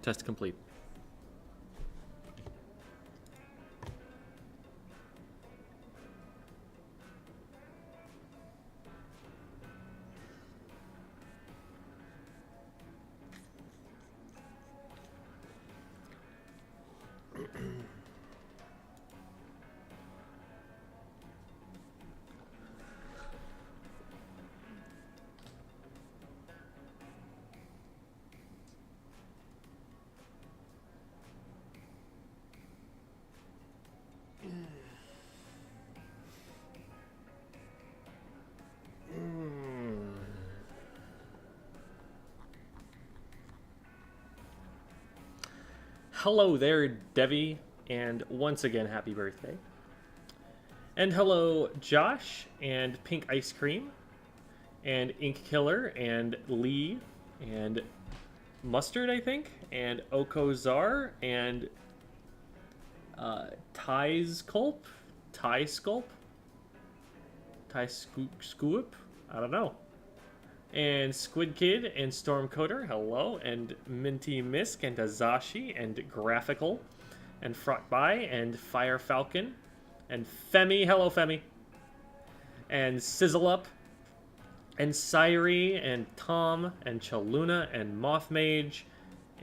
Test complete. Hello there, Devvy, and once again, happy birthday. And hello, Josh, and Pink Ice Cream, and Ink Killer, and Lee, and Mustard, I think, and Okozar, and Ty Sculp? Ty Sculp? Ty Scoop? I don't know. And Squid Kid and Stormcoder, hello, and Minty Misk and Azashi and Graphical and Frotby and Fire Falcon and Femi, hello Femi, and Sizzle Up and Syri and Tom and Chaluna and Moth Mage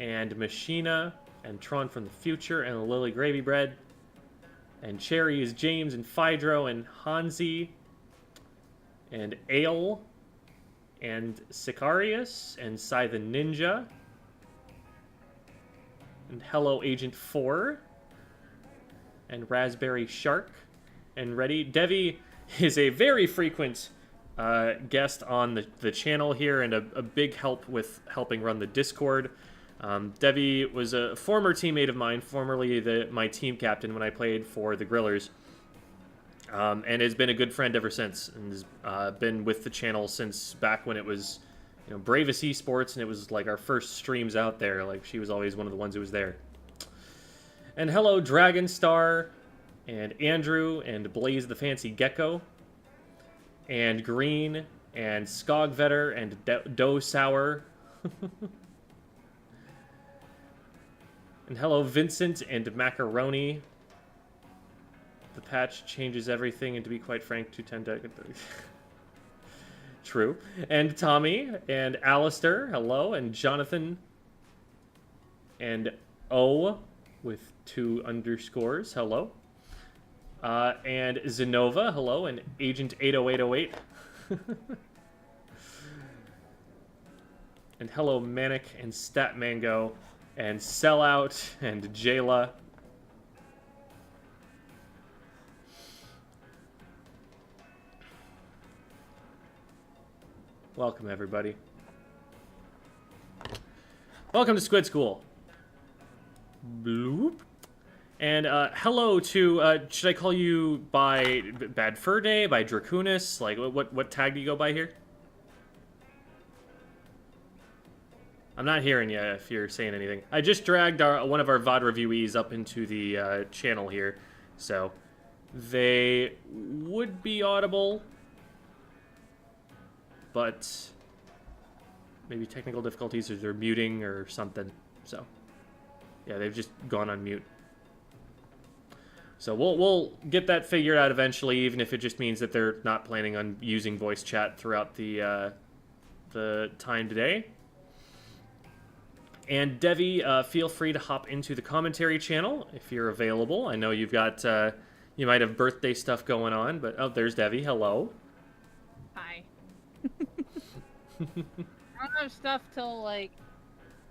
and Machina and Tron from the Future and Lily Gravy Bread and Cherry is James and Phydro and Hansi and Ale and Sicarius, and Sai the Ninja, and Hello Agent 4, and Raspberry Shark, and Ready. Devvy is a very frequent guest on the channel here, and a big help with helping run the Discord. Devvy was a former teammate of mine, formerly my team captain when I played for the Grillers. And has been a good friend ever since, and has been with the channel since back when it was, Bravest Esports, and it was like our first streams out there. Like, she was always one of the ones who was there. And hello, Dragonstar, and Andrew, and Blaze the Fancy Gecko, and Green, and Skogvetter, and Dough Sour. And hello, Vincent, and Macaroni. The patch changes everything, and to be quite frank, 210 True. And Tommy, and Alistair, hello, and Jonathan, and O with 2 underscores, hello. And Zenova, hello, and Agent 80808. And hello, Manic, and Stat Mango, and Sellout, and Jayla. Welcome, everybody. Welcome to Squid School. Bloop. And hello to, should I call you by Bad Fur Day, by Draconis? Like, what tag do you go by here? I'm not hearing you if you're saying anything. I just dragged one of our VOD reviewees up into the channel here, so they would be audible, but maybe technical difficulties, or they're muting or something. So yeah, they've just gone on mute. So we'll get that figured out eventually, even if it just means that they're not planning on using voice chat throughout the time today. And Devvy, feel free to hop into the commentary channel if you're available. I know you've got you might have birthday stuff going on, but oh, there's Devvy. Hello. Hi. I don't have stuff till like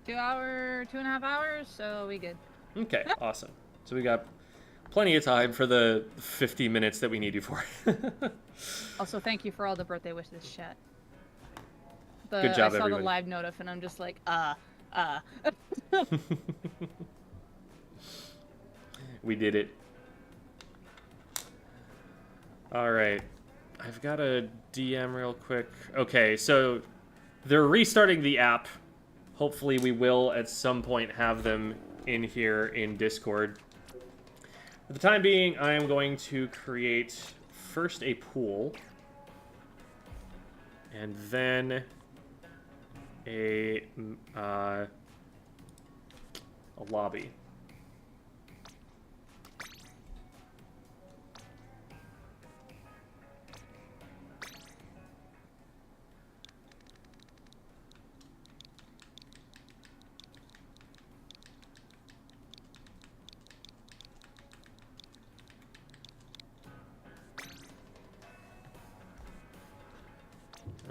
2.5 hours, so we good. Okay, awesome. So we got plenty of time for the 50 minutes that we need you for. Also, thank you for all the birthday wishes, chat. Good job, I saw everybody. the live notif, and I'm just like, We did it. All right. I've got a DM real quick. Okay, so they're restarting the app. Hopefully we will at some point have them in here in Discord. For the time being, I am going to create first a pool. And then a lobby.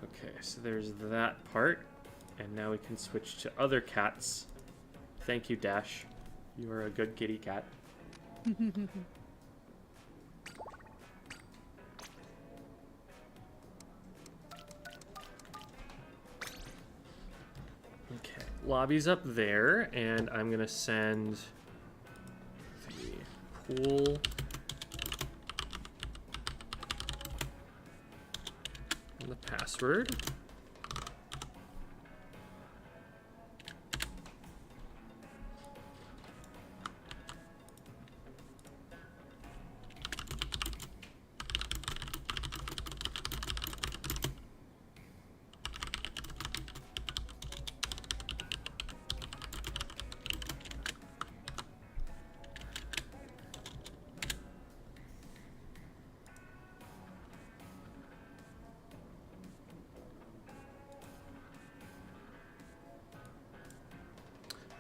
Okay, so there's that part. And now we can switch to other cats. Thank you, Dash. You are a good kitty cat. Okay, lobby's up there, and I'm gonna send the pool and the password.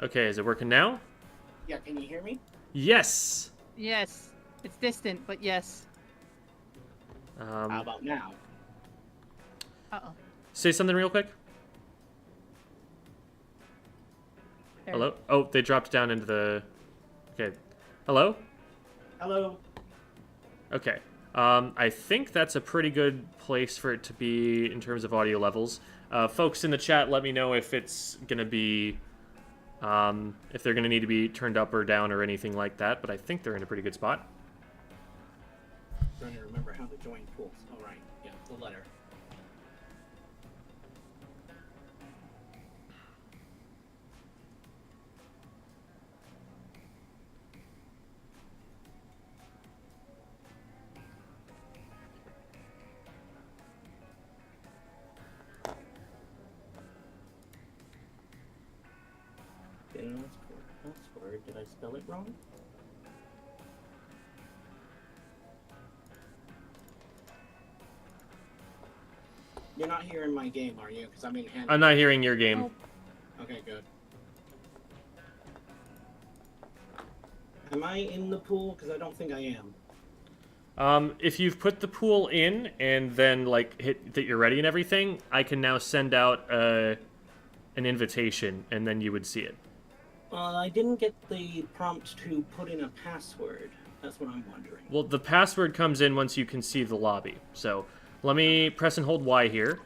Okay, is it working now? Yeah, can you hear me? Yes! Yes. It's distant, but yes. How about now? Uh-oh. Say something real quick. There. Hello? Oh, they dropped down into the... Okay. Hello? Hello? Okay. I think that's a pretty good place for it to be in terms of audio levels. Folks in the chat, let me know if it's going to be... if they're going to need to be turned up or down or anything like that, but I think they're in a pretty good spot. Trying to remember how to join pools. All right. Yeah, the letter. Didn't ask for a password. Did I spell it wrong? You're not hearing my game, are you? Because I'm in hand. I'm not hearing your game. Nope. Okay, good. Am I in the pool? Because I don't think I am. If you've put the pool in and then like hit that you're ready and everything, I can now send out an invitation and then you would see it. I didn't get the prompt to put in a password. That's what I'm wondering. Well, the password comes in once you can see the lobby. So let me press and hold Y here.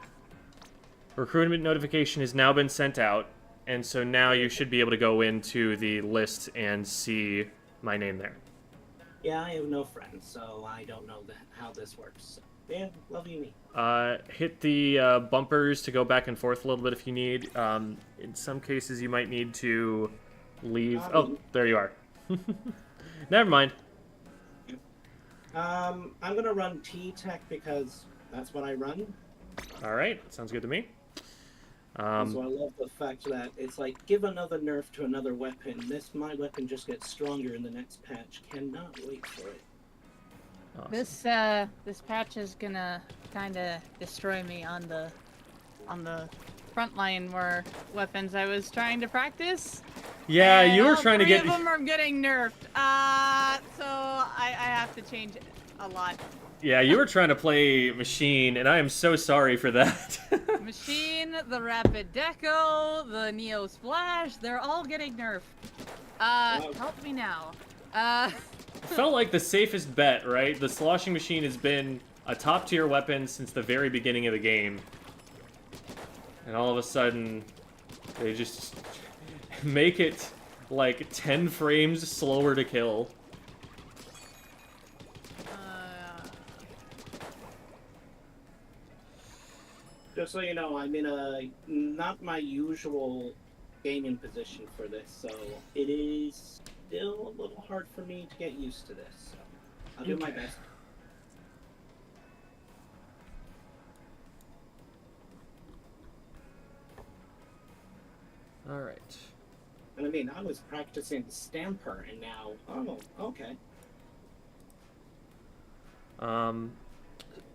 Recruitment notification has now been sent out, and so now you should be able to go into the list and see my name there. Yeah, I have no friends, so I don't know how this works. Yeah, love you, me. Hit the bumpers to go back and forth a little bit if you need. In some cases, you might need to leave. Oh, there you are. Never mind. I'm gonna run T-Tech because that's what I run. All right, sounds good to me. So I love the fact that it's like, give another nerf to another weapon. My weapon just gets stronger in the next patch. Cannot wait for it. Awesome. This patch is gonna kind of destroy me on the front line where weapons I was trying to practice. Yeah, and you were all trying to three get. of them are getting nerfed. So I have to change a lot. Yeah, you were trying to play Machine, and I am so sorry for that. Machine, the Rapid Deco, the Neo Splash, they're all getting nerfed. Help me now. Felt like the safest bet, right? The Sloshing Machine has been a top-tier weapon since the very beginning of the game. And all of a sudden, they just make it like 10 frames slower to kill. Just so you know, I'm in a not my usual gaming position for this, so it is still a little hard for me to get used to this. So I'll do my best. All right. And I mean, I was practicing Stamper, and now, oh, okay.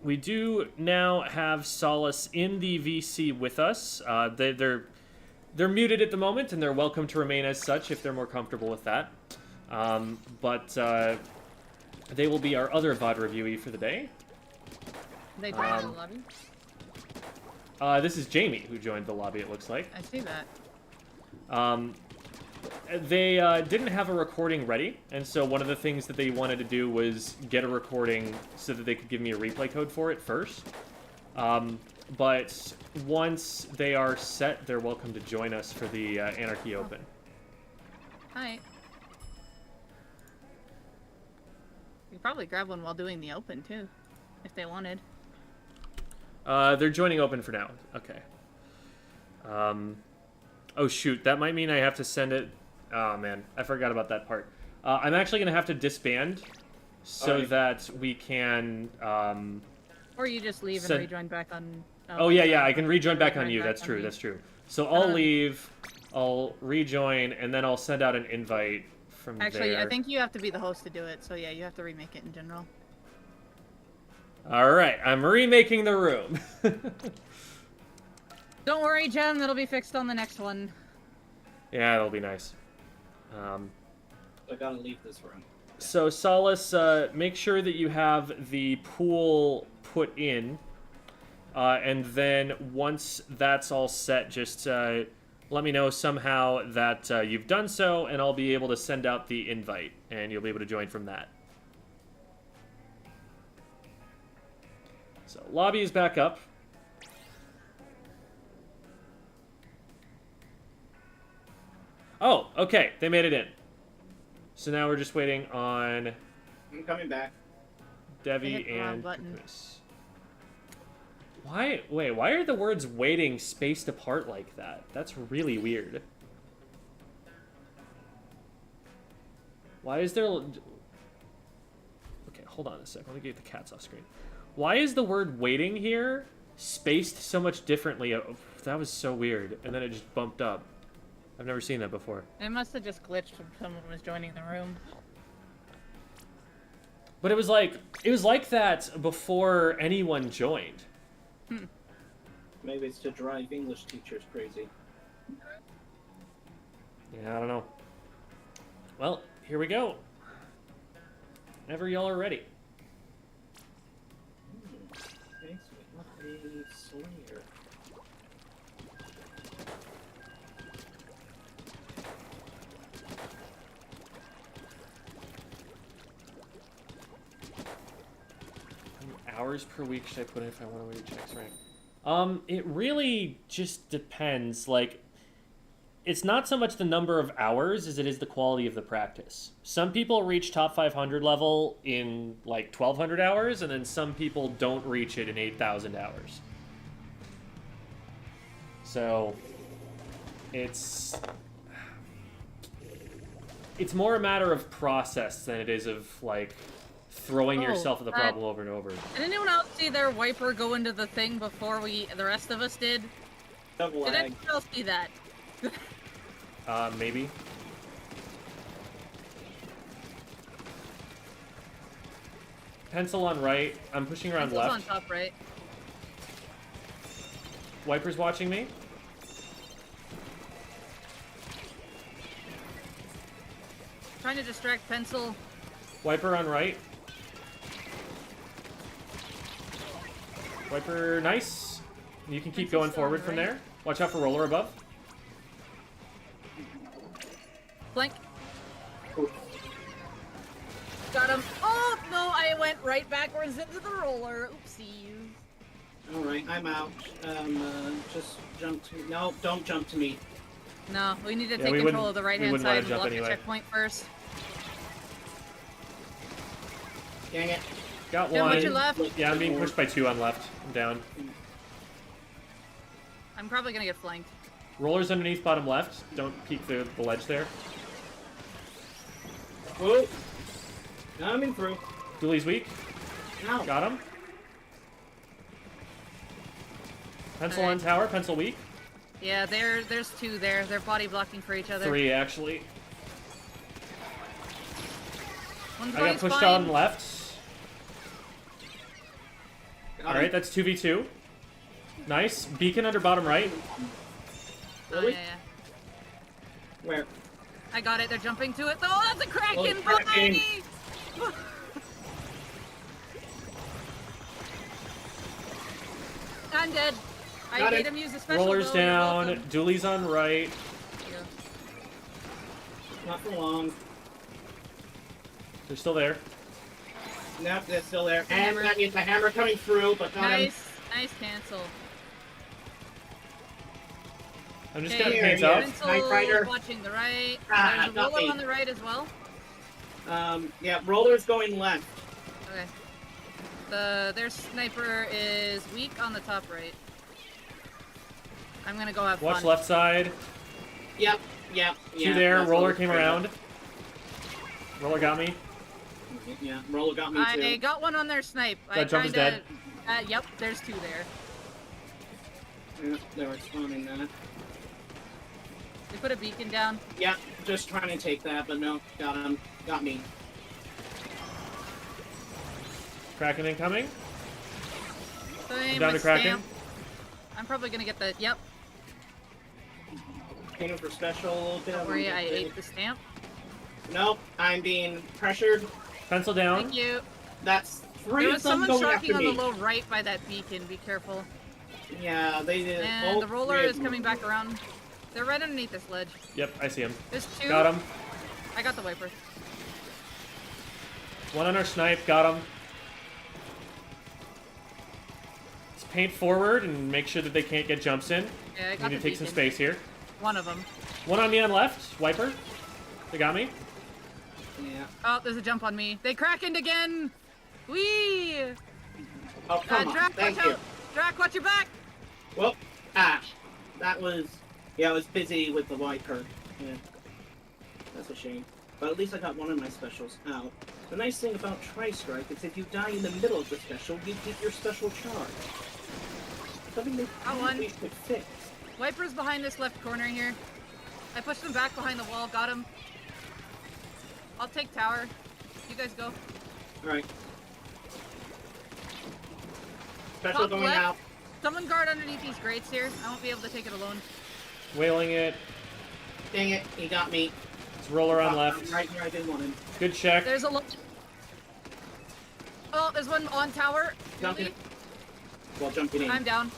We do now have Solace in the VC with us. They're muted at the moment, and they're welcome to remain as such if they're more comfortable with that. But they will be our other VOD reviewee for the day. They joined the lobby. This is Jamie who joined the lobby, it looks like. I see that. They didn't have a recording ready, and so one of the things that they wanted to do was get a recording so that they could give me a replay code for it first. But once they are set, they're welcome to join us for the Anarchy Open. Hi. You could probably grab one while doing the Open, too, if they wanted. They're joining Open for now. Okay. Oh, shoot. That might mean I have to send it... Oh, man. I forgot about that part. I'm actually going to have to disband so that we can... Or you just leave and rejoin back on... Oh, yeah. I can rejoin back on you. That's true. That's true. So I'll leave, I'll rejoin, and then I'll send out an invite from Actually, there. I think you have to be the host to do it. So, yeah, you have to remake it in general. All right. I'm remaking the room. Don't worry, Jen. That'll be fixed on the next one. Yeah, that'll be nice. I gotta leave this room. So, Solace, make sure that you have the pool put in. And then once that's all set, just let me know somehow that you've done so, and I'll be able to send out the invite, and you'll be able to join from that. So, lobby is back up. Oh, okay. They made it in. So now we're just waiting on I'm coming back. Devvy and button. Chris. Why are the words waiting spaced apart like that? That's really weird. Why is there... Okay, hold on a sec. Let me get the cats off screen. Why is the word waiting here spaced so much differently? Oh, that was so weird. And then it just bumped up. I've never seen that before. It must have just glitched when someone was joining the room. But it was like that before anyone joined. Maybe it's to drive English teachers crazy. Yeah, I don't know. Well, here we go. Whenever y'all are ready. Okay, so we got a Slayer. How many hours per week should I put in if I want to read checks rank? It really just depends. Like, it's not so much the number of hours as it is the quality of the practice. Some people reach top 500 level in like 1,200 hours, and then some people don't reach it in 8,000 hours. So, it's more a matter of process than it is of like throwing yourself at the problem over and over. Did anyone else see their wiper go into the thing before the rest of us did? Double Did lag. anyone else see that? Maybe. Pencil on right. I'm pushing around Pencil's left. on top right. Wiper's watching me. Trying to distract Pencil. Wiper on right. Wiper, nice. You can keep Pencil's going still on forward from right. there. Watch out for roller above. Flank. Got him. Oh, no, I went right backwards into the roller. Oopsies. Alright, I'm out. Just jump to... No, don't jump to me. No, we need to Yeah, take we control wouldn't- of the we right-hand wouldn't wanna side and jump block the anyway. checkpoint first. Dang it. Got Jim, one. what's your left? Yeah, I'm being pushed by two on left. I'm down. I'm probably gonna get flanked. Roller's underneath bottom left. Don't peek the ledge there. Whoa! Coming through. Dooley's weak. Ow. Got him. Pencil on tower. Pencil weak. Yeah, there's two there. They're body blocking for each other. 3, actually. One's I going got pushed spine. on left. Alright, that's 2v2. Nice. Beacon under bottom right. Oh, Really? yeah, yeah. Where? I got it. They're jumping to it. Oh, that's a Kraken Oh, behind Kraken. me! I'm dead. I Got made it. him use the special. Rollers though. You're down. welcome. Dooley's on right. Yeah. Not for long. They're still there. Nope, they're still there. And Hammer. that means the hammer coming through, but got him. Nice cancel. I'm just Okay, gonna here paint he up. is. Knight Rider. Watching the right. Ah, There's a got roller me. on the right as well. Yeah, roller's going left. Okay. Their sniper is weak on the top right. I'm gonna go have Watch fun. left side. Yep. Two there. that's Roller what came we're around. Roller got me. Yeah, roller got me too. I got one on their snipe. That jump is dead. Yep, there's two there. Yeah, they were spawning that. They put a beacon down. Yeah, just trying to take that, but no, got him. Got me. Kraken incoming. Same Down to with Kraken. Stamp. I'm probably gonna get the. Yep. Aiming for special a little bit. Don't worry, I ate the stamp. Nope, I'm being pressured. Pencil down. Thank you. That's three There of was them someone going sharking after on me. the low right by that beacon. Be careful. Yeah, they did. And all the roller three of is them. coming back around. They're right underneath this ledge. Yep, I see him. There's two. Got him. I got the wiper. One on our snipe. Got him. Let's paint forward and make sure that they can't get jumps in. Yeah, I We got need the to take some beacon. space here. One of them. One on me on left. Wiper. They got me. Yeah. Oh, there's a jump on me. They Krakened again. Whee! Oh, come on. Drac, Thank watch you. out. Drac, watch your back. Well, that was... Yeah, I was busy with the wiper. Yeah. That's a shame. But at least I got one of my specials out. The nice thing about Tri-Strike is if you die in the middle of the special, you get your special charge. Something that Got one. we could fix. Wiper's behind this left corner here. I pushed him back behind the wall. Got him. I'll take tower. You guys go. Alright. Special Top going left. out. Someone guard underneath these grates here. I won't be able to take it alone. Wailing it. Dang it, he got me. It's roller on Oh, left. Right where I didn't want him. Good check. There's a Oh, there's one on tower. Jumping. Well, jumping in. I'm down.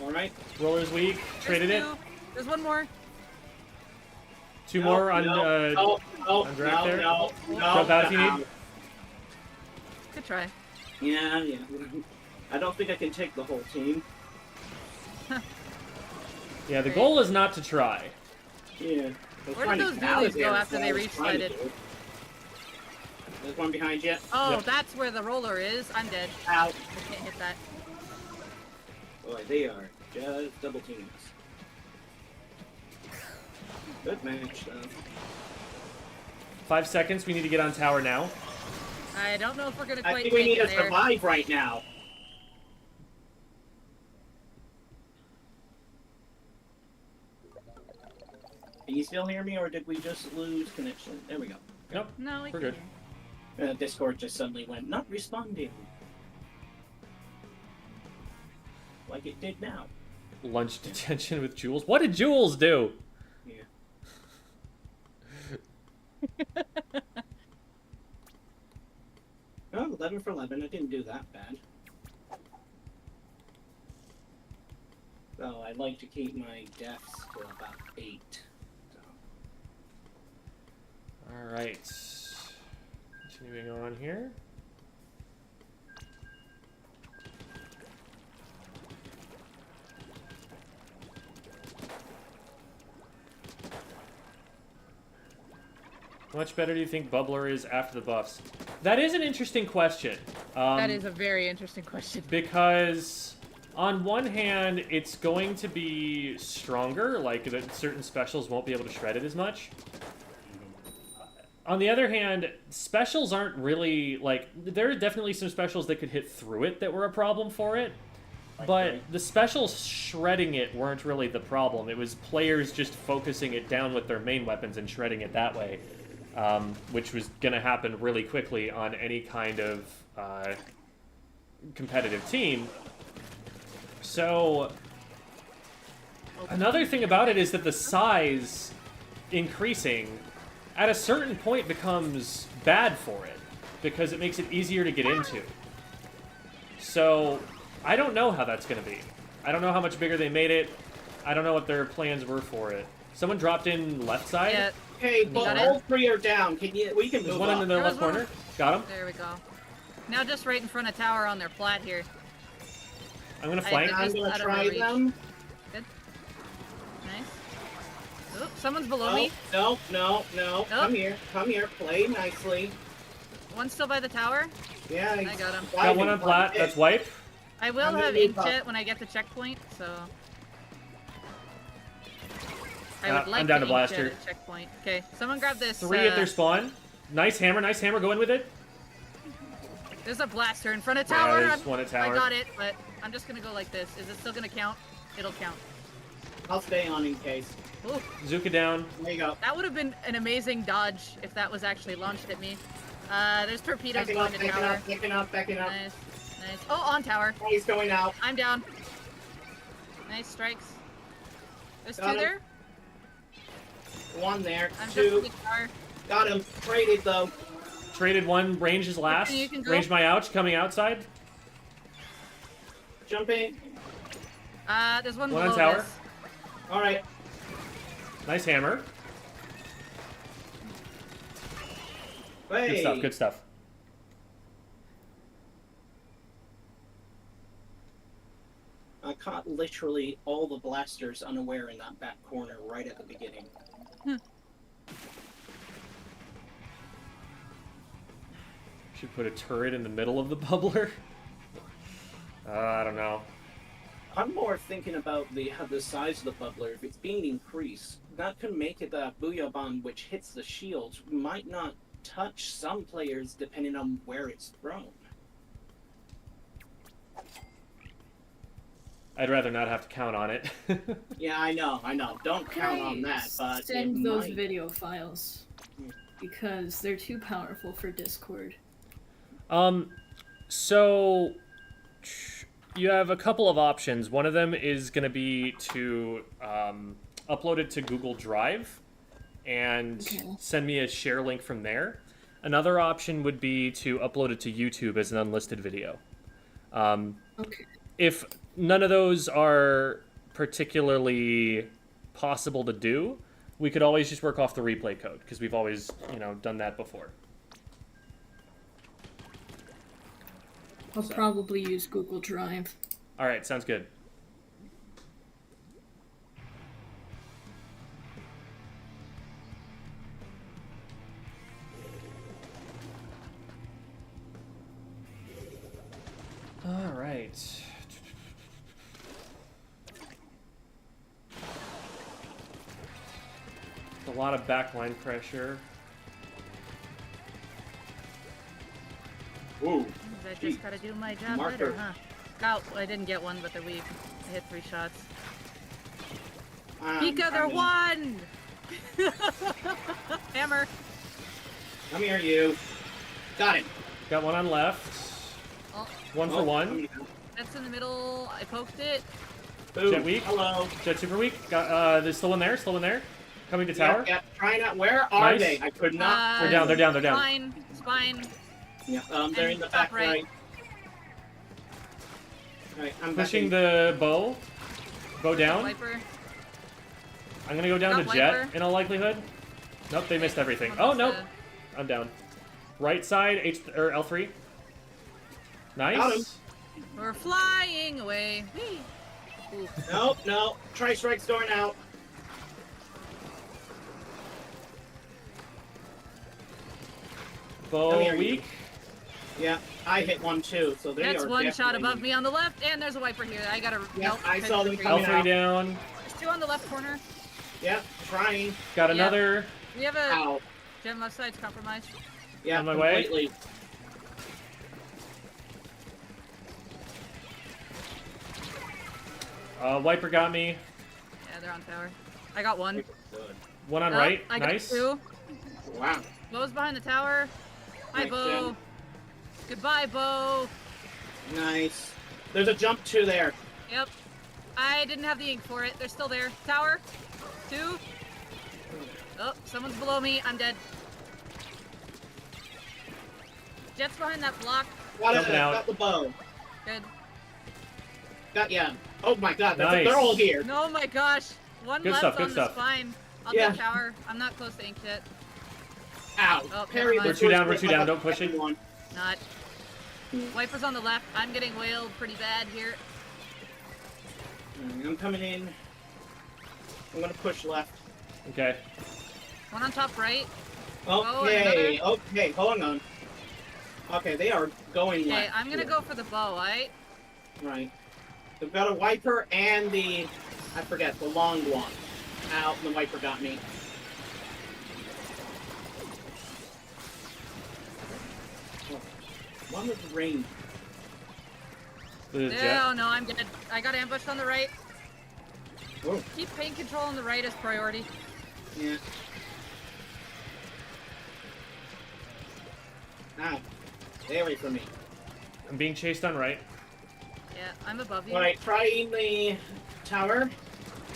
Alright. Roller's weak. There's Traded it. two. There's one more. Two more on. no, on Drac there. no. Jump out if you need. Good try. Yeah. I don't think I can take the whole team. Yeah, the goal is not to try. Yeah. Where did those dualies go after they reach-slided? There's one behind you. Oh, Yep. that's where the roller is. I'm dead. Out. I can't hit that. Boy, they are just double teams. Good match, though. 5 seconds. We need to get on tower now. I don't know if we're gonna I quite think we make need it to there. survive right now. Can you still hear me, or did we just lose connection? There we go. Nope. No, we We're can good. hear. Discord just suddenly went, not responding. Like it did now. Lunch detention with Jules. What did Jules do? Yeah. Oh, 11 for 11. I didn't do that bad. So I'd like to keep my deaths to about 8. So. Alright. Continuing on here. How much better do you think Bubbler is after the buffs? That is an interesting question. That is a very interesting question. Because on one hand, it's going to be stronger, like that certain specials won't be able to shred it as much. On the other hand, specials aren't really, like, there are definitely some specials that could hit through it that were a problem for it. But the specials shredding it weren't really the problem. It was players just focusing it down with their main weapons and shredding it that way, which was going to happen really quickly on any kind of competitive team. So another thing about it is that the size increasing at a certain point becomes bad for it because it makes it easier to get into. So I don't know how that's going to be. I don't know how much bigger they made it. I don't know what their plans were for it. Someone dropped in left side. Yeah. Okay, but all three are down. We can There's move one up. in the left corner. Got him. There we go. Now just right in front of tower on their plat here. I'm going to flank. I'm going to try them. Good. Nice. Oh, someone's below me. No. Come here. Play nicely. One's still by the tower. Yeah, I got him. Got one on plat. That's wipe. I will have inkjet when I get the checkpoint, so... I would like I'm down to inkjet blaster. at checkpoint. Okay, someone grab this. 3 at their spawn. Nice hammer. Go in with it. There's a blaster in front of Yeah, tower. there's one at tower. I got it, but I'm just gonna go like this. Is it still gonna count? It'll count. I'll stay on in case. Ooh, Zuka down. There you go. that would have been an amazing dodge if that was actually launched at me. There's torpedoes Backing going up, to tower. backing up. Nice. Oh, on tower. Oh, he's going out. I'm down. Nice strikes. There's Got two him. there. One there. I'm Two. jumping the tower. Got him. Traded though. Traded one. Range is last. You can go. Range my ouch. Coming outside. Jumping. There's one One below on tower. this. All right. Nice hammer. Hey. Good stuff. I caught literally all the blasters unaware in that back corner right at the beginning. Should put a turret in the middle of the bubbler. I don't know. I'm more thinking about the size of the bubbler. If it's being increased, that could make it that Booyah Bomb, which hits the shields, might not touch some players depending on where it's thrown. I'd rather not have to count on it. Yeah, I know. Don't count on that, but send it those might. video files because they're too powerful for Discord. So you have a couple of options. One of them is going to be to upload it to Google Drive and send me a share link from there. Another option would be to upload it to YouTube as an unlisted video. Okay. If none of those are particularly possible to do, we could always just work off the replay code because we've always, done that before. I'll probably use Google Drive. All right, sounds good. All right. A lot of backline pressure. Ooh. I just gotta do my job Marker. better, huh? Oh, I didn't get one, but they're weak. I hit 3 shots. Pika, they're one! Hammer. Come here, you. Got him. Got one on left. Oh, One for one. that's in the middle. I poked it. Boom. Jet weak. Hello. Jet super weak. Got there's still in there. Coming to tower. Yeah, trying out. Where are Nice. they? I could not. They're down. They're down. Spine. Yeah, they're in the top back right. right. Alright, I'm Pushing backing. the bow. Bow down. Viper. I'm gonna go down Got to jet Viper. in all likelihood. Nope, they missed everything. Someone Oh nope, must I'm down. Right side L3. Got him. Nice. We're flying away. Whee! Ooh. No. Tri-strike's going out. Come Bow here, weak. Yeah, I hit one too, so they That's are one shot definitely- above me on the left, and there's a Viper here. I gotta. Yeah, nope, I saw them retreat. coming L3 out. down. There's 2 on the left corner. Yeah, trying. Got Yeah. another. We have a Ow. gem left side's compromised. Yeah, On my way. completely. Wiper got me. Yeah, they're on tower. I got one. Good. One on Oh, right. I Nice. got two. Wow. Bo's behind the tower. Hi, Nice, Bo. Jen. Goodbye, Bo. Nice. There's a jump 2 there. Yep. I didn't have the ink for it. They're still there. Tower. 2. Oh, someone's below me. I'm dead. Jet's behind that block. Jumping out. Got the bow. Good. Got ya. Oh my god, Nice. they're all here. Oh my gosh. One Good left stuff, on good the stuff. spine. I'll Yeah. take tower. I'm not close to ink yet. Ow. Oh, Parry never We're mind. two down, we're two down, don't push it. One. Not. Wiper's on the left. I'm getting whaled pretty bad here. I'm coming in. I'm gonna push left. Okay. One on top right. Okay, okay, hold on. Okay, they are going Okay, left. I'm gonna go for the bow, alright? Right. They've got a Wiper and the... I forget, the long one. Ow, the Wiper got me. Oh, one with the ring. There's a No, jet. no, I'm good. I got ambushed on the right. Oh, Keep pain control on the right as priority. yeah. Ow. Stay away from me. I'm being chased on right. Yeah, I'm above you. Alright, trying the tower.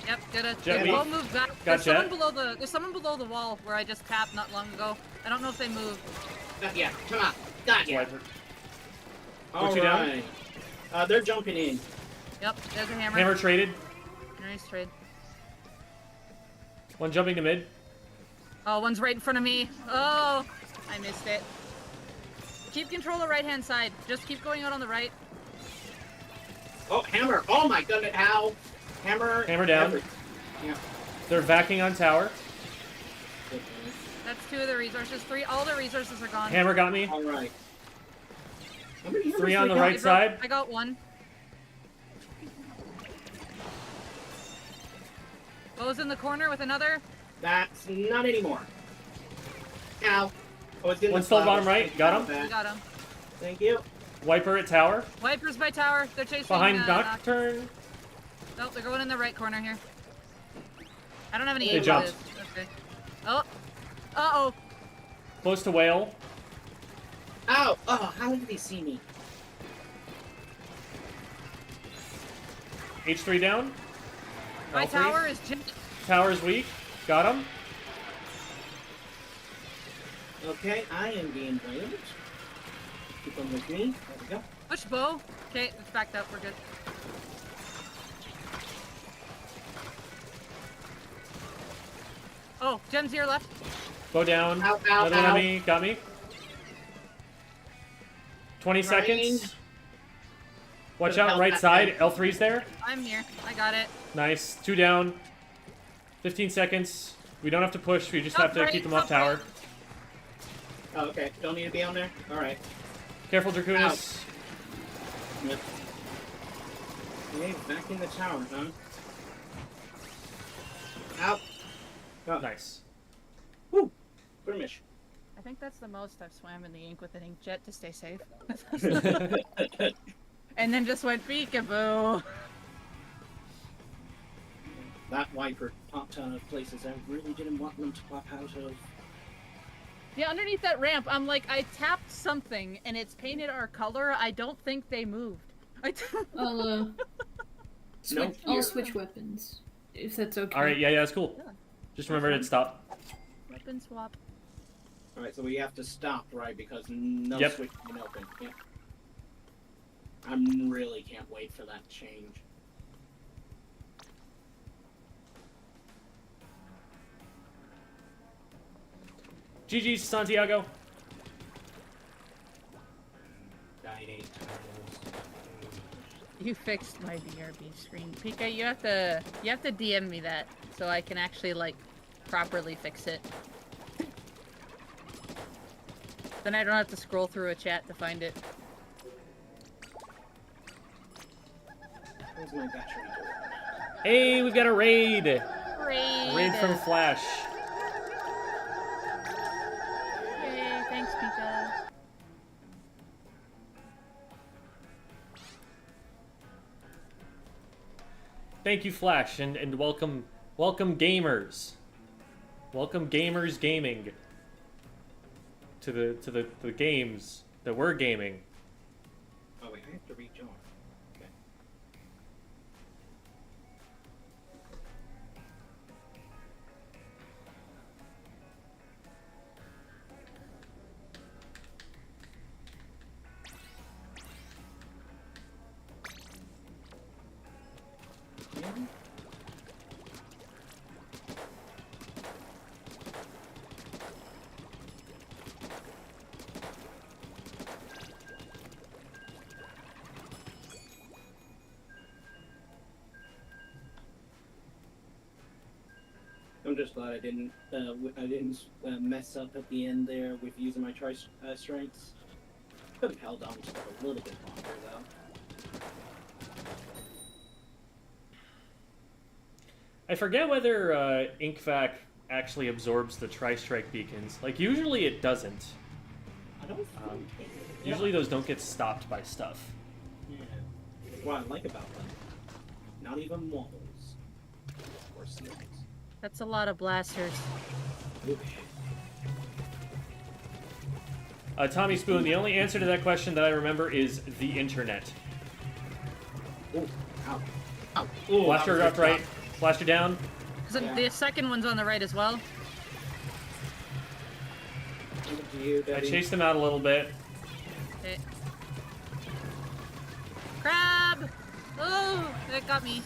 Yep, good. Jet They me. both moved back. Got There's someone jet. there's someone below the wall where I just tapped not long ago. I don't know if they moved. Got ya. Come on. Got ya. Wiper. Put you down. Alright. They're jumping in. Yep, there's a hammer. Hammer traded. Nice trade. One jumping to mid. Oh, one's right in front of me. Oh, I missed it. Keep control of the right-hand side. Just keep going out on the right. Oh, hammer. Oh my goodness. How? Hammer. Hammer down. Yeah. They're backing on tower. That's 2 of the resources. 3. All the resources are gone. Hammer got me. Alright. How many hammers 3 on we the got? right side. I got 1. Bo's in the corner with another. That's not anymore. Ow. Oh, it's getting One the still flowers. bottom right. Got him. We got him. Thank you. Wiper at tower. Wipers by tower. They're chasing. Behind Noct. Nocturne. Oh, they're going in the right corner here. I don't have any They aim jumped. for this. Okay. Oh. Uh-oh. Close to whale. Ow. Oh, how did they see me? H3 down. My L3. tower is Jet. Tower's weak. Got him. Okay, I am being whaled. Keep them with me. There we go. Push Bo. Okay, it's backed up. We're good. Oh, Gem's here left. Go down. Ow, ow, Another one on ow. me. Got me. 20 Trying. seconds. Watch Could've out, held right that side. down. L3's there. I'm here. I got it. Nice. 2 down. 15 seconds. We don't have to push. We just Top have to right, keep them off top tower. right. Oh, okay. Don't need to be on there? Alright. Careful, Dracoonus. Yep. Okay, back in the tower, huh? Ow. Oh, Nice. Woo! Skirmish. I think that's the most I've swam in the ink with an inkjet to stay safe. And then just went peekaboo. That Wiper popped out of places I really didn't want them to pop out of. Yeah, underneath that ramp, I'm like, I tapped something and it's painted our color. I don't think they moved. I'll No I'll fear. switch weapons if that's okay. All right. Yeah, that's cool. Yeah. Just remember to stop. Weapon swap. Alright, so we have to stop, right? Because no Yep. switch can open. Yeah. I really can't wait for that change. GG's, Santiago. Guiding turtles. You fixed my BRB screen. Pika, you have to DM me that so I can actually like properly fix it. Then I don't have to scroll through a chat to find it. Where's my battery door? Hey, we've got a raid. Raid! Raid from Flash. Yay, thanks, Pika. Thank you, Flash, and welcome gamers. Welcome gamers gaming to the games that we're gaming. Oh wait, I have to rejoin. Okay. I'm just glad I didn't mess up at the end there with using my strengths. Could have held on just a little bit longer though. I forget whether InkVac actually absorbs the Tri-Strike beacons. Like, usually it doesn't. I don't think Usually those don't get stopped by stuff. Yeah. That's what I like about them. Not even walls. Or seals. That's a lot of blasters. Tommy Spoon, the only answer to that question that I remember is the internet. Ooh, ow. Ow. Ooh, Blaster that was left, a right. shot. Blaster down. Yeah. The second one's on the right as well. Over to you, I Devvy. chased him out a little bit. Okay. Crab! Oh, that got me.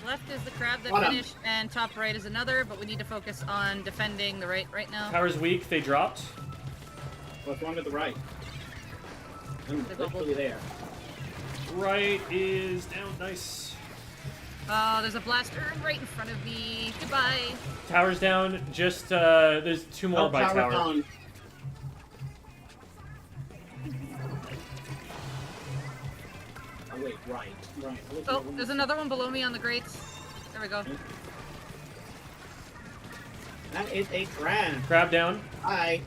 Left is the crab that Got him. finished, and top right is another, but we need to focus on defending the right now. Power's weak. They dropped. What's wrong with the right? I'm The bubble. literally there. Right is down. Nice. Oh, there's a blaster right in front of me. Goodbye. Tower's down. Just, there's two more by tower. Down. Oh wait, right. Oh, there's another one below me on the grates. There we go. That is a crab. Crab down. Hi.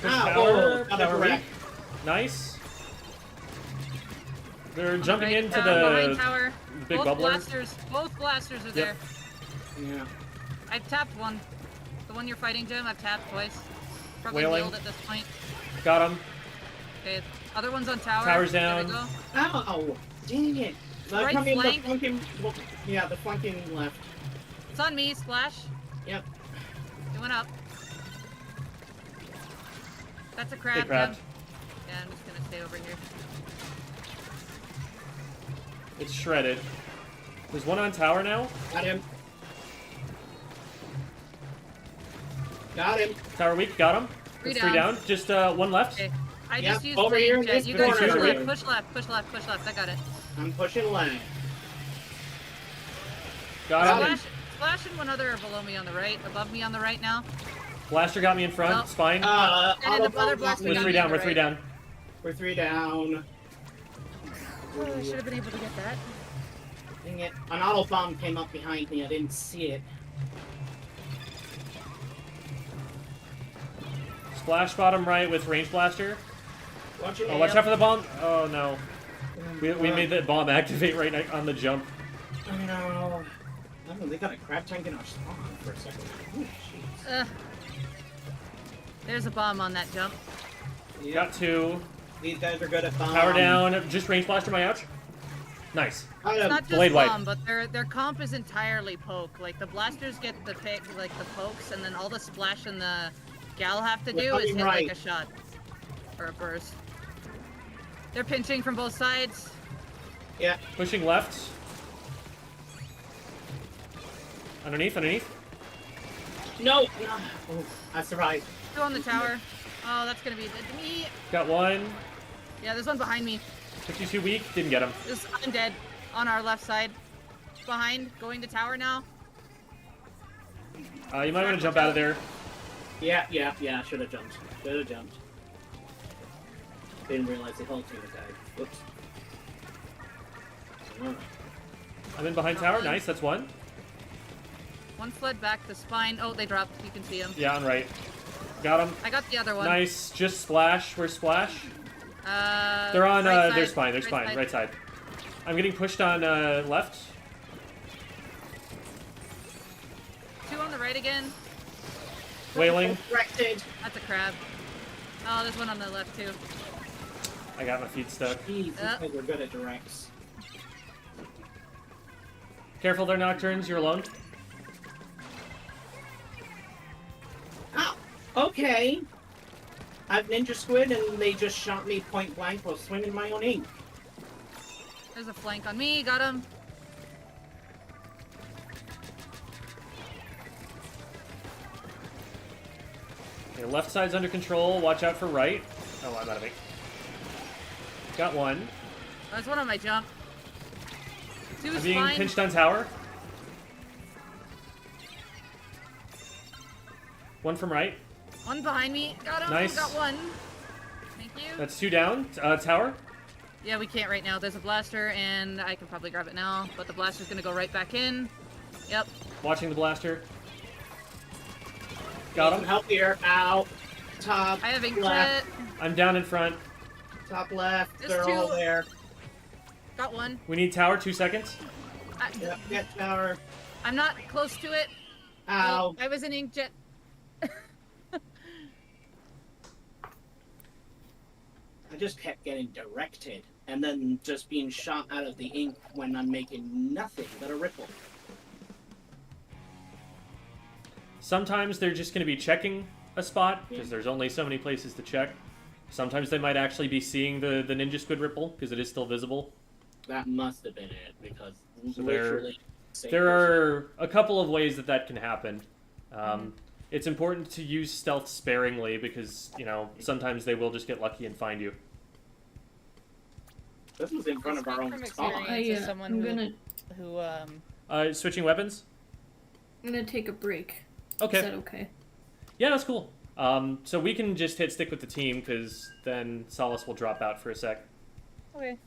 Push Ah, tower. oh, Tower crab. weak. Nice. They're jumping Right, into behind the tower. big Both bubbler. Both blasters are Yep. there. Yeah. I've tapped one. The one you're fighting, Jim, I've tapped twice. Probably Wailing. healed at this point. Got him. Okay, other one's on tower. Tower's There down. we go. Ow! Dang it! Right Coming the flank. flanking. Yeah, the flanking left. It's on me, Splash. Yep. It went up. That's a They crab, crabbed. Jim. Yeah, I'm just gonna stay over here. It's shredded. There's one on tower now. Got him. Got him. Tower weak. Got him. Three It's three down. down. Just one left. Okay. I Yep, just used over range, here in Jet. this You guys corner. push Right. left, push left, push left, push left. I got it. I'm pushing left. Got him. Splash and one other are below me on the right, above me on the right now. Blaster got me in front. Well, Spine. And then the Auto other bomb blaster We're got three me on down. the We're three right. down. We're three down. Oh, I should have been able to get that. Dang it. An auto bomb came up behind me. I didn't see it. Splash bottom right with range blaster. Watch it. Oh, watch out for the bomb. Oh no. We made that bomb activate right on the jump. Oh no. Oh, they got a crab tank in our spawn for a second. Oh, jeez. There's a bomb on that jump. Yeah, Got two. these guys are good at bomb. Power down. Just range blaster my ouch. Nice. It's not just Blade wipe. bomb, but their comp is entirely poke. Like the blasters get the like the pokes, and then all the Splash and the gal have to We're do is coming hit right. like a shot or a burst. They're pinching from both sides. Yeah. Pushing left. Underneath. No. Oh, I survived. Two on the tower. Oh, that's gonna be dead to me. Got one. Yeah, there's one behind me. 52 weak. Didn't get him. I'm dead. On our left side. Behind, going to tower now. You might want to jump out of there. Yeah. Should have jumped. Didn't realize the whole team attacked. Whoops. I'm in behind tower. Nice. That's one. One fled back to spine. Oh, they dropped. You can see them. Yeah, on right. Got him. I got the other one. Nice. Just splash. Where's splash? They're on, right they're side, spine, they're spine, right side. I'm getting pushed on, left. 2 on the right again. Wailing. Directed. That's a crab. Oh, there's one on the left too. I got my feet stuck. Jeez, these Yep. guys are good at directs. Careful, they're nocturnes, you're alone. Ah, okay. I've Ninja Squid and they just shot me point blank while swinging my own ink. There's a flank on me. Got him. Okay, left side's under control, watch out for right. Oh, I'm out of ink. Got one. There's one on my jump. 2 I'm being spine. pinched on tower. One from right. 1 behind me. Got him. Nice. Got 1. Thank you. That's 2 down. Tower. Yeah, we can't right now. There's a blaster, and I can probably grab it now, but the blaster's gonna go right back in. Yep. Watching the blaster. Got Some him. help here. Ow. Top. I have left. inkjet. I'm down in front. Top left. There's They're all 2. there. Got 1. We need tower, 2 seconds. Yep, get tower. I'm not close to it. Ow. I was in inkjet. I just kept getting directed and then just being shot out of the ink when I'm making nothing but a ripple. Sometimes they're just going to be checking a spot, because Yeah. there's only so many places to check. Sometimes they might actually be seeing the Ninja Squid ripple, because it is still visible. That must have been it, because So literally... There are a couple of ways that can happen. It's important to use stealth sparingly, because, you know, sometimes they will just get lucky and find you. This was in front of our own From spawn. experience. As someone I'm who Switching weapons? gonna take a break. Okay. Is that okay? Yeah, that's cool. So we can just hit stick with the team, because then Solace will drop out for a sec. Okay.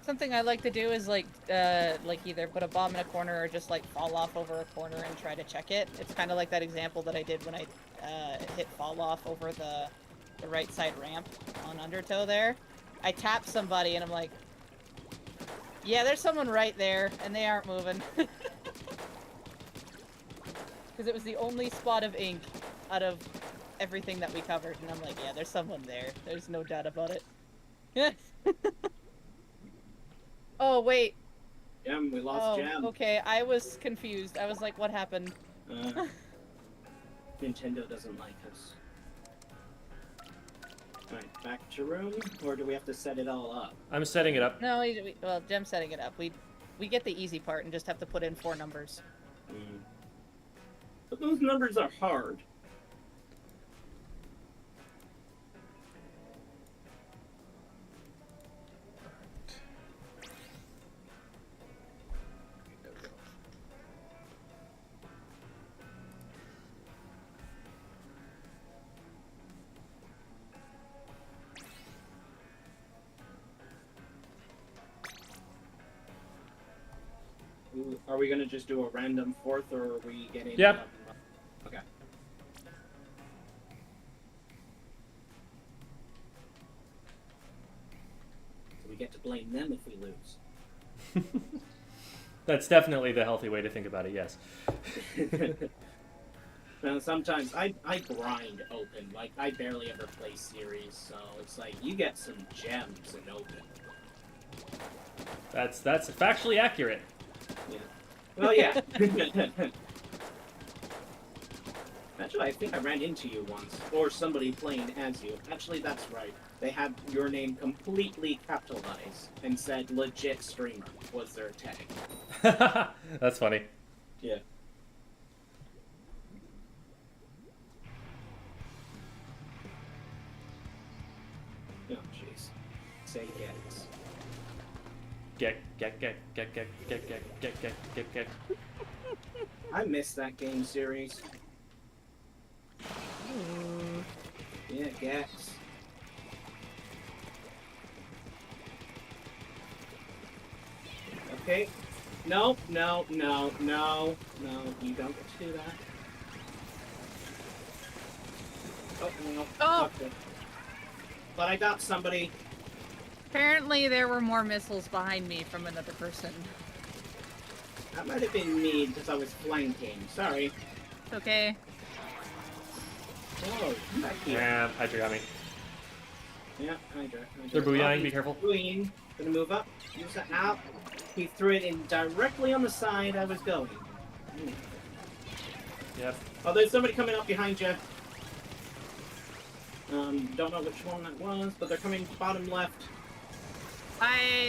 Something I like to do is like either put a bomb in a corner or just like fall off over a corner and try to check it. It's kind of like that example that I did when I hit fall off over the right side ramp on Undertow there. I tapped somebody and I'm like, yeah, there's someone right there and they aren't moving. Because it was the only spot of ink out of everything that we covered, and I'm like, yeah, there's someone there. There's no doubt about it. Yes. Oh, wait. Gem, we lost Gem. Okay, I was confused. I was like, what happened? Nintendo doesn't like us. Alright, back to room, or do we have to set it all up? I'm setting it up. No, well, Jem's setting it up. We get the easy part and just have to put in 4 numbers. But those numbers are hard. Are we gonna just do a random 4th, or are we getting? Yep. Okay. So we get to blame them if we lose. That's definitely the healthy way to think about it, yes. Now, sometimes I grind open. Like, I barely ever play series, so it's like, you get some gems in open. That's factually accurate. Yeah. Well, yeah. Actually, I think I ran into you once, or somebody playing as you. Actually, that's right. They had your name completely capitalized and said legit streamer was their tag. That's funny. Yeah. Oh, jeez. Say yes. Get. I missed that game series. Yeah, Gex. Okay. No, you don't get to do that. Oh, no. Oh. Okay. But I got somebody. Apparently there were more missiles behind me from another person. That might have been me because I was flanking. Sorry. It's okay. Oh, come back here. Yeah, Hydra got me. Yeah, Hydra. They're booyahing, be careful. Booyahing. Gonna move up. Use it out. He threw it in directly on the side I was going. Yep. Oh, there's somebody coming up behind you. Don't know which one that was, but they're coming bottom left.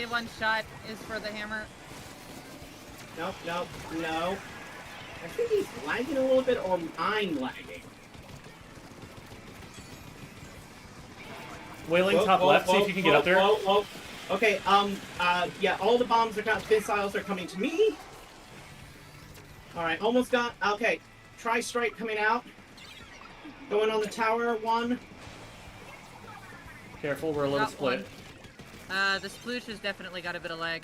One shot is for the hammer. Nope, nope, no. I think he's lagging a little bit, or I'm lagging. Wailing top left, see if you can get up there. Whoa. Okay, yeah, all the bombs missiles are coming to me. Alright, almost got, okay. Tri-strike coming out. Going on the tower, one. Careful, we're a little Got split. The sploosh has definitely got a bit of lag.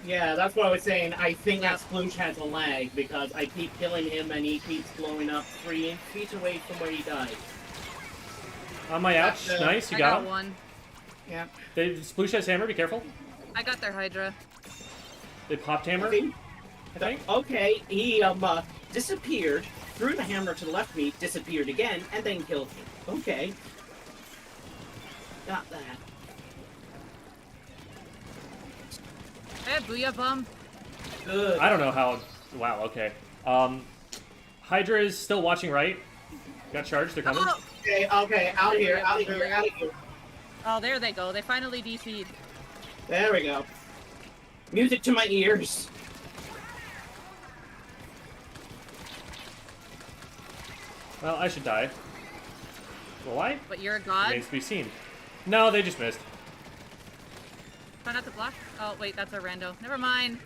Yeah, that's what I was saying. I think that sploosh has a lag, because I keep killing him and he keeps blowing up 3 feet away from where he died. On my ouch, nice, you got him. One. Yeah. They Sploosh has hammer, be careful. I got their Hydra. They popped hammer, Okay. I think. Okay, he disappeared, threw the hammer to the left of me, disappeared again, and then killed me. Okay. Got that. Hey, booyah bomb. Good. I don't know how. Wow, okay. Hydra is still watching right. Got charged, they're coming. Oh! Okay, out of here. Oh, there they go. They finally DC'd. There we go. Music to my ears. Well, I should die. Will I? But you're a god. Remains to be seen. No, they just missed. Try not to block. Oh, wait, that's a rando. Never mind.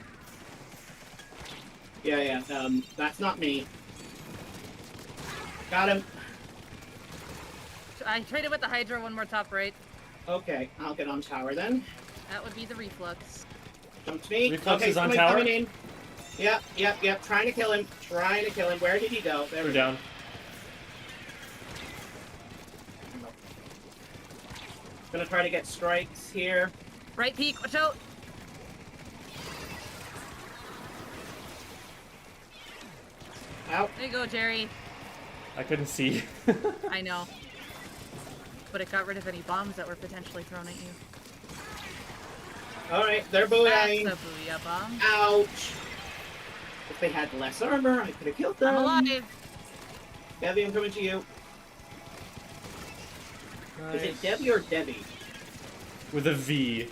Yeah, that's not me. Got him. I traded with the Hydra, one more top right. Okay, I'll get on tower then. That would be the reflux. Come to me. Reflex okay, is on somebody tower? coming in. Yep. Trying to kill him. Where did he go? There We're we go. down. Gonna try to get strikes here. Right peek, watch out! Out. There you go, Jerry. I couldn't see. I know. But it got rid of any bombs that were potentially thrown at you. Alright, they're That's booyahing. a booyah bomb. Ouch. If they had less armor, I could have killed them. I'm alive! Devvy, I'm coming to you. Is it Devvy or Debbie? With a V.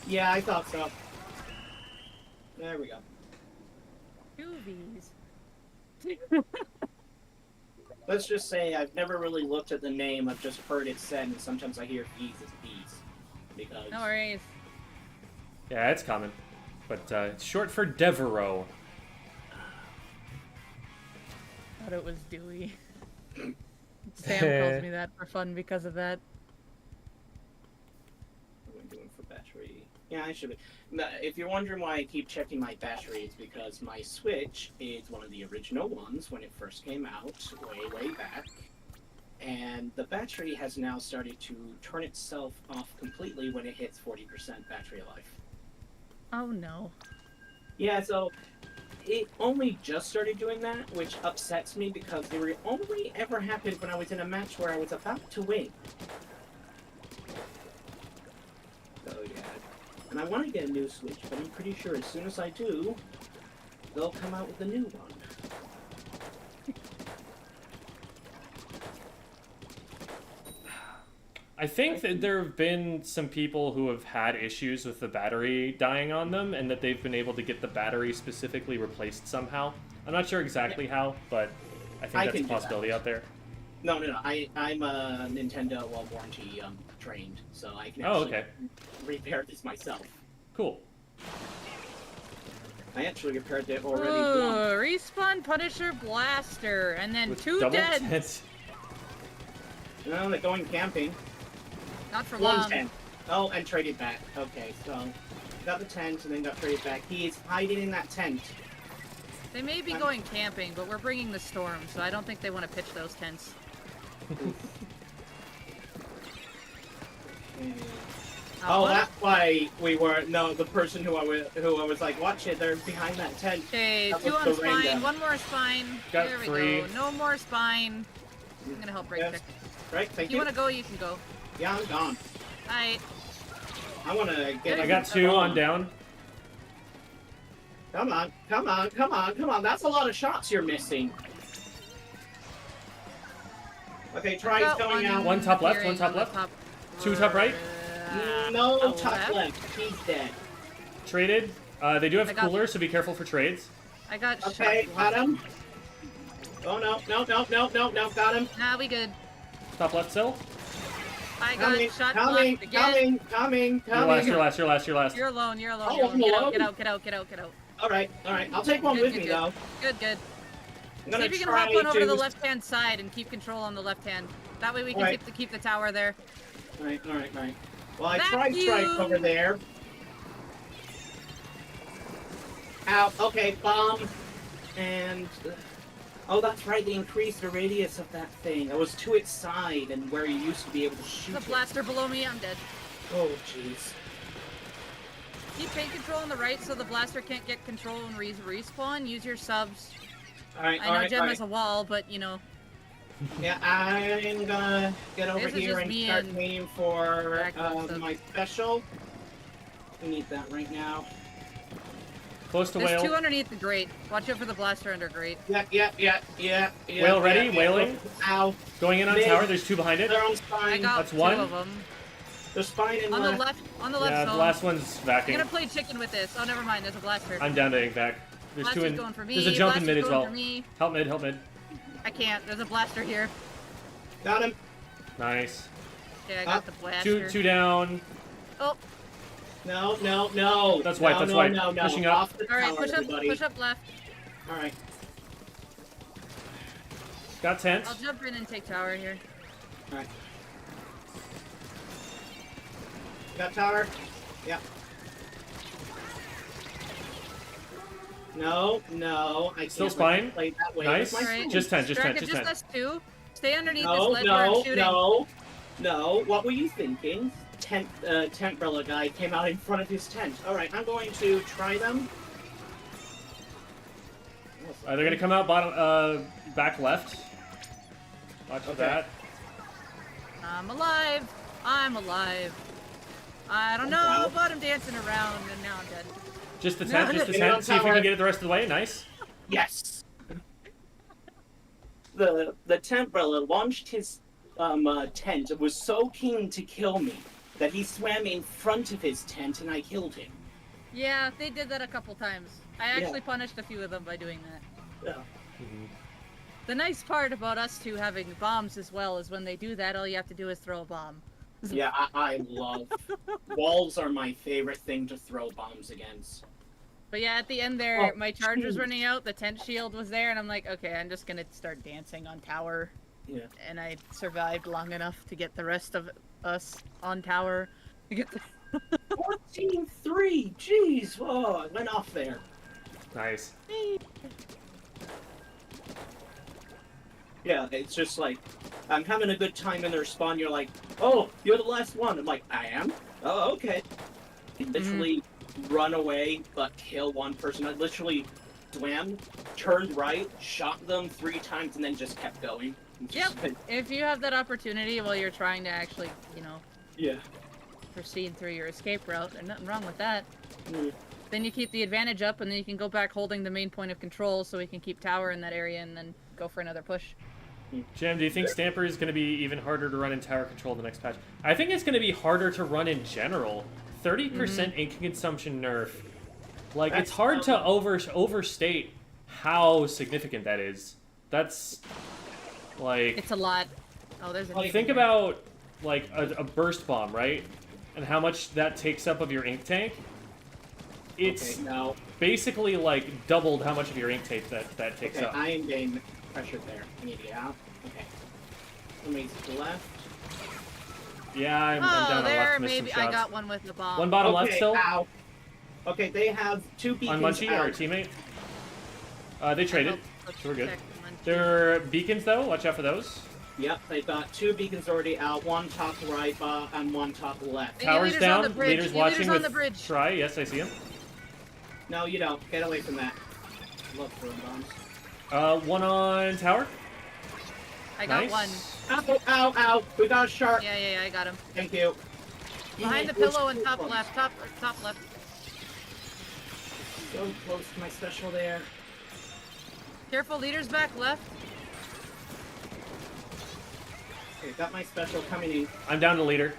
Yeah, I thought so. There we go. 2 Vs. Let's just say I've never really looked at the name, I've just heard it said, and sometimes I hear V's as V's. Because... No worries. Yeah, it's common. But it's short for Devereaux. Thought it was Dewey. Sam calls me that for fun because of that. What am I doing for battery? Yeah, I should be. If you're wondering why I keep checking my battery, it's because my Switch is one of the original ones when it first came out, way back. And the battery has now started to turn itself off completely when it hits 40% battery life. Oh no. Yeah, so it only just started doing that, which upsets me because it only ever happened when I was in a match where I was about to win. So yeah. And I want to get a new Switch, but I'm pretty sure as soon as I do, they'll come out with a new one. I think that there have been some people who have had issues with the battery dying on them, and that they've been able to get the battery specifically replaced somehow. I'm not sure exactly how, but I think that's a possibility out there. No. I'm a Nintendo warranty trained, so I can Oh, actually okay. repair this myself. Cool. I actually repaired it already Ooh, respawn Punisher Blaster, and then With 2 double dead. tents. No, they're going camping. Not for long. 110. Oh, and traded back. Okay, so got the tent and then got traded back. He is hiding in that tent. They may be going camping, but we're bringing the storm, so I don't think they want to pitch those tents. Oh, what? that's why we were. No, the person who I was like, watch it. They're behind that tent. Okay, That 2 was on the rain spine, down. 1 more spine. Got there we 3. go. No more spine. I'm gonna help right Yes. quick. Right, thank If you wanna go, you can go. Yeah, I'm gone. Alright. I wanna get. I got 2 on down. Come on, come on, come on, come on. That's a lot of shots you're missing. Okay, try Got going out. One top left, appearing one top on the left. top 2 top right. No, top top left. He's dead. Traded. They do have I got coolers, so be careful for trades. I got Okay, shot. got him. Oh no, no, no, no, no, no, got him. Nah, we good. Top left still. I got Coming, shot coming, blocked again. coming, coming, You're last, coming. you're last, you're last, you're last. You're alone, you're alone, Oh, you're alone. I'm Get out, alone? get out, get out, get out, get out. All right. I'll take one Good, with good, me good. though. Good, good. I'm See gonna if you can try hop one over to the to- left-hand side and keep control on the left hand. That way we can Alright. keep the tower there. All right. Well, I tried Vacuum. strike over there. Ow. Okay, bomb. And oh, that's right. They increased the radius of that thing. I was to its side and where you used to be able to shoot The it. blaster below me, I'm dead. Oh, jeez. Keep tank control on the right so the blaster can't get control and respawn. Use your subs. All right. I know Gem has a wall, but you know. Yeah, I'm gonna get over This is here just and me start and waiting for Ragdoll stuff. my special. We need that right now. Close to There's whale. 2 underneath the grate. Watch out for the blaster under grate. Yeah. Whale ready? Whaling? Ow. Going in on Mid. tower. There's 2 behind it. They're on I spine. got That's 2 one. of them. The spine and On the left Yeah, the zone. last one's I'm backing. gonna play chicken with this. Oh, never mind. There's a blaster. I'm down to ink back. There's 2 Blaster's in. going for me. There's a jump in mid Blaster's as going well. for me. Help mid, help mid. I can't. There's a blaster here. Got him. Nice. Okay, I got the blaster. 2 down. Oh, No. That's white, No, that's no, white. No. Pushing up. Off the all right. tower, Push up. everybody. Push up left. All right. Got tent. I'll jump in and take tower here. All right. Got tower. Yep. No. I can't Still let spine. you play that way Nice. with my Alright. phone. Just 10, just 10, Dragon, just just 10. us 2. Stay underneath this No, ledge where I'm no, shooting. no. What were you thinking? Tent-brella guy came out in front of his tent. All right, I'm going to try them. They're gonna come out bottom, back left. Watch for Okay. that. I'm alive. I'm alive. I don't I'm know, down. but I'm dancing around and now I'm dead. Just the No, tent, just the get it on tent. See if we tower. can get it the rest of the way. Nice. Yes. The tent-brella launched his tent and was so keen to kill me that he swam in front of his tent and I killed him. Yeah, they did that a couple times. I actually punished a few of them by doing that. Yeah. The nice part about us 2 having bombs as well is when they do that, all you have to do is throw a bomb. Yeah, I love walls. Are my favorite thing to throw bombs against. But yeah, at the end there, Oh, my charge was jeez. running out, the tent shield was there, and I'm like, okay, I'm just gonna start dancing on tower. Yeah. And I survived long enough to get the rest of us on tower. To get the 14-3. Jeez. Whoa, I went off there. Nice. Yeah, it's just like, I'm having a good time in their spawn. You're like, oh, you're the last one. I'm like, I am? Oh, okay. You literally run away, but kill one person. I literally swam, turned right, shot them 3 times, and then just kept going. Yep. If you have that opportunity while you're trying to actually, you know, Yeah. proceed through your escape route, there's nothing wrong with that. Mm. Then you keep the advantage up, and then you can go back holding the main point of control so we can keep tower in that area and then go for another push. Jam, do you think Stamper is going to be even harder to run in tower control the next patch? I think it's going to be harder to run in general. 30% ink consumption nerf. Like, it's hard to overstate how significant that is. That's, like... It's a lot. Oh, there's a Think Devvy there. about, like, a burst bomb, right? And how much that takes up of your ink tank. It's Okay, now, basically, like, doubled how much of your ink tank that takes okay, up. I am getting pressured there. I need to get out. Okay. Somebody's to the left. Yeah, I'm Oh, down on there, left, missed some maybe shots. I got one with the bomb. One bottom Okay, left still? ow. Okay, they have 2 On beacons Munchie, out. our teammate. They traded. Let's So we're good. protect Munchie. They're beacons, though. Watch out for those. Yep, they've got 2 beacons already out, 1 top right and 1 top left. Hey, Tower's leader's on the down. bridge. Leader's Your leader's watching on with the bridge. Try. Yes, I see him. No, you don't. Get away from that. Love throwing bombs. One on tower. I got Nice. one. Ow, ow, ow! We got a shark! Yeah, I got him. Thank you. Behind the Damn it, pillow those and top ones. left, top left. So close to my special there. Careful, leader's back left. Okay, got my special coming in. I'm down to leader.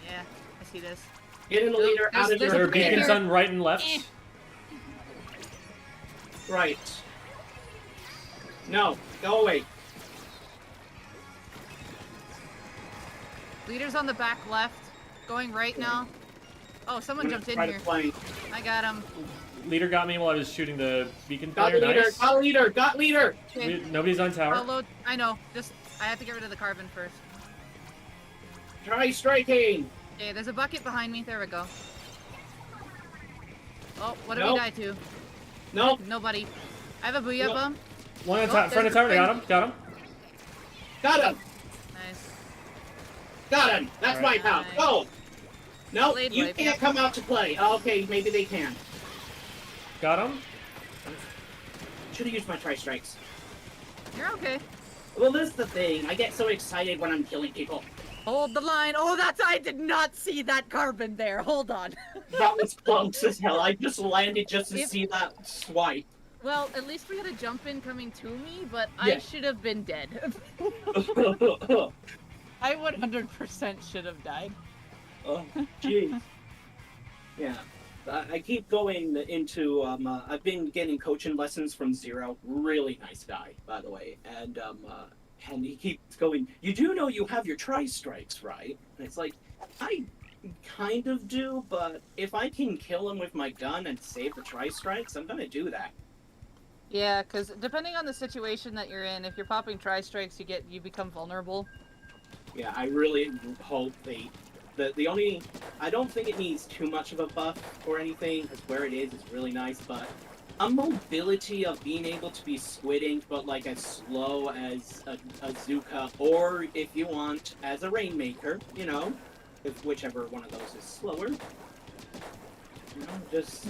Yeah, I see this. Get in the leader, out of there's There your are a beacon beacons here. on right and left. Eh. Right. No, go away. Leader's on the back left. Going right now. Oh, someone jumped in Try here. to flank. I got him. Leader got me while I was shooting the beacon Got player. leader, Nice. got leader, got leader! Okay. Nobody's on tower. I'll load. I know. Just I have to get rid of the carbon first. Try striking! Okay, there's a bucket behind me. There we go. Oh, what did Nope. we die to? Nope, Nobody. I have a booyah Nope. bomb. One on Oh, top, front of tower. there's Got him. Got him. got him! Nice. Got him! That's my Alright. house. Go! No, Blade you wipe, can't yeah. come out to play. Okay, maybe they can. Got him. Should have used my tri-strikes. You're okay. Well, this is the thing. I get so excited when I'm killing people. Hold the line. Oh, that's. I did not see that carbon there. Hold on. That was close as hell. I just landed just to If- see that swipe. Well, at least we had a jump in coming to me, but Yeah. I should have been dead. Oh, I 100% should have died. jeez. Yeah. I keep going into, I've been getting coaching lessons from Zero. Really nice guy, by the way. And he keeps going, you do know you have your tri-strikes, right? And it's like, I kind of do, but if I can kill him with my gun and save the tri-strikes, I'm gonna do that. Yeah, because depending on the situation that you're in, if you're popping tri-strikes, you become vulnerable. Yeah, I really hope the only, I don't think it needs too much of a buff or anything, because where it is really nice, but a mobility of being able to be squidding, but like as slow as a Zuka, or if you want, as a Rainmaker, you know, if whichever one of those is slower. You know, just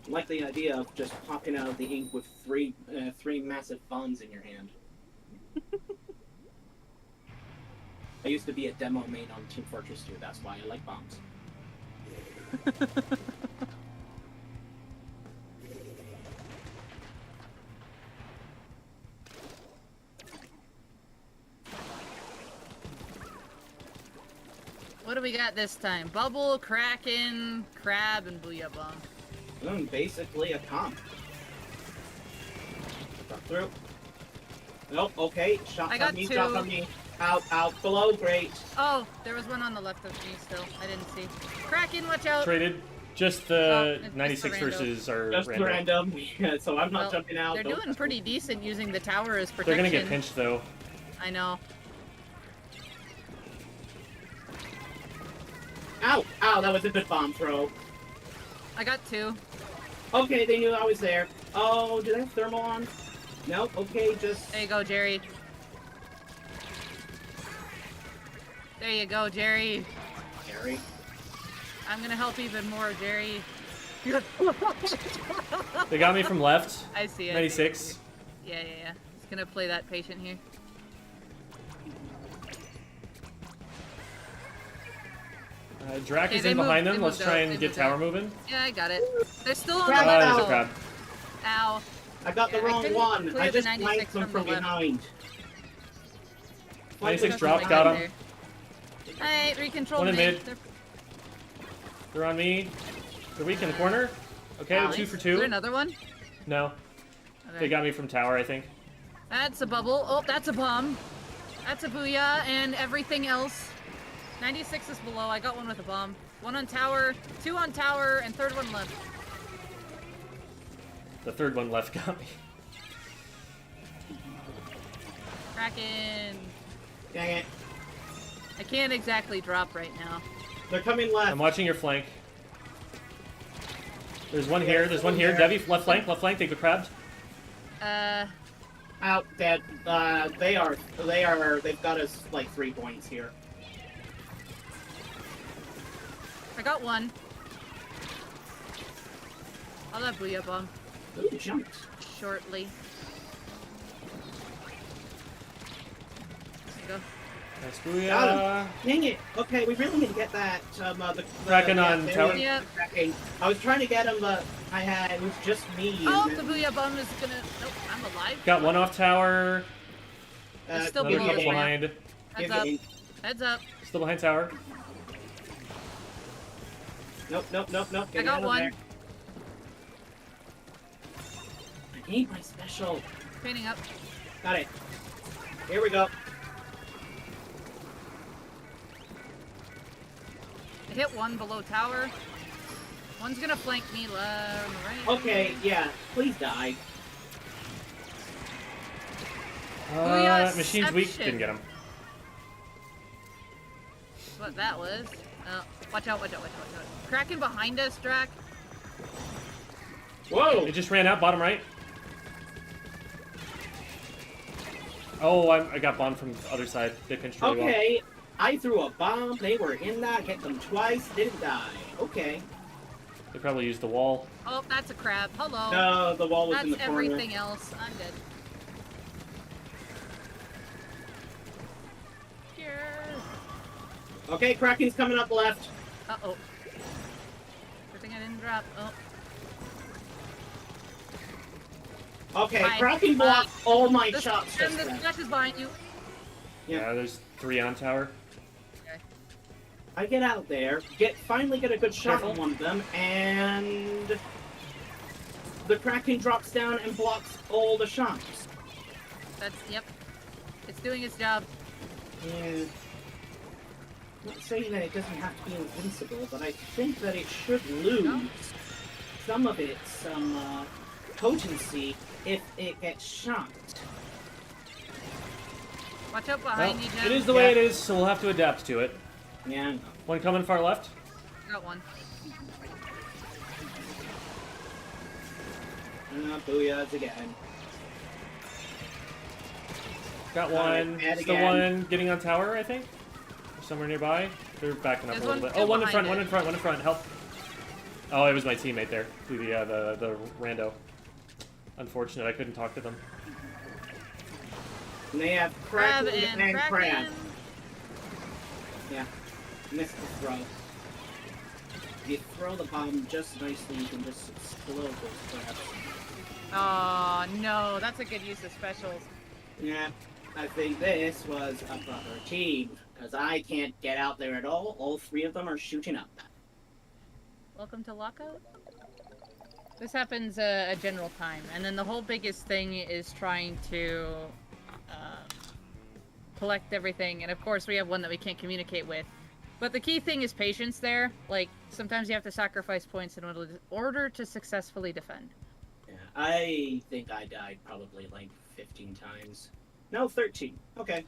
like the idea of just popping out of the ink with three massive bombs in your hand. I used to be a demo main on Team Fortress 2, that's why I like bombs. What do we got this time? Bubble, Kraken, Crab, and Booyah Bomb. Basically a comp. Drop through. Nope, okay. Shots I got on me, two. shots on me. Out, out, below, great. Oh, there was one on the left of me still. I didn't see. Kraken, watch out! Traded. Just Oh, the it's 96 the rando. versus our Just random. random. Yeah, so I'm not Well, jumping out. They're Don't- doing pretty decent using the tower as They're protection. gonna get pinched though. I know. Ow! Ow, that was a good bomb throw. I got two. Okay, they knew I was there. Oh, do they have thermal on? Nope, okay, just... There you go, Jerry. There you go, Jerry. Gary. I'm gonna help even more, Jerry. They got me from left. I see it. 96. Yeah. Just gonna play that patient here. Drac Okay, is they in moved- behind they them. Let's moved try out, and they get moved tower out. moving. Yeah, I got it. They're still on Crab the out. There's a level. crab. Ow. I got the Yeah, I wrong couldn't one. clear I the just 96 flanked them from from the left. behind. 96 Just drop, like got right him. there. Alright, recontrol One in mid. mid. They're on me. They're weak in the corner. Okay, Nice. 2 for Is there 2. another one? No, Okay. they got me from tower, I think. That's a bubble. Oh, that's a bomb. That's a booyah, and everything else. 96 is below. I got one with a bomb. One on tower, two on tower, and third one left. The third one left got me. Kraken. Dang it. I can't exactly drop right now. They're coming left. I'm watching your flank. There's one here. There's one here. Devvy, left flank. They got crabbed. Out dead. They've got us like 3 points here. I got one. I'll have Booyah Bomb Ooh, jumped. shortly. There you go. Nice Got booyah. Dang it. Okay, we really need to get that. The Kraken on there tower? he is, Yep. Kraken. I was trying to get him, but it was just me. Oh, and the then, Booyah Bomb is gonna. Nope, I'm alive. Got one off tower. It's still Another below couple the ramp. behind. Heads give up. me- Heads up. Still behind tower. Nope. I Get got out of one. there. I need my special. Painting up. Got it. Here we go. I hit one below tower. One's gonna flank me right. Okay, yeah. Please die. Booyah Machine's weak. Exception. Didn't get him. What that was. Watch out. Kraken behind us, Drac. Whoa! It just ran out, bottom right. Oh, I got bombed from the other side. They pinched really well. Okay, I threw a bomb. They were in that. Hit them twice. Didn't die. Okay. They probably used the wall. Oh, that's a crab. Hello. No, the wall was That's in the corner. everything else. I'm dead. Here. Okay, Kraken's coming up left. Uh-oh. Good thing I didn't drop. Oh. Okay, Fine. Kraken blocked all my The shots just then. flash is behind you. Yeah. There's 3 on tower. Okay. I get out there, finally get a good shot Careful. on one of them, and the Kraken drops down and blocks all the shots. Yep. It's doing its job. Yeah. Not saying that it doesn't have to be invincible, but I think that it should lose No. some of its potency if it gets shot. Watch out Well, behind you, Jen. it is the way it is, so we'll have to adapt to it. Yeah. One coming far left. Got one. Booyahs again. Got Alright, one. add Still again. one getting on tower, I think. Or somewhere nearby. They're backing up There's a little one bit. Oh, one in behind front, it. one in front. Help. Oh, it was my teammate there. The rando. Unfortunate, I couldn't talk to them. And they have Crab Kraken and and Crab. Kraken. Yeah. Missed the throw. If you throw the bomb just nicely, you can just explode those crabs. Oh no, that's a good use of specials. Yeah. I think this was a proper team, because I can't get out there at all. All 3 of them are shooting up. Welcome to lockout. This happens a general time, and then the whole biggest thing is trying to collect everything. And of course, we have one that we can't communicate with. But the key thing is patience. There, like sometimes you have to sacrifice points in order to successfully defend. Yeah. I think I died probably like 15 times. No, 13. Okay.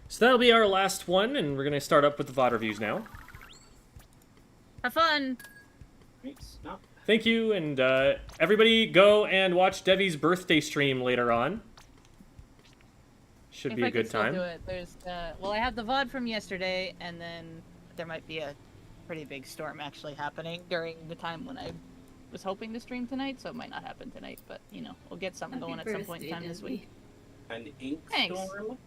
So that'll be our last one, and we're gonna start up with the VOD reviews now. Have fun. Thanks. No. Thank you, and everybody go and watch Devvy's birthday stream later on. Should If be I a can good still time. do it. There's well, I have the VOD from yesterday, and then there might be a pretty big storm actually happening during the time when I was hoping to stream tonight, so it might not happen tonight, but you know, we'll get something Happy going at some point in birthday, time this Devvy. week. An ink Thanks. storm.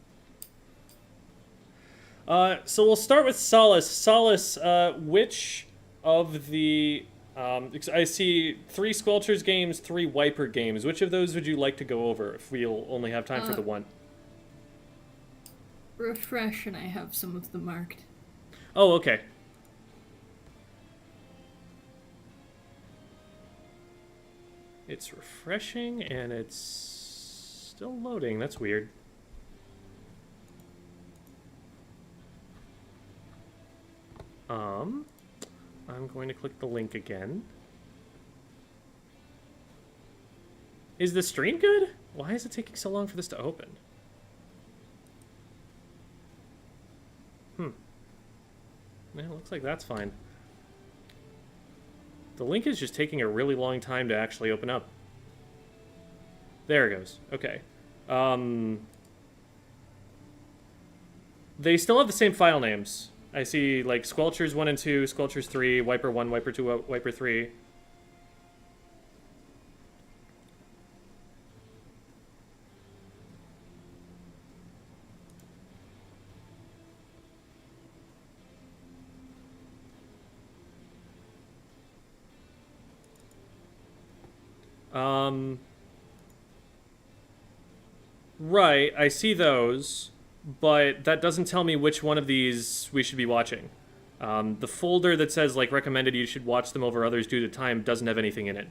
So we'll start with Solace. Solace, which of the... I see 3 Squelchers games, 3 Wiper games. Which of those would you like to go over if we'll only have time for the one? Refresh, and I have some of them marked. Oh, okay. It's refreshing, and it's still loading. That's weird. I'm going to click the link again. Is the stream good? Why is it taking so long for this to open? Yeah, it looks like that's fine. The link is just taking a really long time to actually open up. There it goes. Okay. They still have the same file names. I see, like, Squelchers 1 and 2, Squelchers 3, Wiper 1, Wiper 2, Wiper 3. Right, I see those, but that doesn't tell me which one of these we should be watching. The folder that says, like, recommended you should watch them over others due to time doesn't have anything in it.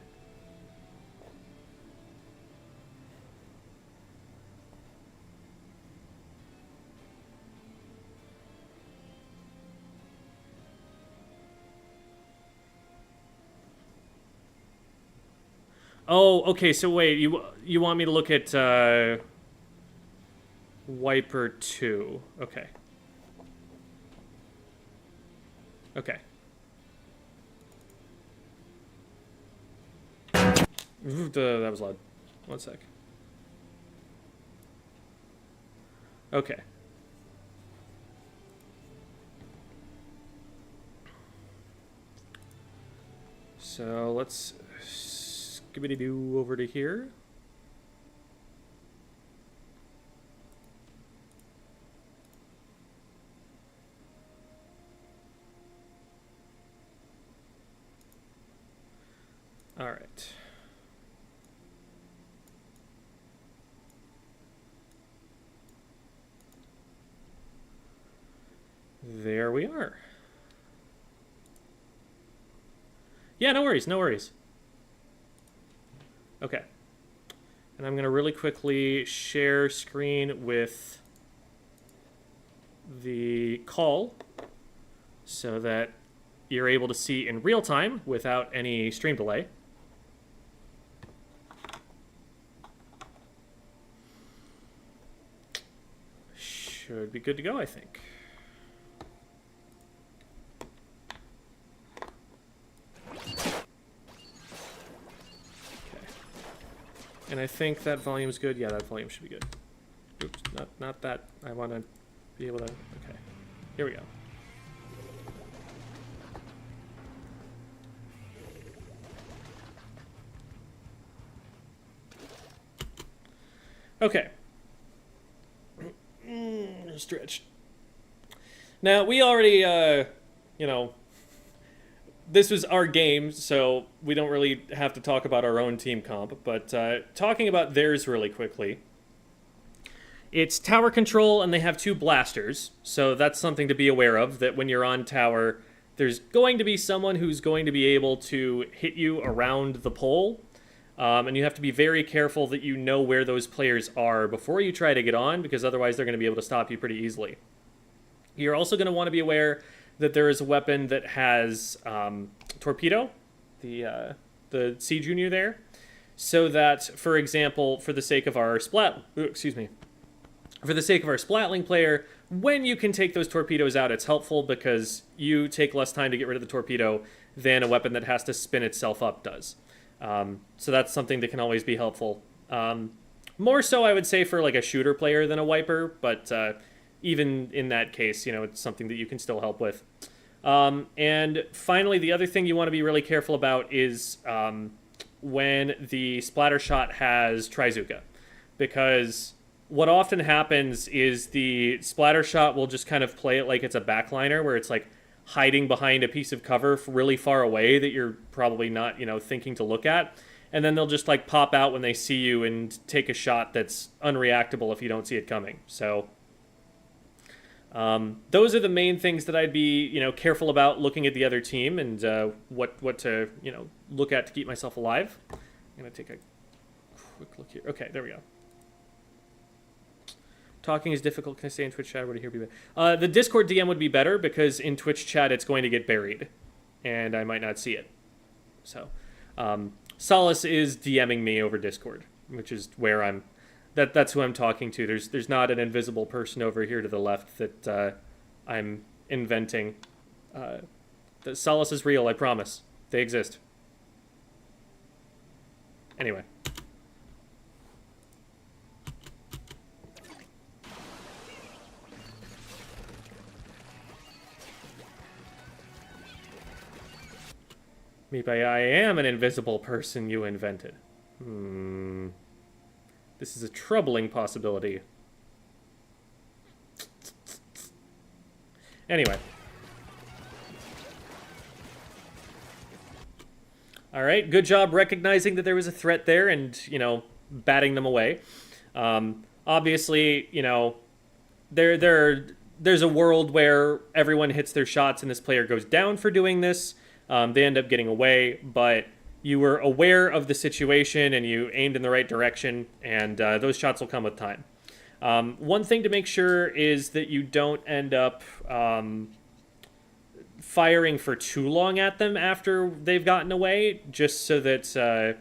Oh, okay, so wait, you want me to look at, Wiper 2. Okay. Okay. That was loud. One sec. Okay. So let's skibbity-doo over to here. All right. There we are. Yeah, no worries, no worries. Okay. And I'm going to really quickly share screen with the call so that you're able to see in real time without any stream delay. Should be good to go, I think. And I think that volume's good. Yeah, that volume should be good. Oops, not that. I want to be able to... Okay, here we go. Okay. Stretch. Now, we already, you know... This was our game, so we don't really have to talk about our own team comp, but talking about theirs really quickly. It's tower control, and they have 2 blasters, so that's something to be aware of, that when you're on tower, there's going to be someone who's going to be able to hit you around the pole, and you have to be very careful that you know where those players are before you try to get on, because otherwise they're going to be able to stop you pretty easily. You're also going to want to be aware that there is a weapon that has torpedo, the C Junior there, so that, for example, for the sake of our splatling player, when you can take those torpedoes out, it's helpful because you take less time to get rid of the torpedo than a weapon that has to spin itself up does. So that's something that can always be helpful. More so, I would say, for like a shooter player than a wiper, but even in that case, you know, it's something that you can still help with. And finally, the other thing you want to be really careful about is when the splatter shot has Trizuka, because what often happens is the splatter shot will just kind of play it like it's a backliner, where it's like hiding behind a piece of cover really far away that you're probably not, you know, thinking to look at. And then they'll just like pop out when they see you and take a shot that's unreactable if you don't see it coming. So those are the main things that I'd be, you know, careful about looking at the other team and what to, you know, look at to keep myself alive. I'm going to take a quick look here. Okay, there we go. Talking is difficult. Can I say in Twitch chat? Would I hear be better? The Discord DM would be better because in Twitch chat it's going to get buried and I might not see it. So Solace is DMing me over Discord, which is where I'm... That's who I'm talking to. There's not an invisible person over here to the left that I'm inventing. The Solace is real, I promise. They exist. Anyway. Maybe I am an invisible person you invented. This is a troubling possibility. Anyway. Alright, good job recognizing that there was a threat there and, you know, batting them away. Obviously, you know, there's a world where everyone hits their shots and this player goes down for doing this. They end up getting away, but you were aware of the situation and you aimed in the right direction, and those shots will come with time. One thing to make sure is that you don't end up firing for too long at them after they've gotten away, just so that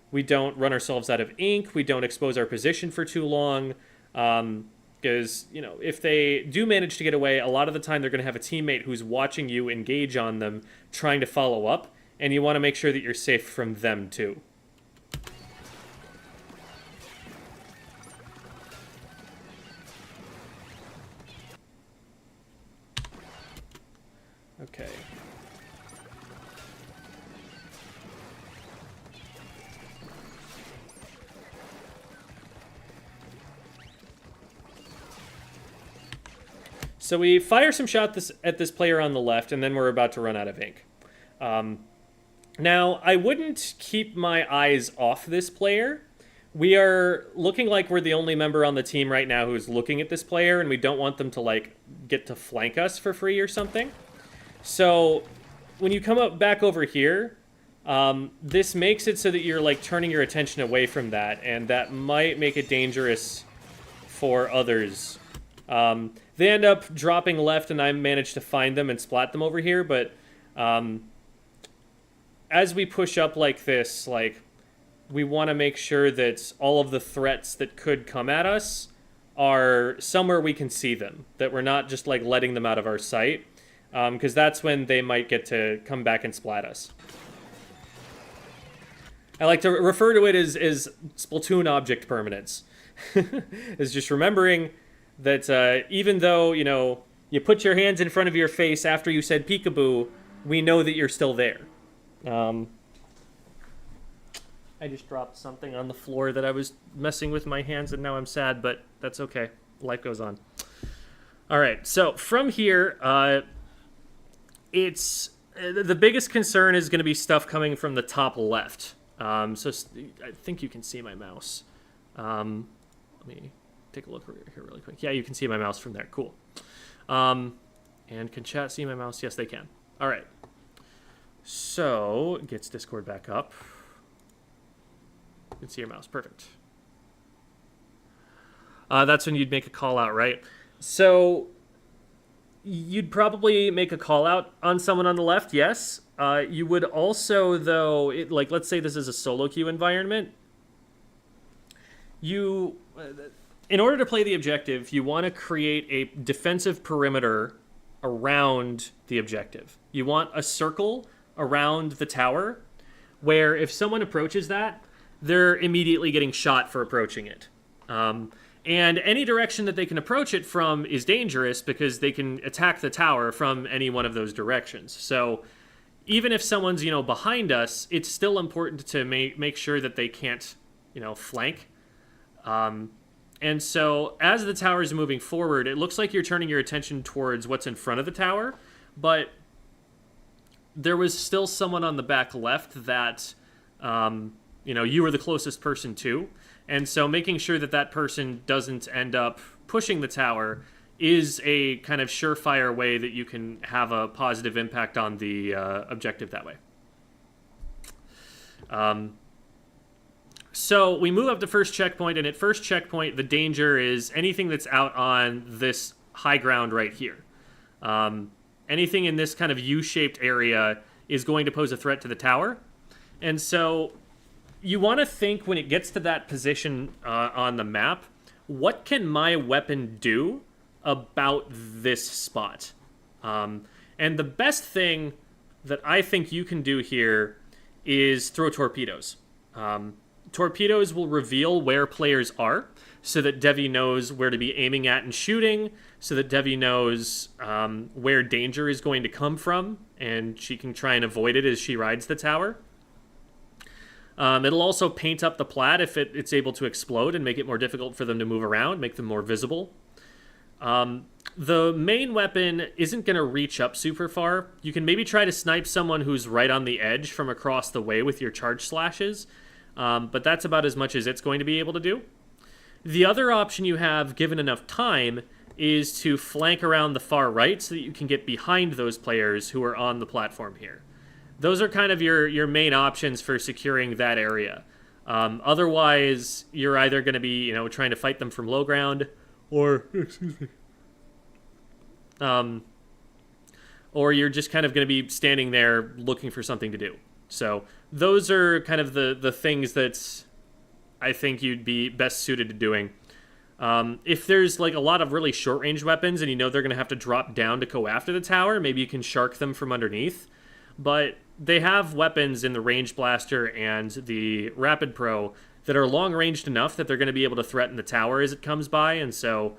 we don't run ourselves out of ink, we don't expose our position for too long. Because, you know, if they do manage to get away, a lot of the time they're going to have a teammate who's watching you engage on them, trying to follow up, and you want to make sure that you're safe from them too. Okay. So we fire some shots at this player on the left, and then we're about to run out of ink. Now, I wouldn't keep my eyes off this player. We are looking like we're the only member on the team right now who's looking at this player, and we don't want them to, like, get to flank us for free or something. So when you come up back over here, this makes it so that you're, like, turning your attention away from that, and that might make it dangerous for others. They end up dropping left, and I managed to find them and splat them over here, but as we push up like this, like, we want to make sure that all of the threats that could come at us are somewhere we can see them, that we're not just, like, letting them out of our sight, because that's when they might get to come back and splat us. I like to refer to it as Splatoon object permanence. It's just remembering that even though, you know, you put your hands in front of your face after you said peekaboo, we know that you're still there. I just dropped something on the floor that I was messing with my hands, and now I'm sad, but that's okay. Life goes on. All right, so from here, it's the biggest concern is going to be stuff coming from the top left. So I think you can see my mouse. Let me take a look here really quick. Yeah, you can see my mouse from there. Cool. And can chat see my mouse? Yes, they can. All right. So, gets Discord back up. You can see your mouse. Perfect. That's when you'd make a call out, right? So, you'd probably make a call out on someone on the left, yes. You would also, though, like, let's say this is a solo queue environment. In order to play the objective, you want to create a defensive perimeter around the objective. You want a circle around the tower where if someone approaches that, they're immediately getting shot for approaching it. And any direction that they can approach it from is dangerous because they can attack the tower from any one of those directions. So even if someone's, you know, behind us, it's still important to make sure that they can't, you know, flank. And so as the tower is moving forward, it looks like you're turning your attention towards what's in front of the tower, but there was still someone on the back left that, you know, you were the closest person to. And so making sure that that person doesn't end up pushing the tower is a kind of surefire way that you can have a positive impact on the objective that way. So we move up to first checkpoint, and at first checkpoint, the danger is anything that's out on this high ground right here. Anything in this kind of U-shaped area is going to pose a threat to the tower. And so you want to think when it gets to that position on the map, what can my weapon do about this spot? And the best thing that I think you can do here is throw torpedoes. torpedoes will reveal where players are, so that Devvy knows where to be aiming at and shooting, so that Devvy knows where danger is going to come from, and she can try and avoid it as she rides the tower. It'll also paint up the plat if it's able to explode and make it more difficult for them to move around, make them more visible. The main weapon isn't going to reach up super far. You can maybe try to snipe someone who's right on the edge from across the way with your charge slashes, but that's about as much as it's going to be able to do. The other option you have, given enough time, is to flank around the far right so that you can get behind those players who are on the platform here. Those are kind of your main options for securing that area. Otherwise, you're either going to be, trying to fight them from low ground, or or you're just kind of going to be standing there looking for something to do. So those are kind of the things that I think you'd be best suited to doing. If there's like a lot of really short-range weapons and they're going to have to drop down to go after the tower, maybe you can shark them from underneath. But they have weapons in the Range Blaster and the Rapid Pro that are long-ranged enough that they're going to be able to threaten the tower as it comes by, and so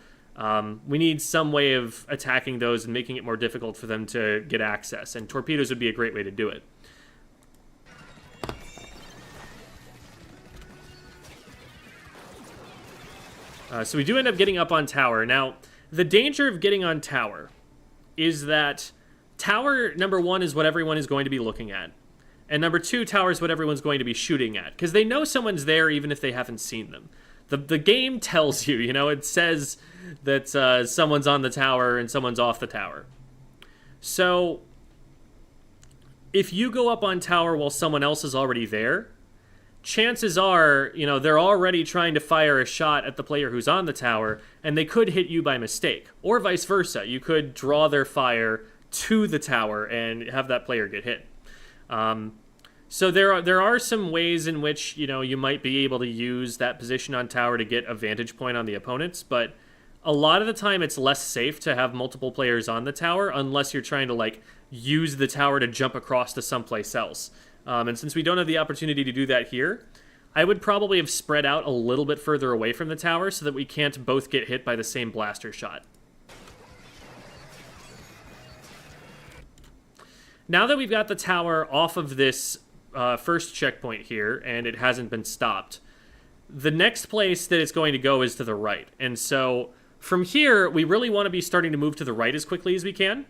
we need some way of attacking those and making it more difficult for them to get access, and torpedoes would be a great way to do it. So we do end up getting up on tower. Now, the danger of getting on tower is that tower, number one, is what everyone is going to be looking at. And number two, tower is what everyone's going to be shooting at. Because they know someone's there even if they haven't seen them. The game tells you, it says that someone's on the tower and someone's off the tower. So, if you go up on tower while someone else is already there, chances are, they're already trying to fire a shot at the player who's on the tower, and they could hit you by mistake. Or vice versa. You could draw their fire to the tower and have that player get hit. So there are some ways in which, you might be able to use that position on tower to get a vantage point on the opponents, but a lot of the time it's less safe to have multiple players on the tower unless you're trying to, use the tower to jump across to someplace else. And since we don't have the opportunity to do that here, I would probably have spread out a little bit further away from the tower so that we can't both get hit by the same blaster shot. Now that we've got the tower off of this first checkpoint here, and it hasn't been stopped, the next place that it's going to go is to the right. And so from here, we really want to be starting to move to the right as quickly as we can,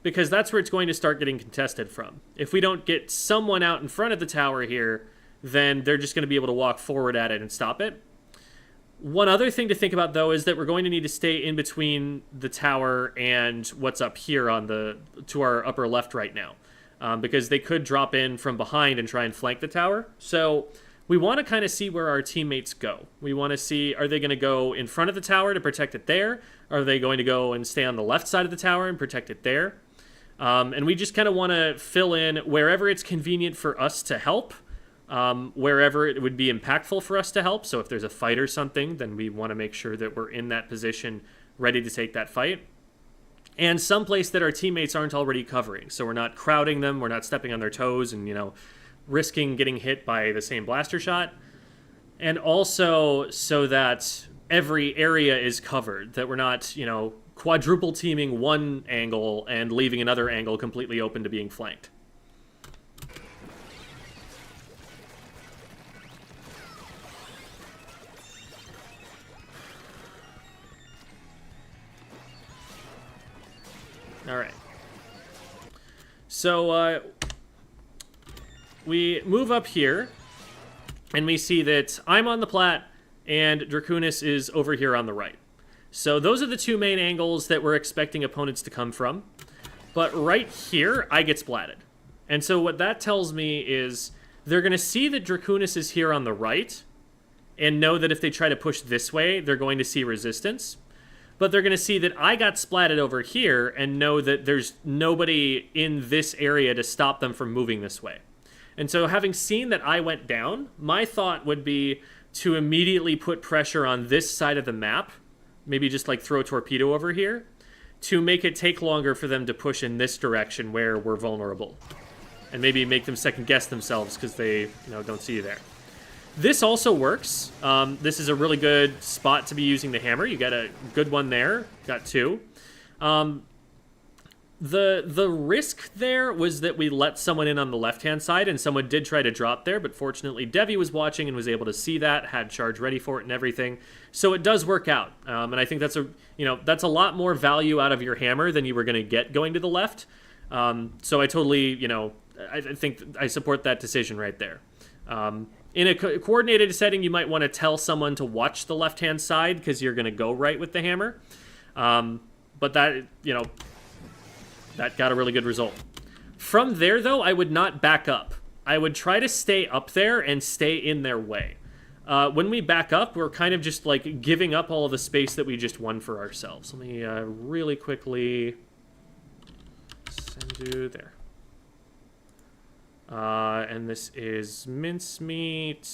because that's where it's going to start getting contested from. If we don't get someone out in front of the tower here, then they're just going to be able to walk forward at it and stop it. One other thing to think about, though, is that we're going to need to stay in between the tower and what's up here to our upper left right now, because they could drop in from behind and try and flank the tower. So we want to kind of see where our teammates go. We want to see, are they going to go in front of the tower to protect it there? Are they going to go and stay on the left side of the tower and protect it there? And we just kind of want to fill in wherever it's convenient for us to help, wherever it would be impactful for us to help. So if there's a fight or something, then we want to make sure that we're in that position ready to take that fight. And someplace that our teammates aren't already covering. So we're not crowding them, we're not stepping on their toes and, risking getting hit by the same blaster shot. And also so that every area is covered, that we're not, quadruple teaming one angle and leaving another angle completely open to being flanked. All right. So we move up here, and we see that I'm on the plat, and Dracunis is over here on the right. So those are the two main angles that we're expecting opponents to come from. But right here, I get splatted. And so what that tells me is they're going to see that Dracunis is here on the right, and know that if they try to push this way, they're going to see resistance. But they're going to see that I got splatted over here and know that there's nobody in this area to stop them from moving this way. And so having seen that I went down, my thought would be to immediately put pressure on this side of the map, maybe just throw a torpedo over here, to make it take longer for them to push in this direction where we're vulnerable. And maybe make them second guess themselves because they don't see you there. This also works. This is a really good spot to be using the hammer. You got a good one there. Got 2. The risk there was that we let someone in on the left-hand side, and someone did try to drop there, but fortunately Devvy was watching and was able to see that, had charge ready for it and everything. So it does work out. And I think that's a lot more value out of your hammer than you were going to get going to the left. So I totally, I think I support that decision right there. In a coordinated setting, you might want to tell someone to watch the left-hand side because you're going to go right with the hammer. But that, that got a really good result. From there, though, I would not back up. I would try to stay up there and stay in their way. When we back up, we're kind of just like giving up all of the space that we just won for ourselves. Let me really quickly send you there. And this is mincemeat,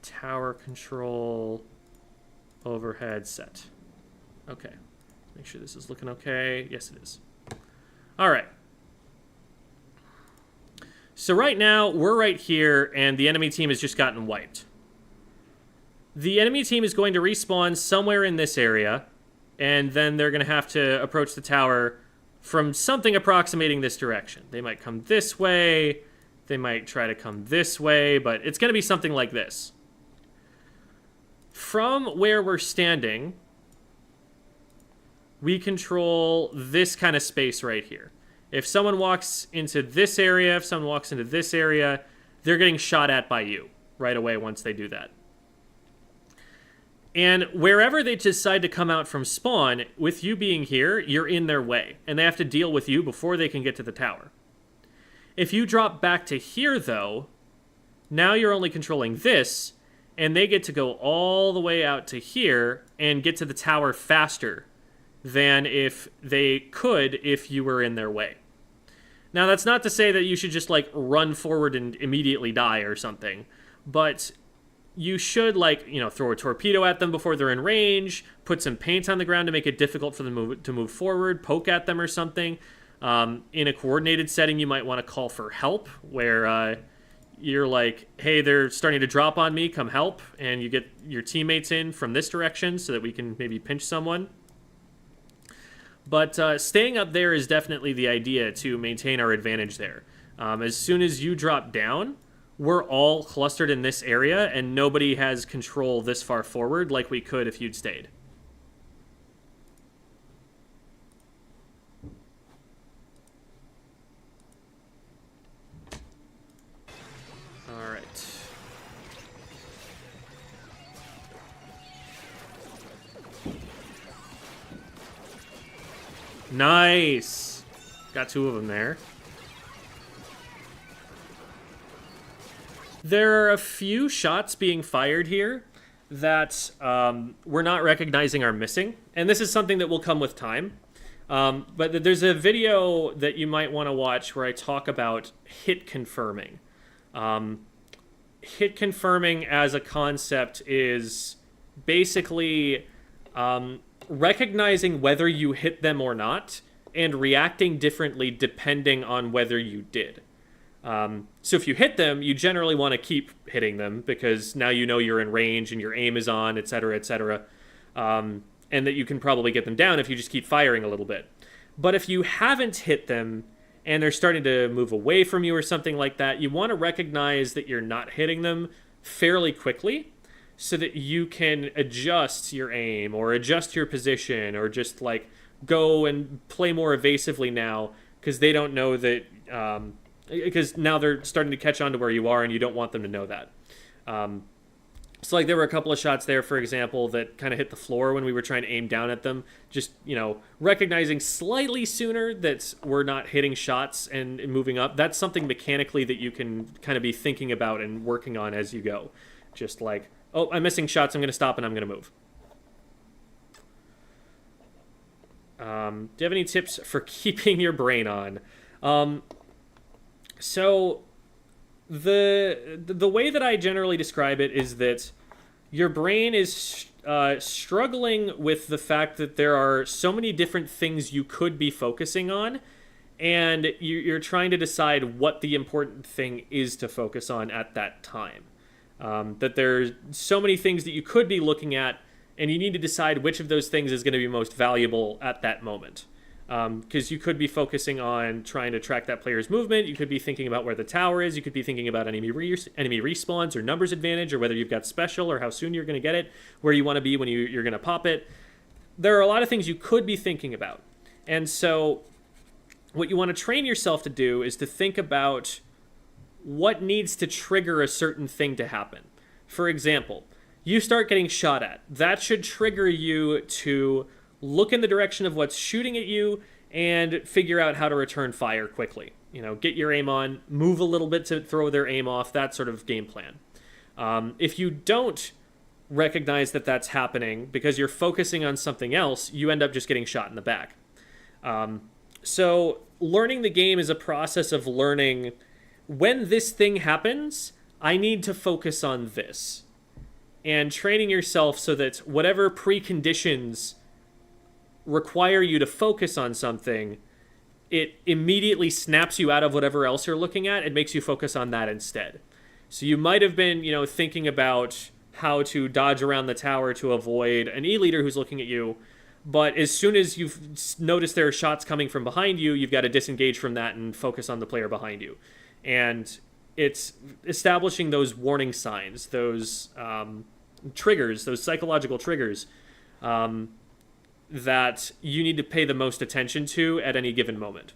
tower control, overhead set. Okay. Make sure this is looking okay. Yes, it is. All right. So right now, we're right here, and the enemy team has just gotten wiped. The enemy team is going to respawn somewhere in this area, and then they're going to have to approach the tower from something approximating this direction. They might come this way. They might try to come this way, but it's going to be something like this. From where we're standing, we control this kind of space right here. If someone walks into this area, if someone walks into this area, they're getting shot at by you right away once they do that. And wherever they decide to come out from spawn, with you being here, you're in their way, and they have to deal with you before they can get to the tower. If you drop back to here, though, now you're only controlling this, and they get to go all the way out to here and get to the tower faster than if they could if you were in their way. Now, that's not to say that you should just, like, run forward and immediately die or something, but you should, like, throw a torpedo at them before they're in range, put some paint on the ground to make it difficult for them to move forward, poke at them or something. In a coordinated setting, you might want to call for help, where you're like, hey, they're starting to drop on me, come help, and you get your teammates in from this direction so that we can maybe pinch someone. But staying up there is definitely the idea to maintain our advantage there. As soon as you drop down, we're all clustered in this area, and nobody has control this far forward like we could if you'd stayed. All right. Nice. Got 2 of them there. There are a few shots being fired here that we're not recognizing are missing. And this is something that will come with time. But there's a video that you might want to watch where I talk about hit confirming. Hit confirming as a concept is basically recognizing whether you hit them or not and reacting differently depending on whether you did. So if you hit them, you generally want to keep hitting them because now you know you're in range and your aim is on, etc., etc., and that you can probably get them down if you just keep firing a little bit. But if you haven't hit them and they're starting to move away from you or something like that, you want to recognize that you're not hitting them fairly quickly so that you can adjust your aim or adjust your position or just like go and play more evasively now because they don't know that, because now they're starting to catch on to where you are and you don't want them to know that. So like there were a couple of shots there, for example, that kind of hit the floor when we were trying to aim down at them. Just, recognizing slightly sooner that we're not hitting shots and moving up. That's something mechanically that you can kind of be thinking about and working on as you go. Just like, oh, I'm missing shots, I'm going to stop and I'm going to move. Do you have any tips for keeping your brain on? So the way that I generally describe it is that your brain is struggling with the fact that there are so many different things you could be focusing on, and you're trying to decide what the important thing is to focus on at that time. That there's so many things that you could be looking at, and you need to decide which of those things is going to be most valuable at that moment. Because you could be focusing on trying to track that player's movement, you could be thinking about where the tower is, you could be thinking about enemy respawns or numbers advantage, or whether you've got special or how soon you're going to get it, where you want to be when you're going to pop it. There are a lot of things you could be thinking about. And so what you want to train yourself to do is to think about what needs to trigger a certain thing to happen. For example, you start getting shot at. That should trigger you to look in the direction of what's shooting at you and figure out how to return fire quickly. You know, get your aim on, move a little bit to throw their aim off, that sort of game plan. If you don't recognize that that's happening because you're focusing on something else, you end up just getting shot in the back. So learning the game is a process of learning, when this thing happens, I need to focus on this. And training yourself so that whatever preconditions require you to focus on something, it immediately snaps you out of whatever else you're looking at and makes you focus on that instead. So you might have been, thinking about how to dodge around the tower to avoid an E-leader who's looking at you, but as soon as you've noticed there are shots coming from behind you, you've got to disengage from that and focus on the player behind you. And it's establishing those warning signs, those triggers, those psychological triggers, that you need to pay the most attention to at any given moment.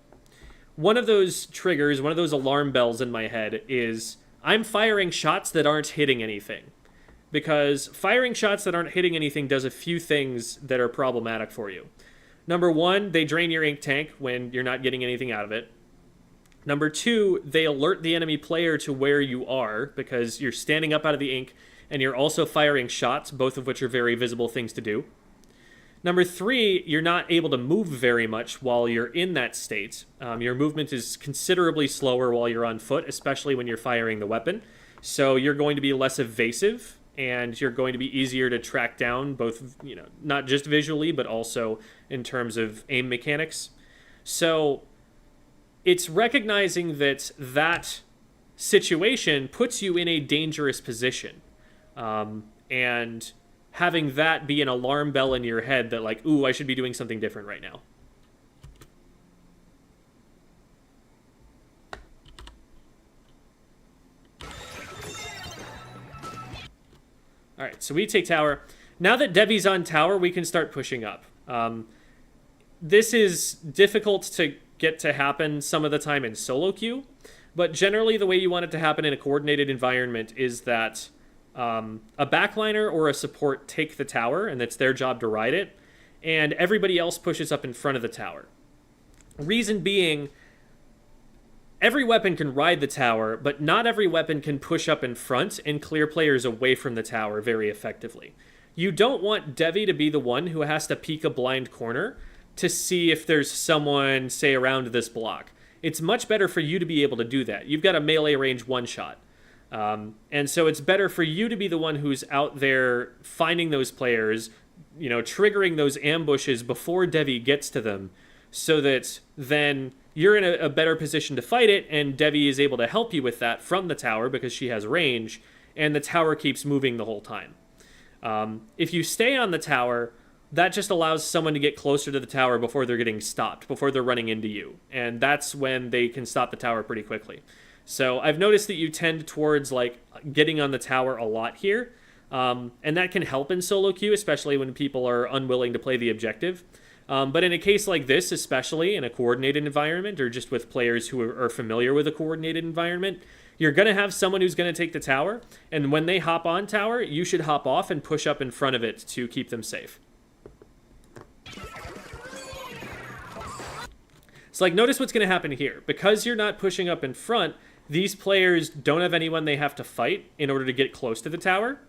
One of those triggers, one of those alarm bells in my head is I'm firing shots that aren't hitting anything. Because firing shots that aren't hitting anything does a few things that are problematic for you. Number one, they drain your ink tank when you're not getting anything out of it. Number two, they alert the enemy player to where you are because you're standing up out of the ink and you're also firing shots, both of which are very visible things to do. Number three, you're not able to move very much while you're in that state. Your movement is considerably slower while you're on foot, especially when you're firing the weapon. So you're going to be less evasive, and you're going to be easier to track down, both, not just visually, but also in terms of aim mechanics. So it's recognizing that situation puts you in a dangerous position. And having that be an alarm bell in your head that like, ooh, I should be doing something different right now. All right, so we take tower. Now that Devvy's on tower, we can start pushing up. This is difficult to get to happen some of the time in solo queue, but generally the way you want it to happen in a coordinated environment is that a backliner or a support take the tower, and it's their job to ride it, and everybody else pushes up in front of the tower. Reason being, every weapon can ride the tower, but not every weapon can push up in front and clear players away from the tower very effectively. You don't want Devvy to be the one who has to peek a blind corner to see if there's someone, say, around this block. It's much better for you to be able to do that. You've got a melee range one-shot. And so it's better for you to be the one who's out there finding those players, triggering those ambushes before Devvy gets to them, so that then you're in a better position to fight it, and Devvy is able to help you with that from the tower because she has range, and the tower keeps moving the whole time. If you stay on the tower, that just allows someone to get closer to the tower before they're getting stopped, before they're running into you, and that's when they can stop the tower pretty quickly. So I've noticed that you tend towards getting on the tower a lot here, and that can help in solo queue, especially when people are unwilling to play the objective. But in a case like this, especially in a coordinated environment or just with players who are familiar with a coordinated environment, you're going to have someone who's going to take the tower, and when they hop on tower, you should hop off and push up in front of it to keep them safe. So notice what's going to happen here. Because you're not pushing up in front, these players don't have anyone they have to fight in order to get close to the tower.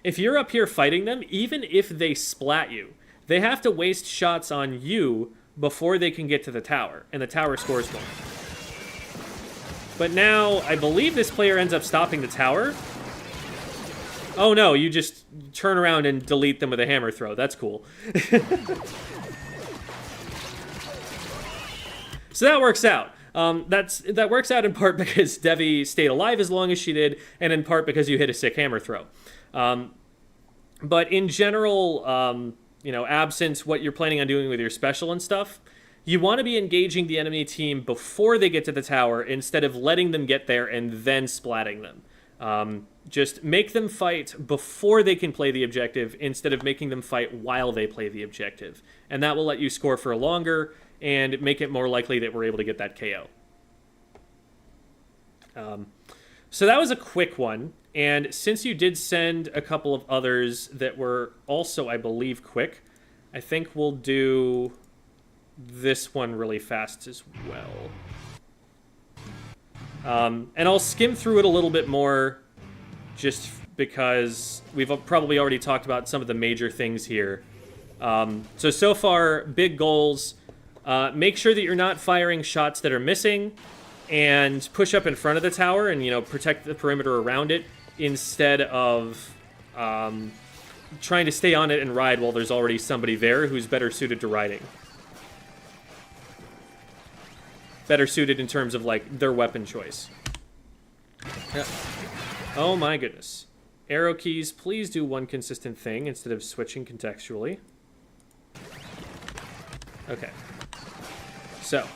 If you're up here fighting them, even if they splat you, they have to waste shots on you before they can get to the tower, and the tower scores one. But now, I believe this player ends up stopping the tower. Oh no, you just turn around and delete them with a hammer throw. That's cool. So that works out. That works out in part because Devvy stayed alive as long as she did, and in part because you hit a sick hammer throw. But in general, absent what you're planning on doing with your special and stuff, you want to be engaging the enemy team before they get to the tower instead of letting them get there and then splatting them. Just make them fight before they can play the objective instead of making them fight while they play the objective. And that will let you score for longer and make it more likely that we're able to get that KO. So that was a quick one. And since you did send a couple of others that were also, I believe, quick, I think we'll do this one really fast as well. And I'll skim through it a little bit more just because we've probably already talked about some of the major things here. So far, big goals. Make sure that you're not firing shots that are missing, and push up in front of the tower and, protect the perimeter around it instead of trying to stay on it and ride while there's already somebody there who's better suited to riding. Better suited in terms of, their weapon choice. Yeah. Oh my goodness. Arrow keys, please do one consistent thing instead of switching contextually. Okay. So,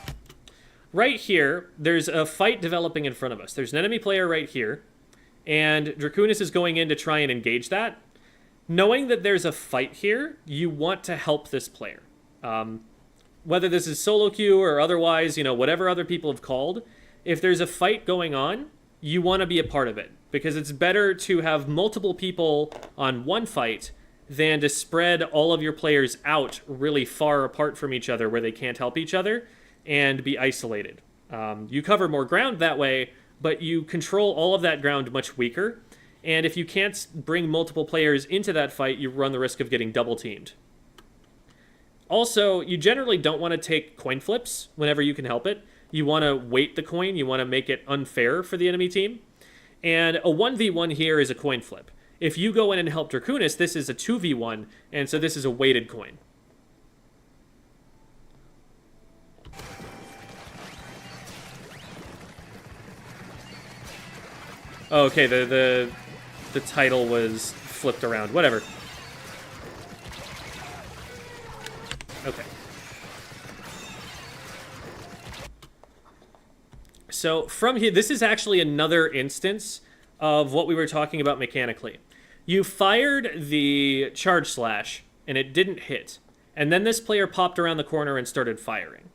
right here, there's a fight developing in front of us. There's an enemy player right here, and Dracunis is going in to try and engage that. Knowing that there's a fight here, you want to help this player. Whether this is solo queue or otherwise, whatever other people have called, if there's a fight going on, you want to be a part of it. Because it's better to have multiple people on one fight than to spread all of your players out really far apart from each other where they can't help each other and be isolated. You cover more ground that way, but you control all of that ground much weaker. And if you can't bring multiple players into that fight, you run the risk of getting double teamed. Also, you generally don't want to take coin flips whenever you can help it. You want to weight the coin. You want to make it unfair for the enemy team. And a 1v1 here is a coin flip. If you go in and help Dracunis, this is a 2v1, and so this is a weighted coin. Oh, okay, the title was flipped around. Whatever. Okay. So from here, this is actually another instance of what we were talking about mechanically. You fired the charge slash, and it didn't hit. And then this player popped around the corner and started firing.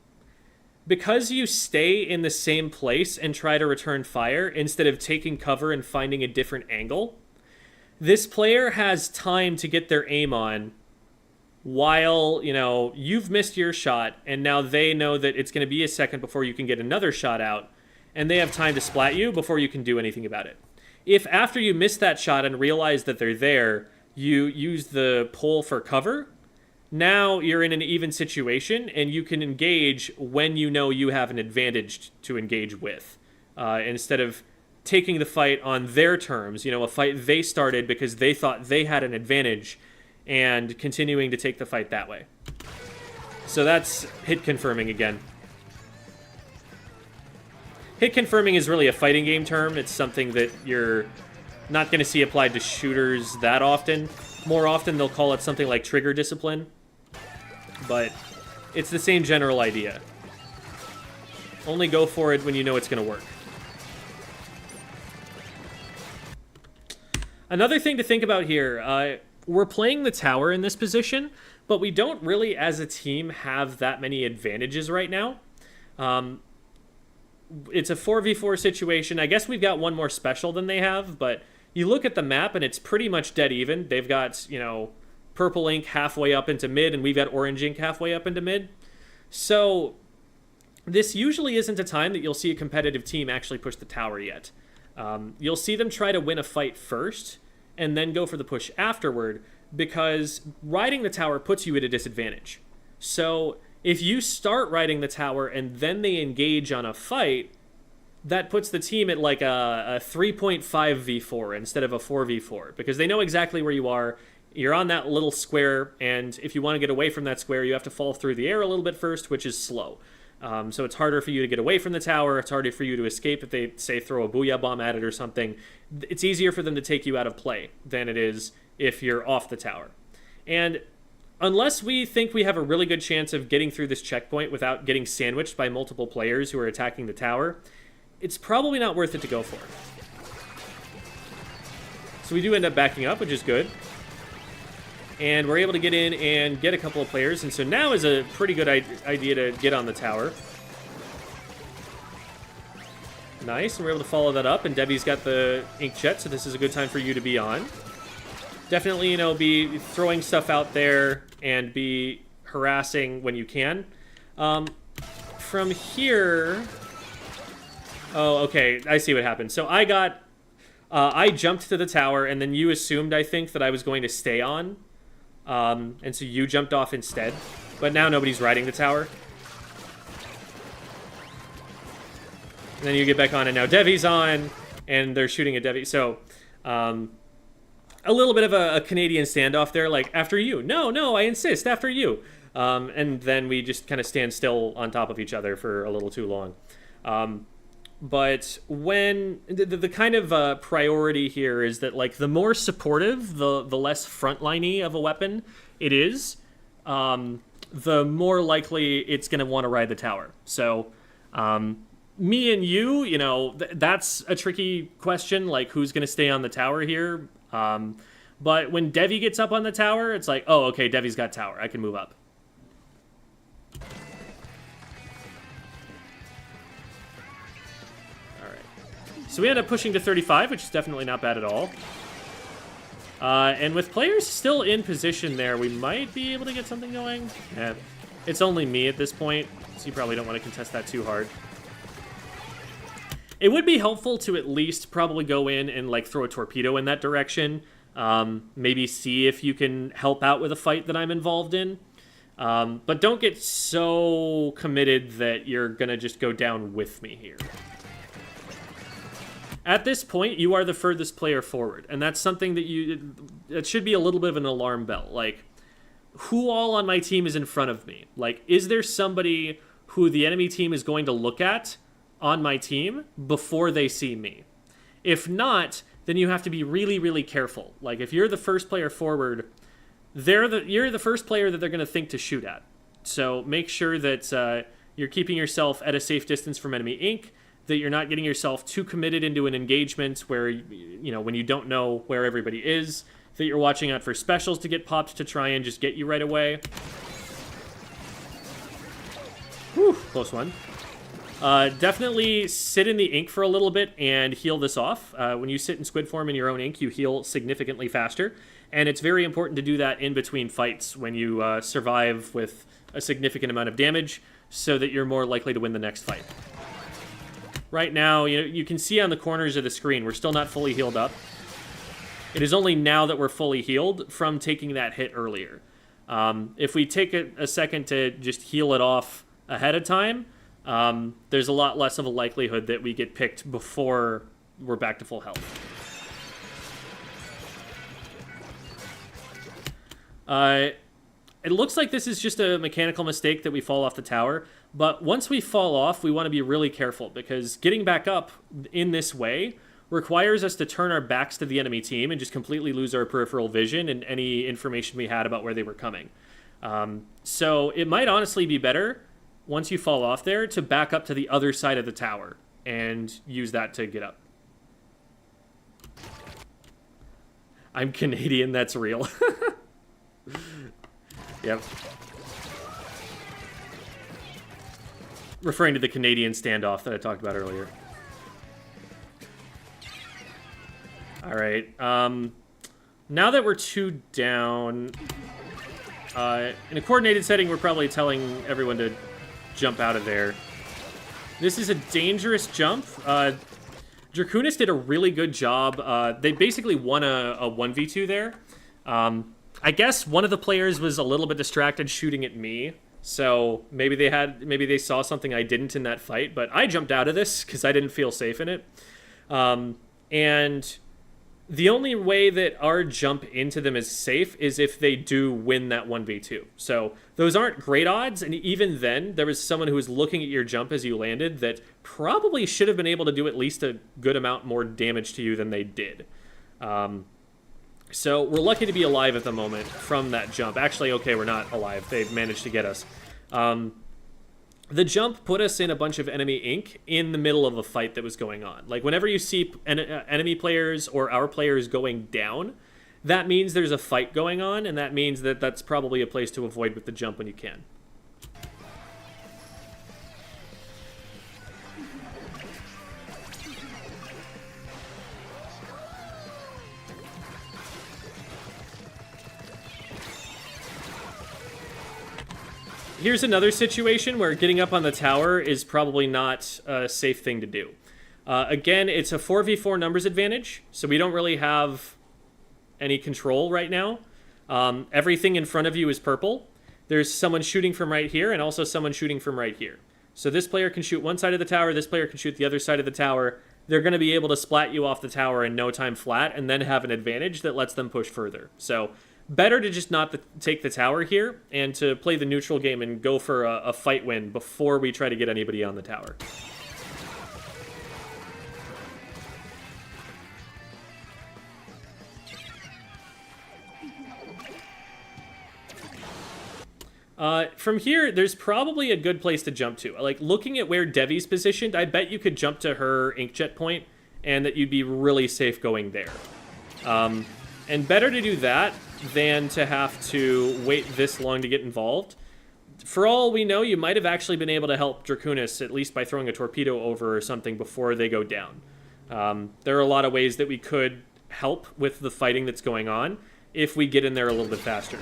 Because you stay in the same place and try to return fire instead of taking cover and finding a different angle, this player has time to get their aim on while, you've missed your shot, and now they know that it's going to be a second before you can get another shot out, and they have time to splat you before you can do anything about it. If after you miss that shot and realize that they're there, you use the pole for cover, now you're in an even situation, and you can engage when you know you have an advantage to engage with, instead of taking the fight on their terms, a fight they started because they thought they had an advantage, and continuing to take the fight that way. So that's hit confirming again. Hit confirming is really a fighting game term. It's something that you're not going to see applied to shooters that often. More often they'll call it something like trigger discipline. But it's the same general idea. Only go for it when you know it's going to work. Another thing to think about here, we're playing the tower in this position, but we don't really, as a team, have that many advantages right now. It's a 4v4 situation. I guess we've got one more special than they have, but you look at the map and it's pretty much dead even. They've got, purple ink halfway up into mid, and we've got orange ink halfway up into mid. So this usually isn't a time that you'll see a competitive team actually push the tower yet. You'll see them try to win a fight first and then go for the push afterward, because riding the tower puts you at a disadvantage. So if you start riding the tower and then they engage on a fight, that puts the team at like a 3.5 v4 instead of a 4v4, because they know exactly where you are. You're on that little square, and if you want to get away from that square, you have to fall through the air a little bit first, which is slow. So it's harder for you to get away from the tower. It's harder for you to escape if they, say, throw a booyah bomb at it or something. It's easier for them to take you out of play than it is if you're off the tower. And unless we think we have a really good chance of getting through this checkpoint without getting sandwiched by multiple players who are attacking the tower, it's probably not worth it to go for. So we do end up backing up, which is good. And we're able to get in and get a couple of players. And so now is a pretty good idea to get on the tower. Nice, and we're able to follow that up. And Devvy's got the inkjet, so this is a good time for you to be on. Definitely, be throwing stuff out there and be harassing when you can. From here... Oh, okay, I see what happened. So I jumped to the tower, and then you assumed, I think, that I was going to stay on. And so you jumped off instead. But now nobody's riding the tower. And then you get back on, and now Devvy's on, and they're shooting at Devvy. So, a little bit of a Canadian standoff there, like, after you. No, I insist, after you. And then we just kind of stand still on top of each other for a little too long. But when the kind of priority here is that, like, the more supportive, the less frontliney of a weapon it is, the more likely it's going to want to ride the tower. So, me and you, that's a tricky question, like, who's going to stay on the tower here? But when Devvy gets up on the tower, it's like, oh, okay, Devvy's got tower. I can move up. So we end up pushing to 35, which is definitely not bad at all. And with players still in position there, we might be able to get something going. It's only me at this point, so you probably don't want to contest that too hard. It would be helpful to at least probably go in and, like, throw a torpedo in that direction. Maybe see if you can help out with a fight that I'm involved in. But don't get so committed that you're going to just go down with me here. At this point, you are the furthest player forward, and that's something that it should be a little bit of an alarm bell. Like, who all on my team is in front of me? Like, is there somebody who the enemy team is going to look at on my team before they see me? If not, then you have to be really, really careful. Like, if you're the first player forward, you're the first player that they're going to think to shoot at. So make sure that you're keeping yourself at a safe distance from enemy ink, that you're not getting yourself too committed into an engagement where, when you don't know where everybody is, that you're watching out for specials to get popped to try and just get you right away. Whew, close one. Definitely sit in the ink for a little bit and heal this off. When you sit in squid form in your own ink, you heal significantly faster, and it's very important to do that in between fights when you survive with a significant amount of damage so that you're more likely to win the next fight. Right now, you can see on the corners of the screen, we're still not fully healed up. It is only now that we're fully healed from taking that hit earlier. If we take a second to just heal it off ahead of time, there's a lot less of a likelihood that we get picked before we're back to full health. It looks like this is just a mechanical mistake that we fall off the tower. But once we fall off, we want to be really careful, because getting back up in this way requires us to turn our backs to the enemy team and just completely lose our peripheral vision and any information we had about where they were coming. So it might honestly be better, once you fall off there, to back up to the other side of the tower and use that to get up. I'm Canadian, that's real. Yep. Referring to the Canadian standoff that I talked about earlier. All right. Now that we're 2 down, in a coordinated setting, we're probably telling everyone to jump out of there. This is a dangerous jump. Dracunis did a really good job. They basically won a 1v2 there. I guess one of the players was a little bit distracted shooting at me. So maybe they saw something I didn't in that fight, but I jumped out of this because I didn't feel safe in it. And The only way that our jump into them is safe is if they do win that 1v2. So those aren't great odds, and even then, there was someone who was looking at your jump as you landed that probably should have been able to do at least a good amount more damage to you than they did. So we're lucky to be alive at the moment from that jump. Actually, okay, we're not alive. They managed to get us. The jump put us in a bunch of enemy ink in the middle of a fight that was going on. Like, whenever you see enemy players or our players going down, that means there's a fight going on, and that means that that's probably a place to avoid with the jump when you can. Here's another situation where getting up on the tower is probably not a safe thing to do. Again, it's a 4v4 numbers advantage, so we don't really have any control right now. Everything in front of you is purple. There's someone shooting from right here and also someone shooting from right here. So this player can shoot one side of the tower, this player can shoot the other side of the tower. They're going to be able to splat you off the tower in no time flat and then have an advantage that lets them push further. So better to just not take the tower here and to play the neutral game and go for a fight win before we try to get anybody on the tower. From here, there's probably a good place to jump to. Like, looking at where Devvy's positioned, I bet you could jump to her inkjet point and that you'd be really safe going there. And better to do that than to have to wait this long to get involved. For all we know, you might have actually been able to help Dracunis, at least by throwing a torpedo over or something before they go down. There are a lot of ways that we could help with the fighting that's going on if we get in there a little bit faster.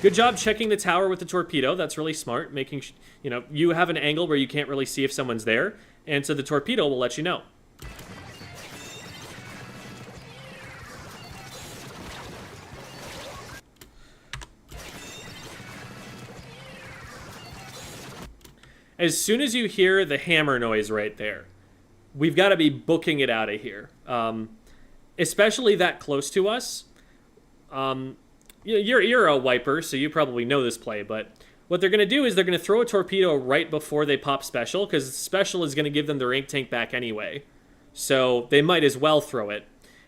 Good job checking the tower with the torpedo. That's really smart, making you have an angle where you can't really see if someone's there, and so the torpedo will let you know. As soon as you hear the hammer noise right there, we've got to be booking it out of here. Especially that close to us. You're a wiper, so you probably know this play, but what they're going to do is they're going to throw a torpedo right before they pop special, because special is going to give them their ink tank back anyway. So they might as well throw it.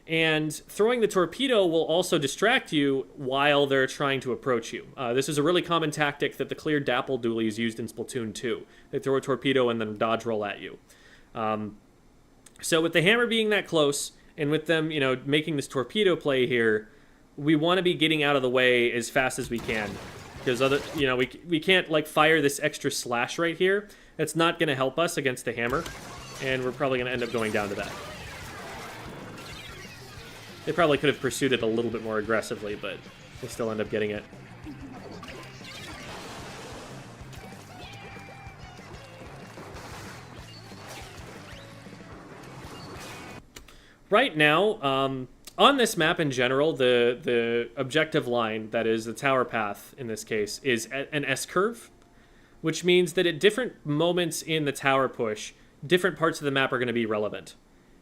And throwing the torpedo will also distract you while they're trying to approach you. This is a really common tactic that the clear dapple dualies used in Splatoon 2. They throw a torpedo and then dodge roll at you. So with the hammer being that close, and with them, making this torpedo play here, we want to be getting out of the way as fast as we can. Because we can't fire this extra slash right here. That's not going to help us against the hammer, and we're probably going to end up going down to that. They probably could have pursued it a little bit more aggressively, but they still end up getting it. Right now, on this map in general, the objective line, that is the tower path in this case, is an S-curve, which means that at different moments in the tower push, different parts of the map are going to be relevant.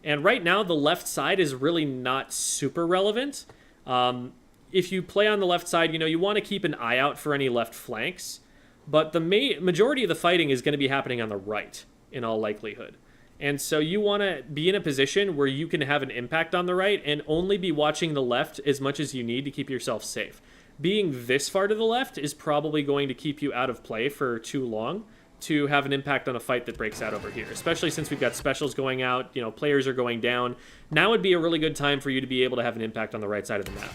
And right now, the left side is really not super relevant. If you play on the left side, you want to keep an eye out for any left flanks. But the majority of the fighting is going to be happening on the right, in all likelihood. And so you want to be in a position where you can have an impact on the right and only be watching the left as much as you need to keep yourself safe. Being this far to the left is probably going to keep you out of play for too long to have an impact on a fight that breaks out over here, especially since we've got specials going out, players are going down. Now would be a really good time for you to be able to have an impact on the right side of the map.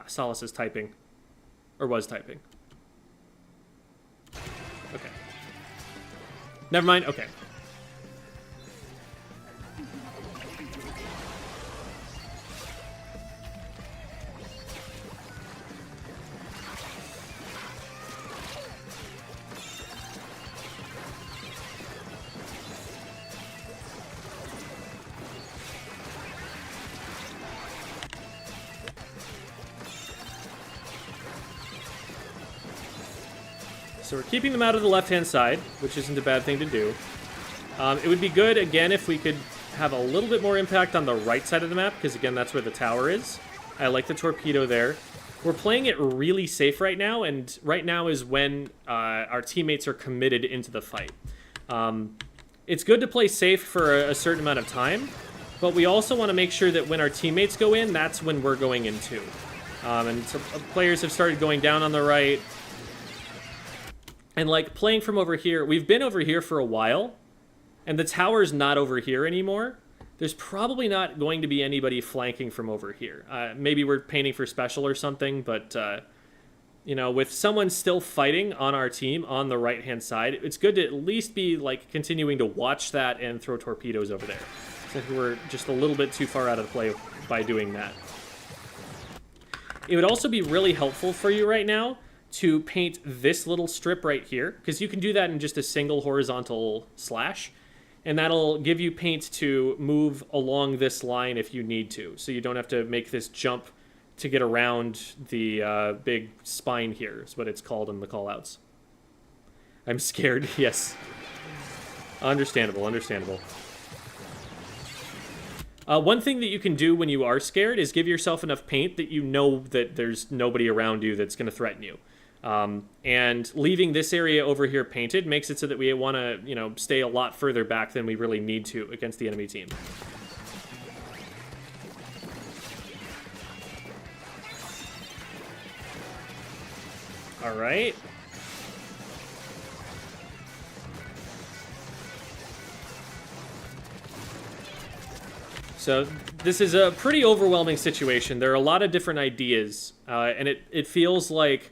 Solace is typing. Or was typing. Okay. Never mind, okay. So we're keeping them out of the left-hand side, which isn't a bad thing to do. It would be good, again, if we could have a little bit more impact on the right side of the map, because, again, that's where the tower is. I like the torpedo there. We're playing it really safe right now, and right now is when our teammates are committed into the fight. It's good to play safe for a certain amount of time, but we also want to make sure that when our teammates go in, that's when we're going in too. And so players have started going down on the right. And like playing from over here, we've been over here for a while, and the tower's not over here anymore. There's probably not going to be anybody flanking from over here. Maybe we're painting for special or something, but you know, with someone still fighting on our team on the right-hand side, it's good to at least be like continuing to watch that and throw torpedoes over there. So we're just a little bit too far out of the play by doing that. It would also be really helpful for you right now to paint this little strip right here, because you can do that in just a single horizontal slash, and that'll give you paint to move along this line if you need to, so you don't have to make this jump to get around the big spine here, is what it's called in the callouts. I'm scared, yes. Understandable, understandable. One thing that you can do when you are scared is give yourself enough paint that you know that there's nobody around you that's going to threaten you. And leaving this area over here painted makes it so that we want to, you know, stay a lot further back than we really need to against the enemy team. All right. So this is a pretty overwhelming situation. There are a lot of different ideas, and it feels like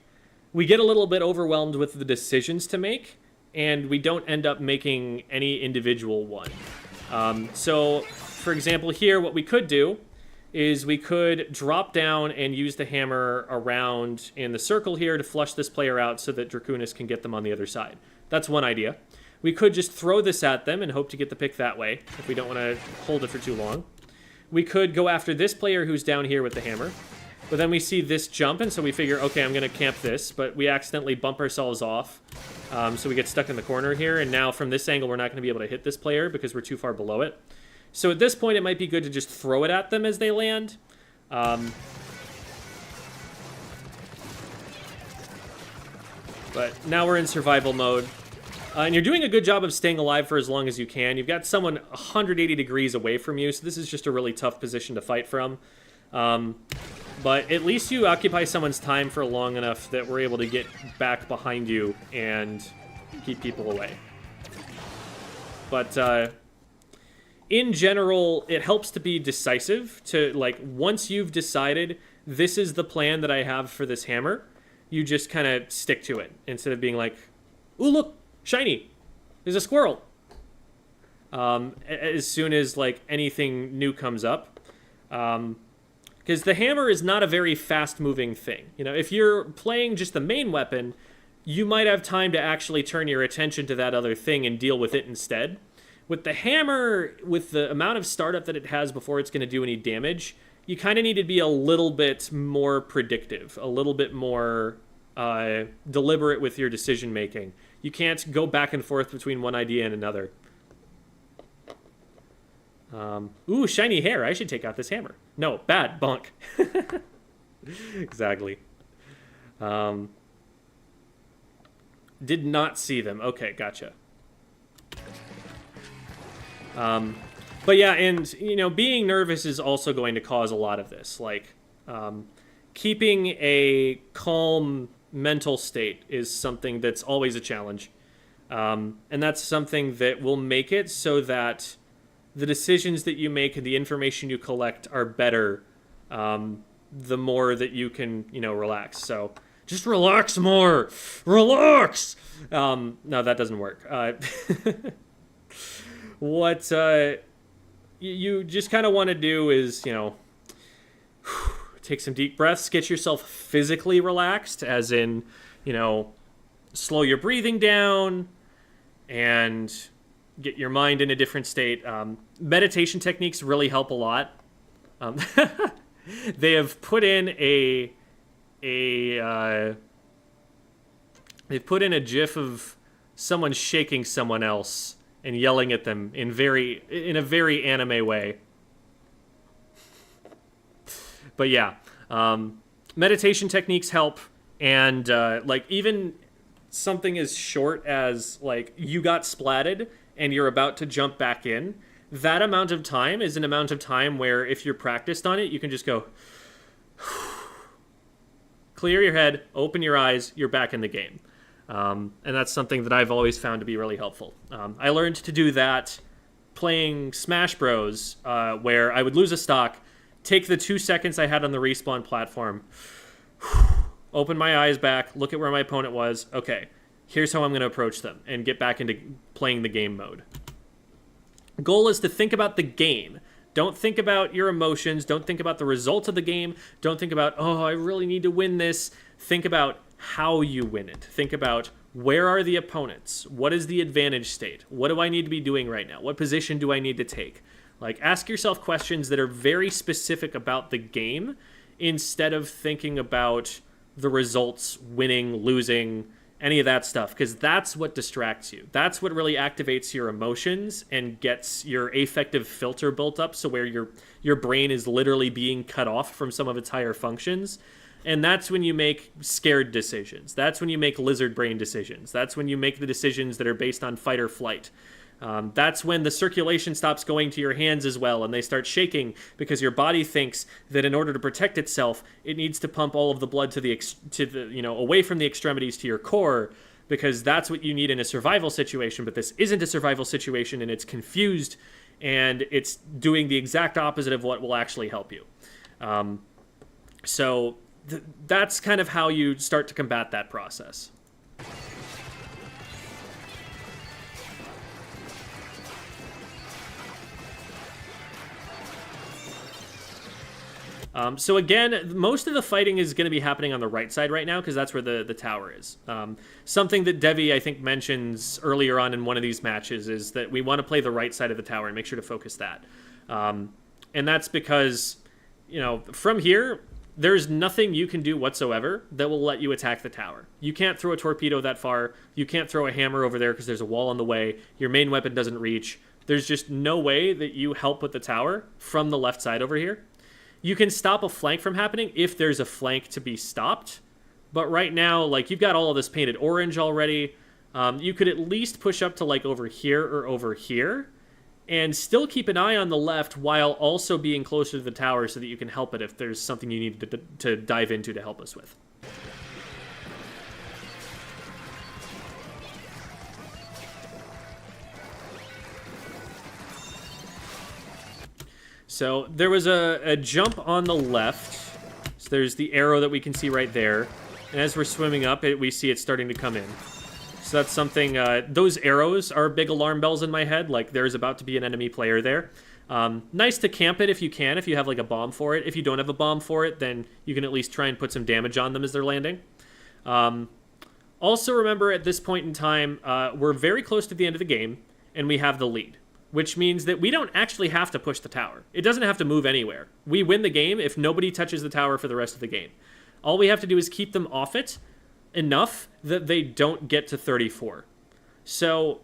we get a little bit overwhelmed with the decisions to make, and we don't end up making any individual one. So, for example, here, what we could do is we could drop down and use the hammer around in the circle here to flush this player out so that Draconis can get them on the other side. That's one idea. We could just throw this at them and hope to get the pick that way if we don't want to hold it for too long. We could go after this player who's down here with the hammer, but then we see this jump, and so we figure, okay, I'm going to camp this, but we accidentally bump ourselves off, so we get stuck in the corner here, and now from this angle we're not going to be able to hit this player because we're too far below it. So at this point it might be good to just throw it at them as they land. But now we're in survival mode. And you're doing a good job of staying alive for as long as you can. You've got someone 180 degrees away from you, so this is just a really tough position to fight from. But at least you occupy someone's time for long enough that we're able to get back behind you and keep people away. But in general, it helps to be decisive. To like, once you've decided this is the plan that I have for this hammer, you just kind of stick to it instead of being like, ooh, look, shiny, there's a squirrel. As soon as like anything new comes up, because the hammer is not a very fast-moving thing. You know, if you're playing just the main weapon, you might have time to actually turn your attention to that other thing and deal with it instead. With the hammer, with the amount of startup that it has before it's going to do any damage, you kind of need to be a little bit more predictive, a little bit more deliberate with your decision making. You can't go back and forth between one idea and another. Ooh, shiny hair. I should take out this hammer. No, bad. Bonk. Exactly. Did not see them. Okay, gotcha. But yeah, and, you know, being nervous is also going to cause a lot of this. Like, keeping a calm mental state is something that's always a challenge. And that's something that will make it so that the decisions that you make and the information you collect are better the more that you can, you know, relax. So just relax more. Relax! No, that doesn't work. What you just kind of want to do is, you know, take some deep breaths, get yourself physically relaxed, as in, you know, slow your breathing down and get your mind in a different state. Meditation techniques really help a lot. They have put in a they've put in a GIF of someone shaking someone else and yelling at them in a very anime way. But yeah, meditation techniques help, and like even something as short as like you got splatted and you're about to jump back in. That amount of time is an amount of time where if you're practiced on it, you can just go, clear your head, open your eyes, you're back in the game. And that's something that I've always found to be really helpful. I learned to do that playing Smash Bros, where I would lose a stock, take the 2 seconds I had on the respawn platform, open my eyes back, look at where my opponent was. Okay, here's how I'm going to approach them and get back into playing the game mode. Goal is to think about the game. Don't think about your emotions. Don't think about the result of the game. Don't think about, oh, I really need to win this. Think about how you win it. Think about where are the opponents? What is the advantage state? What do I need to be doing right now? What position do I need to take? Like, ask yourself questions that are very specific about the game instead of thinking about the results, winning, losing, any of that stuff, because that's what distracts you. That's what really activates your emotions and gets your affective filter built up, so where your brain is literally being cut off from some of its higher functions. And that's when you make scared decisions. That's when you make lizard brain decisions. That's when you make the decisions that are based on fight or flight. That's when the circulation stops going to your hands as well, and they start shaking because your body thinks that in order to protect itself, it needs to pump all of the blood to the away from the extremities to your core, because that's what you need in a survival situation. But this isn't a survival situation, and it's confused, and it's doing the exact opposite of what will actually help you. So that's kind of how you start to combat that process. So again, most of the fighting is going to be happening on the right side right now, because that's where the tower is. Something that Devvy, I think, mentions earlier on in one of these matches is that we want to play the right side of the tower and make sure to focus that. And that's because, from here, there's nothing you can do whatsoever that will let you attack the tower. You can't throw a torpedo that far. You can't throw a hammer over there because there's a wall on the way. Your main weapon doesn't reach. There's just no way that you help with the tower from the left side over here. You can stop a flank from happening if there's a flank to be stopped. But right now, like, you've got all of this painted orange already. You could at least push up to, like, over here or over here and still keep an eye on the left while also being closer to the tower so that you can help it if there's something you need to dive into to help us with. So there was a jump on the left. So there's the arrow that we can see right there. And as we're swimming up, we see it starting to come in. So that's something, those arrows are big alarm bells in my head, like there's about to be an enemy player there. Nice to camp it if you can, if you have like a bomb for it. If you don't have a bomb for it, then you can at least try and put some damage on them as they're landing. Also remember, at this point in time, we're very close to the end of the game, and we have the lead. Which means that we don't actually have to push the tower. It doesn't have to move anywhere. We win the game if nobody touches the tower for the rest of the game. All we have to do is keep them off it enough that they don't get to 34. So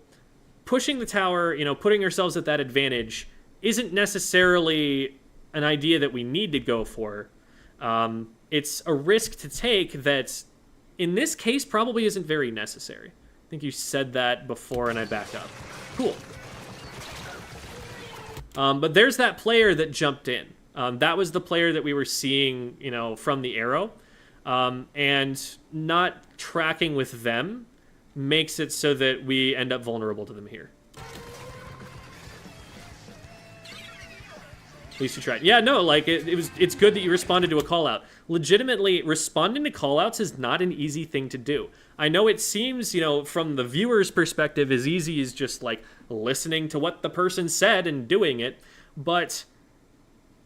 pushing the tower, putting ourselves at that advantage isn't necessarily an idea that we need to go for. It's a risk to take that, in this case, probably isn't very necessary. I think you said that before and I backed up. Cool. But there's that player that jumped in. That was the player that we were seeing, from the arrow. And not tracking with them makes it so that we end up vulnerable to them here. At least you tried. Yeah, no, like, it's good that you responded to a call-out. Legitimately, responding to call-outs is not an easy thing to do. I know it seems, from the viewer's perspective, as easy as just, like, listening to what the person said and doing it, but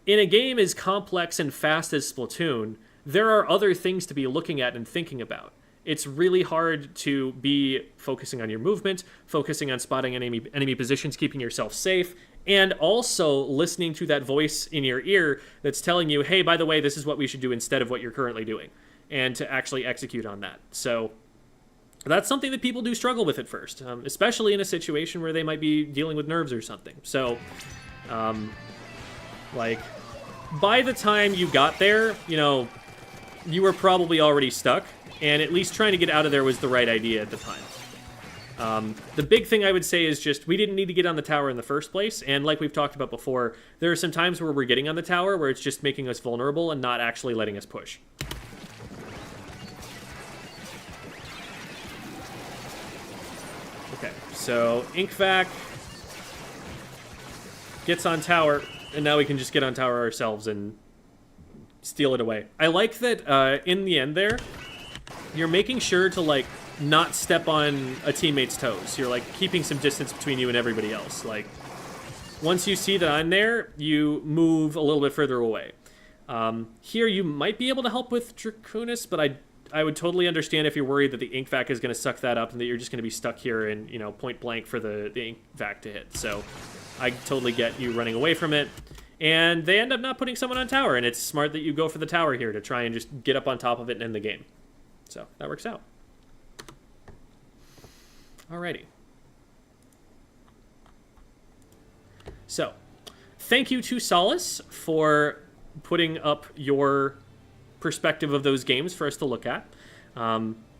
in a game as complex and fast as Splatoon, there are other things to be looking at and thinking about. It's really hard to be focusing on your movement, focusing on spotting enemy positions, keeping yourself safe, and also listening to that voice in your ear that's telling you, hey, by the way, this is what we should do instead of what you're currently doing, and to actually execute on that. So that's something that people do struggle with at first, especially in a situation where they might be dealing with nerves or something. So, like, by the time you got there, you know, you were probably already stuck, and at least trying to get out of there was the right idea at the time. The big thing I would say is just we didn't need to get on the tower in the first place, and like we've talked about before, there are some times where we're getting on the tower where it's just making us vulnerable and not actually letting us push. Okay, so Inkvac gets on tower, and now we can just get on tower ourselves and steal it away. I like that in the end there, you're making sure to, like, not step on a teammate's toes. You're, like, keeping some distance between you and everybody else. Like, once you see that I'm there, you move a little bit further away. Here you might be able to help with Draconis, but I would totally understand if you're worried that the Inkvac is going to suck that up and that you're just going to be stuck here and, you know, point blank for the Inkvac to hit. So I totally get you running away from it. And they end up not putting someone on tower, and it's smart that you go for the tower here to try and just get up on top of it and end the game. So that works out. Alrighty. So, thank you to Solace for putting up your perspective of those games for us to look at.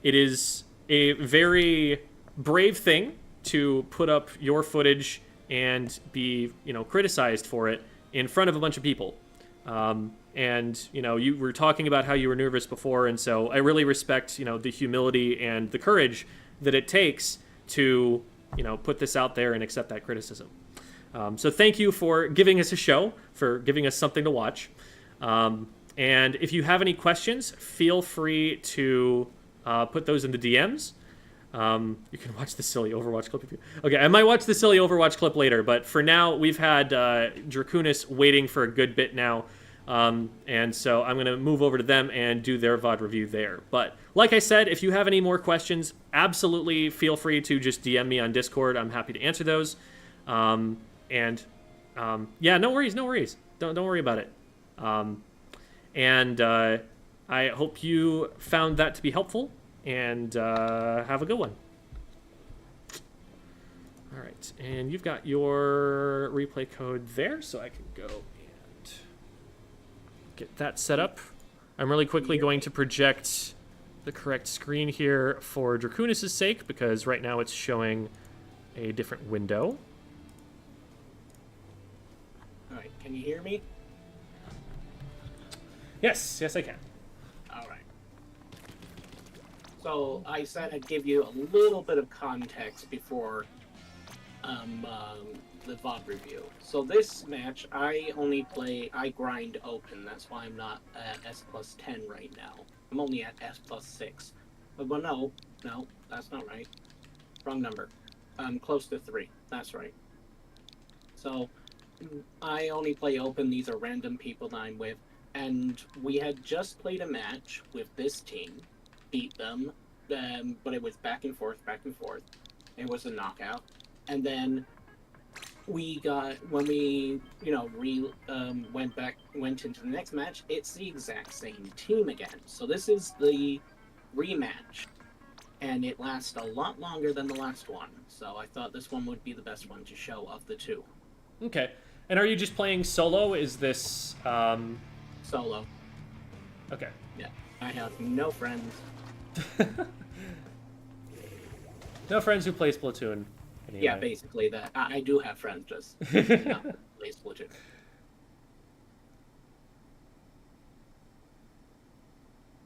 It is a very brave thing to put up your footage and be, you know, criticized for it in front of a bunch of people. And, you know, you were talking about how you were nervous before, and so I really respect, you know, the humility and the courage that it takes to, you know, put this out there and accept that criticism. So thank you for giving us a show, for giving us something to watch. And if you have any questions, feel free to put those in the DMs. You can watch the silly Overwatch clip if you... Okay, I might watch the silly Overwatch clip later, but for now, we've had Draconis waiting for a good bit now. And so I'm going to move over to them and do their VOD review there. But like I said, if you have any more questions, absolutely feel free to just DM me on Discord. I'm happy to answer those. Yeah, no worries. Don't worry about it. I hope you found that to be helpful, and have a good one. All right, and you've got your replay code there, so I can go and get that set up. I'm really quickly going to project the correct screen here for Draconis' sake, because right now it's showing a different window. All right, can you hear me? Yes, I can. All right. So I said I'd give you a little bit of context before the VOD review. So this match, I grind open. That's why I'm not at S+10 right now. I'm only at S+6. But no, that's not right. Wrong number. I'm close to 3. That's right. So I only play open. These are random people that I'm with. And we had just played a match with this team, beat them, but it was back and forth. It was a knockout. And then when we went into the next match, it's the exact same team again. So this is the rematch, and it lasts a lot longer than the last one. So I thought this one would be the best one to show of the two. Okay. And are you just playing solo? Is this Solo. Okay. Yeah. I have no friends. No friends who play Splatoon. Anyway. Yeah, basically that. I do have friends, just not play Splatoon.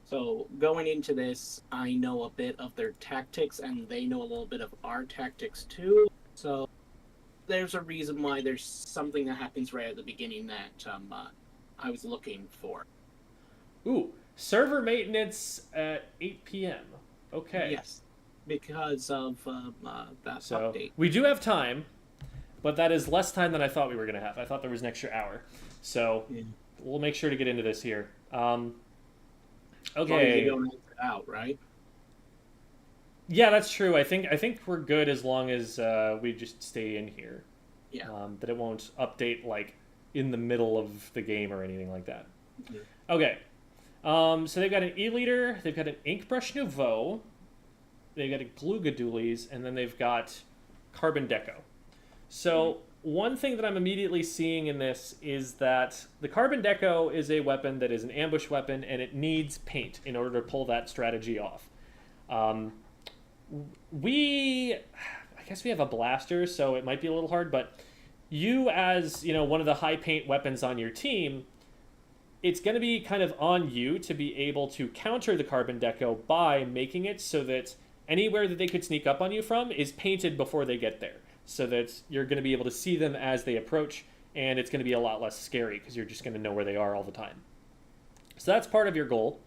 So going into this, I know a bit of their tactics, and they know a little bit of our tactics too. So there's a reason why there's something that happens right at the beginning that I was looking for. Ooh, server maintenance at 8 p.m. Okay. Yes, because of that so update. We do have time, but that is less time than I thought we were going to have. I thought there was an extra hour. So we'll make sure to get into this here. Okay. You don't out, right? Yeah, that's true. I think we're good as long as we just stay in here. Yeah. That it won't update like in the middle of the game or anything like that. Mm-hmm. Okay. So they've got an E-liter, they've got an Ink Brush Nouveau, they've got a Glugadoolies, and then they've got Carbon Deco. So one thing that I'm immediately seeing in this is that the Carbon Deco is a weapon that is an ambush weapon, and it needs paint in order to pull that strategy off. I guess we have a blaster, so it might be a little hard, but you as, one of the high paint weapons on your team, it's going to be kind of on you to be able to counter the Carbon Deco by making it so that anywhere that they could sneak up on you from is painted before they get there, so that you're going to be able to see them as they approach, and it's going to be a lot less scary because you're just going to know where they are all the time. So that's part of your goal.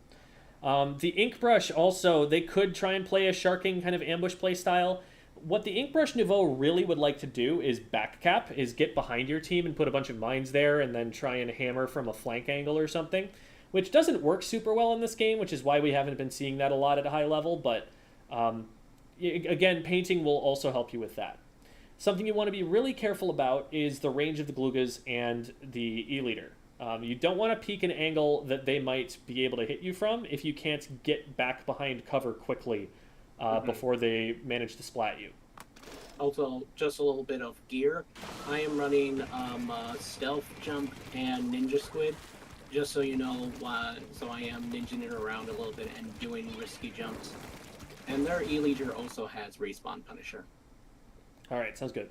The Ink Brush also, they could try and play a sharking kind of ambush play style. What the Ink Brush Nouveau really would like to do is backcap, is get behind your team and put a bunch of mines there and then try and hammer from a flank angle or something, which doesn't work super well in this game, which is why we haven't been seeing that a lot at a high level, but again, painting will also help you with that. Something you want to be really careful about is the range of the Glugas and the E-Leader. You don't want to peek an angle that they might be able to hit you from if you can't get back behind cover quickly before they manage to splat you. Also, just a little bit of gear. I am running Stealth Jump and Ninja Squid, just so you know, so I am ninjing it around a little bit and doing risky jumps. And their E-Leader also has Respawn Punisher. All right, sounds good.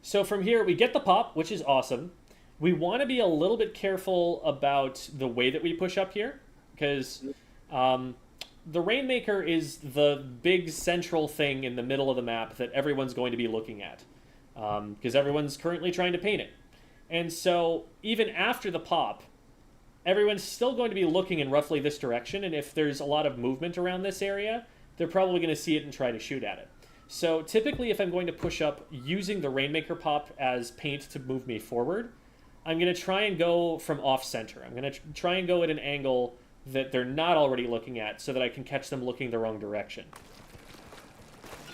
So from here, we get the pop, which is awesome. We want to be a little bit careful about the way that we push up here, because the Rainmaker is the big central thing in the middle of the map that everyone's going to be looking at, because everyone's currently trying to paint it. And so even after the pop, everyone's still going to be looking in roughly this direction, and if there's a lot of movement around this area, they're probably going to see it and try to shoot at it. So typically, if I'm going to push up using the Rainmaker pop as paint to move me forward, I'm going to try and go from off-center. I'm going to try and go at an angle that they're not already looking at so that I can catch them looking the wrong direction.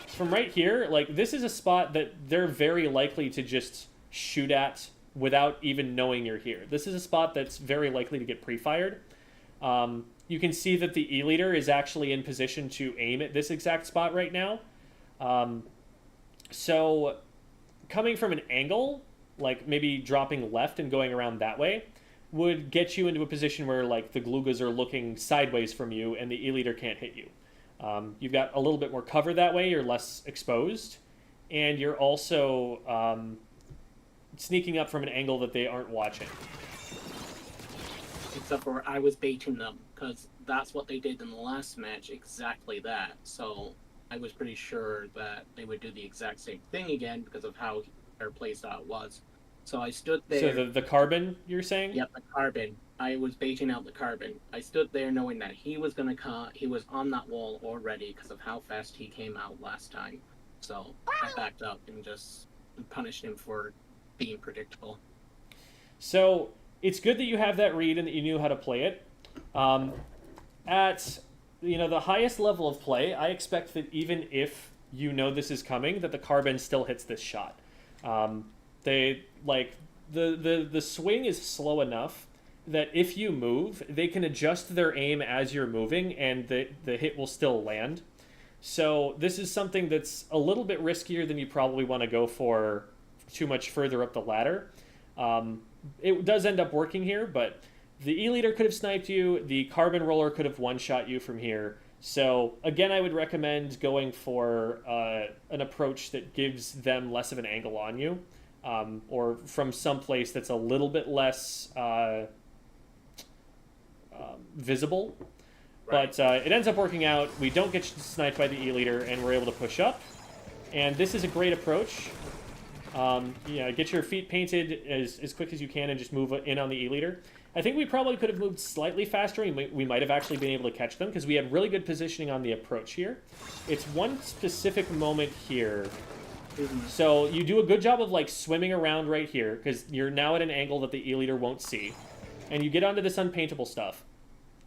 From right here, this is a spot that they're very likely to just shoot at without even knowing you're here. This is a spot that's very likely to get pre-fired. You can see that the E-Leader is actually in position to aim at this exact spot right now. So coming from an angle, maybe dropping left and going around that way, would get you into a position where the Glugas are looking sideways from you and the E-Leader can't hit you. You've got a little bit more cover that way, you're less exposed, and you're also sneaking up from an angle that they aren't watching. Except for I was baiting them, because that's what they did in the last match, exactly that. So I was pretty sure that they would do the exact same thing again because of how their playstyle was. So I stood there. So the Carbon, you're saying? Yep, the Carbon. I was baiting out the Carbon. I stood there knowing that he was going to come. He was on that wall already because of how fast he came out last time. So I backed up and just punished him for being predictable. So it's good that you have that read and that you knew how to play it. At the highest level of play, I expect that even if you know this is coming, that the Carbon still hits this shot. The swing is slow enough that if you move, they can adjust their aim as you're moving, and the hit will still land. So this is something that's a little bit riskier than you probably want to go for too much further up the ladder. It does end up working here, but the E-Leader could have sniped you, the Carbon Roller could have one-shot you from here. So again, I would recommend going for an approach that gives them less of an angle on you, or from some place that's a little bit less visible. Right. But it ends up working out. We don't get sniped by the E-Leader, and we're able to push up. And this is a great approach. Get your feet painted as quick as you can and just move in on the E-Leader. I think we probably could have moved slightly faster. We might have actually been able to catch them because we had really good positioning on the approach here. It's one specific moment here. So you do a good job of swimming around right here because you're now at an angle that the E-Leader won't see. And you get onto this unpaintable stuff.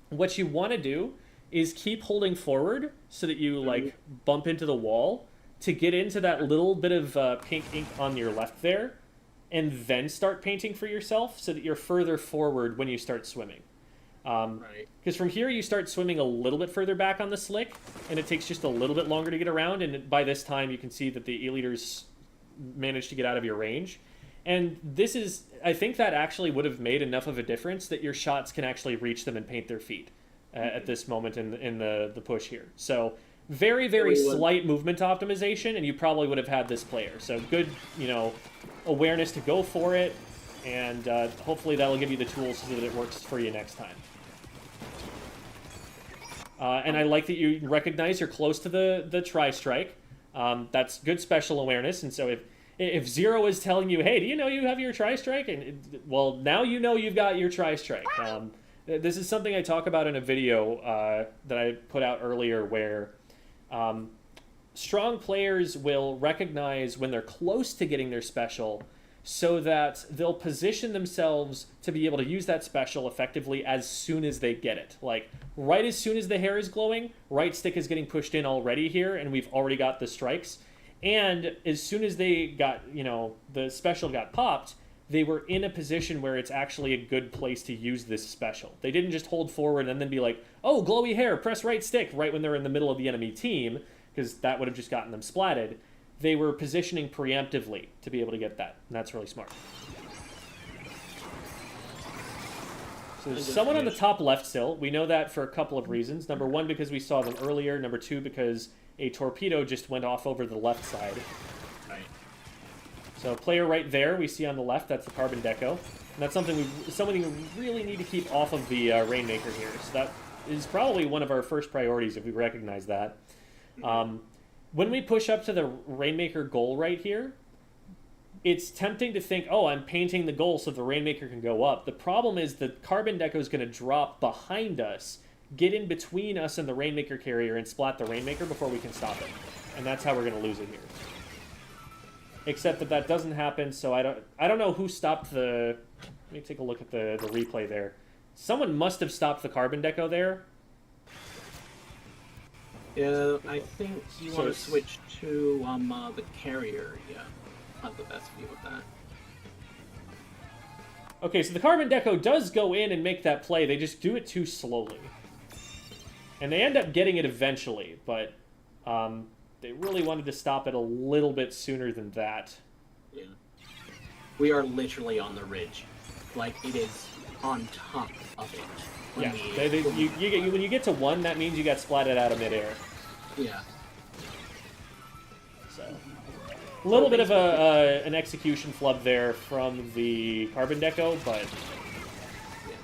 What you want to do is keep holding forward so that you bump into the wall to get into that little bit of pink ink on your left there, and then start painting for yourself so that you're further forward when you start swimming. Right. Because from here you start swimming a little bit further back on the slick, and it takes just a little bit longer to get around, and by this time you can see that the E-liters managed to get out of your range. And this is, I think that actually would have made enough of a difference that your shots can actually reach them and paint their feet at this moment in the push here. So very, very slight movement optimization, and you probably would have had this player. So good, awareness to go for it, and hopefully that'll give you the tools so that it works for you next time. And I like that you recognize you're close to the tri-strike. That's good special awareness, and so if Zero is telling you, hey, do you know you have your tri-strike? Well, now you know you've got your tri-strike. This is something I talk about in a video that I put out earlier where strong players will recognize when they're close to getting their special so that they'll position themselves to be able to use that special effectively as soon as they get it. Like, right as soon as the hair is glowing, right stick is getting pushed in already here, and we've already got the strikes. And as soon as they got, the special got popped, they were in a position where it's actually a good place to use this special. They didn't just hold forward and then be like, oh, glowy hair, press right stick, right when they're in the middle of the enemy team, because that would have just gotten them splatted. They were positioning preemptively to be able to get that, and that's really smart. So there's someone on the top left still. We know that for a couple of reasons. Number one, because we saw them earlier. Number two, because a torpedo just went off over the left side. Right. So player right there we see on the left, that's the Carbon Deco. And that's something we really need to keep off of the Rainmaker here. So that is probably one of our first priorities if we recognize that. When we push up to the Rainmaker goal right here, it's tempting to think, oh, I'm painting the goal so the Rainmaker can go up. The problem is the Carbon Deco is going to drop behind us, get in between us and the Rainmaker carrier, and splat the Rainmaker before we can stop it. And that's how we're going to lose it here. Except that doesn't happen, so I don't know who stopped the... Let me take a look at the replay there. Someone must have stopped the Carbon Deco there. Yeah, I think you want to switch to the carrier. Yeah, have the best view of that. Okay, so the Carbon Deco does go in and make that play. They just do it too slowly. And they end up getting it eventually, but they really wanted to stop it a little bit sooner than that. Yeah. We are literally on the ridge. Like, it is on top of it. Yeah, when you get to 1, that means you got splatted out of midair. Yeah. So, a little bit of an execution flub there from the Carbon Deco, but... Yeah.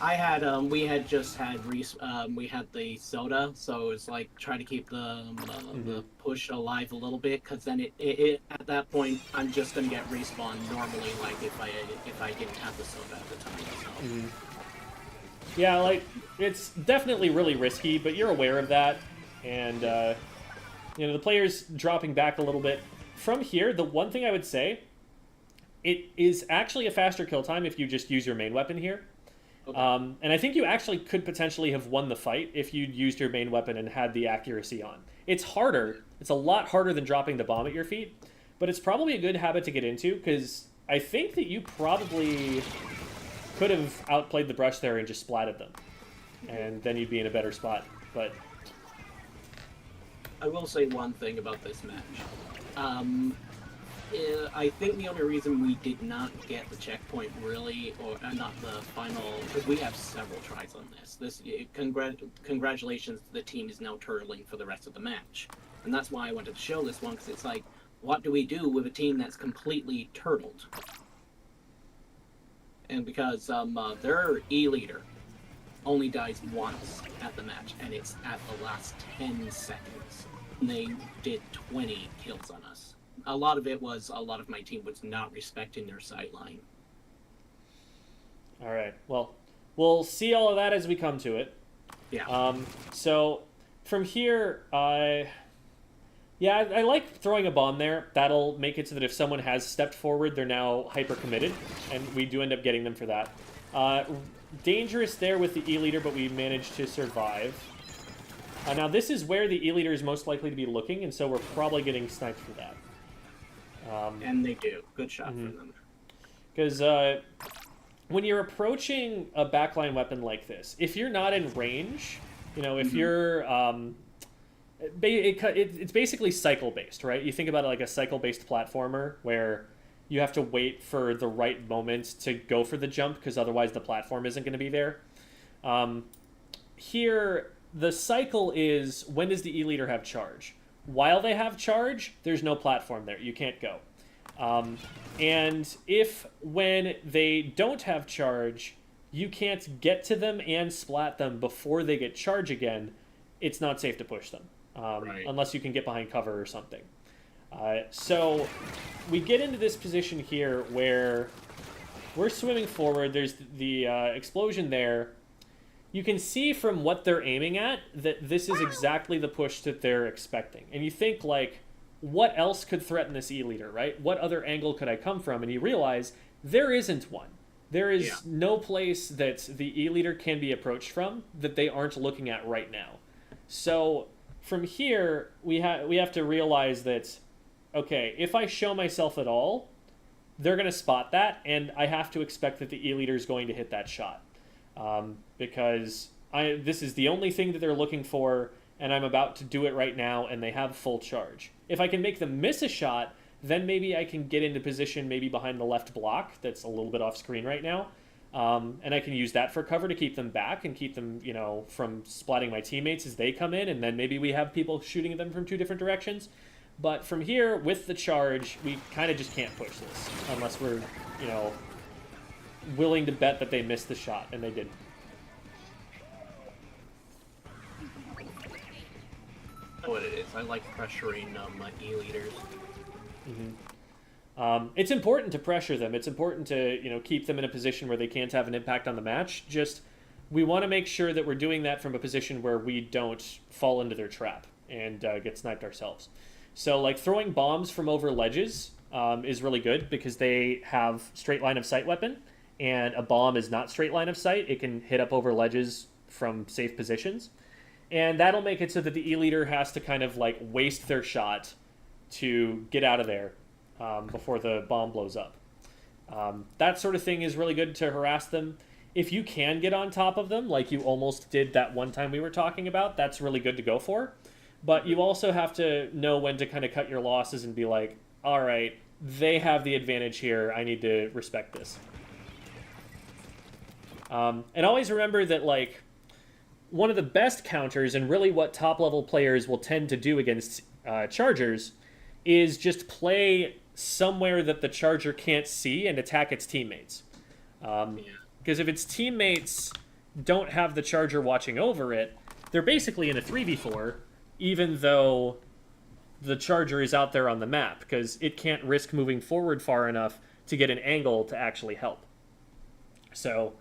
I had, we had just had, we had the soda, so it's like trying to keep the push alive a little bit, because then it at that point, I'm just going to get respawned normally, like if I didn't have the soda at the time, so... Yeah, like, it's definitely really risky, but you're aware of that. And, the player's dropping back a little bit. From here, the one thing I would say, it is actually a faster kill time if you just use your main weapon here. Okay. And I think you actually could potentially have won the fight if you'd used your main weapon and had the accuracy on. It's harder. It's a lot harder than dropping the bomb at your feet. But it's probably a good habit to get into, because I think that you probably... could have outplayed the brush there and just splatted them. And then you'd be in a better spot. But I will say one thing about this match. I think the only reason we did not get the checkpoint really, or not the final, because we have several tries on this. Congratulations, the team is now turtling for the rest of the match. And that's why I wanted to show this one, because it's like, what do we do with a team that's completely turtled? And because their E-leader only dies once at the match, and it's at the last 10 seconds. And they did 20 kills on us. A lot of it was, a lot of my team was not respecting their sideline. Alright, well, we'll see all of that as we come to it. Yeah. So, from here, yeah, I like throwing a bomb there. That'll make it so that if someone has stepped forward, they're now hyper-committed, and we do end up getting them for that. Dangerous there with the E-leader, but we managed to survive. Now, this is where the E-leader is most likely to be looking, and so we're probably getting sniped for that. And they do. Good shot for them. Because when you're approaching a backline weapon like this, if you're not in range, if you're it's basically cycle based, right? You think about it like a cycle based platformer where you have to wait for the right moment to go for the jump because otherwise the platform isn't going to be there. Here, the cycle is, when does the E-Leader have charge? While they have charge, there's no platform there. You can't go. And if, when they don't have charge, you can't get to them and splat them before they get charge again, it's not safe to push them. Unless you can get behind cover or something. So we get into this position here where we're swimming forward. There's the explosion there. You can see from what they're aiming at that this is exactly the push that they're expecting. And you think, like, what else could threaten this E-Leader, right? What other angle could I come from? And you realize there isn't one. There is no place that the E-Leader can be approached from that they aren't looking at right now. So from here, we have to realize that, okay, if I show myself at all, they're going to spot that, and I have to expect that the E-Leader is going to hit that shot. Because this is the only thing that they're looking for, and I'm about to do it right now, and they have full charge. If I can make them miss a shot, then maybe I can get into position maybe behind the left block that's a little bit off screen right now, and I can use that for cover to keep them back and keep them, from splatting my teammates as they come in, and then maybe we have people shooting at them from two different directions. But from here, with the charge, we kind of just can't push this unless we're, willing to bet that they missed the shot, and they didn't. I know what it is. I like pressuring my E-Leaders. It's important to pressure them. It's important to, keep them in a position where they can't have an impact on the match. Just, we want to make sure that we're doing that from a position where we don't fall into their trap and get sniped ourselves. So, like, throwing bombs from over ledges is really good because they have straight line of sight weapon, and a bomb is not straight line of sight. It can hit up over ledges from safe positions. And that'll make it so that the E-Leader has to kind of, like, waste their shot to get out of there before the bomb blows up. That sort of thing is really good to harass them. If you can get on top of them, like you almost did that one time we were talking about, that's really good to go for. But you also have to know when to kind of cut your losses and be like, all right, they have the advantage here. I need to respect this. And always remember that, like, one of the best counters, and really what top-level players will tend to do against Chargers, is just play somewhere that the Charger can't see and attack its teammates. Because if its teammates don't have the Charger watching over it, they're basically in a 3v4, even though the Charger is out there on the map, because it can't risk moving forward far enough to get an angle to actually help. So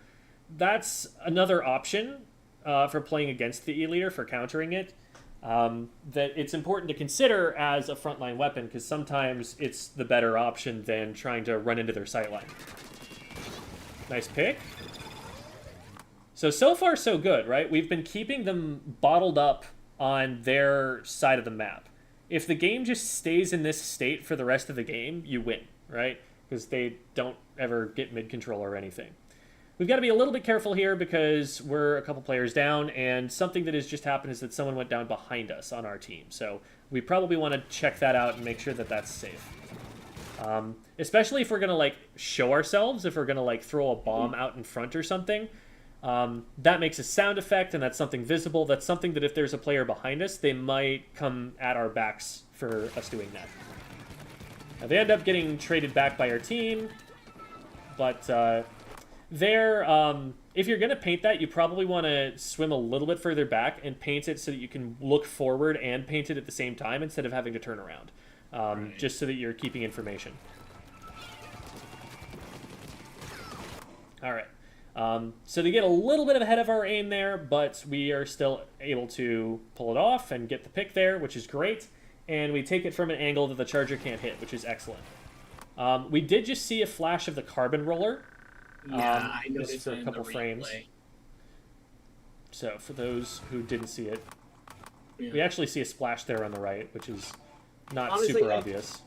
that's another option for playing against the E-Leader, for countering it, that it's important to consider as a frontline weapon, because sometimes it's the better option than trying to run into their sightline. Nice pick. So far so good, right? We've been keeping them bottled up on their side of the map. If the game just stays in this state for the rest of the game, you win, right? Because they don't ever get mid-control or anything. We've got to be a little bit careful here because we're a couple players down, and something that has just happened is that someone went down behind us on our team. So we probably want to check that out and make sure that that's safe. Especially if we're going to, like, show ourselves, if we're going to, like, throw a bomb out in front or something. That makes a sound effect, and that's something visible. That's something that if there's a player behind us, they might come at our backs for us doing that. Now, they end up getting traded back by our team, but if you're going to paint that, you probably want to swim a little bit further back and paint it so that you can look forward and paint it at the same time instead of having to turn around, just so that you're keeping information. All right. So they get a little bit ahead of our aim there, but we are still able to pull it off and get the pick there, which is great. And we take it from an angle that the Charger can't hit, which is excellent. We did just see a flash of the carbon roller. Yeah, I noticed just for a couple frames. So for those who didn't see it, we actually see a splash there on the right, which is not Honestly, super obvious.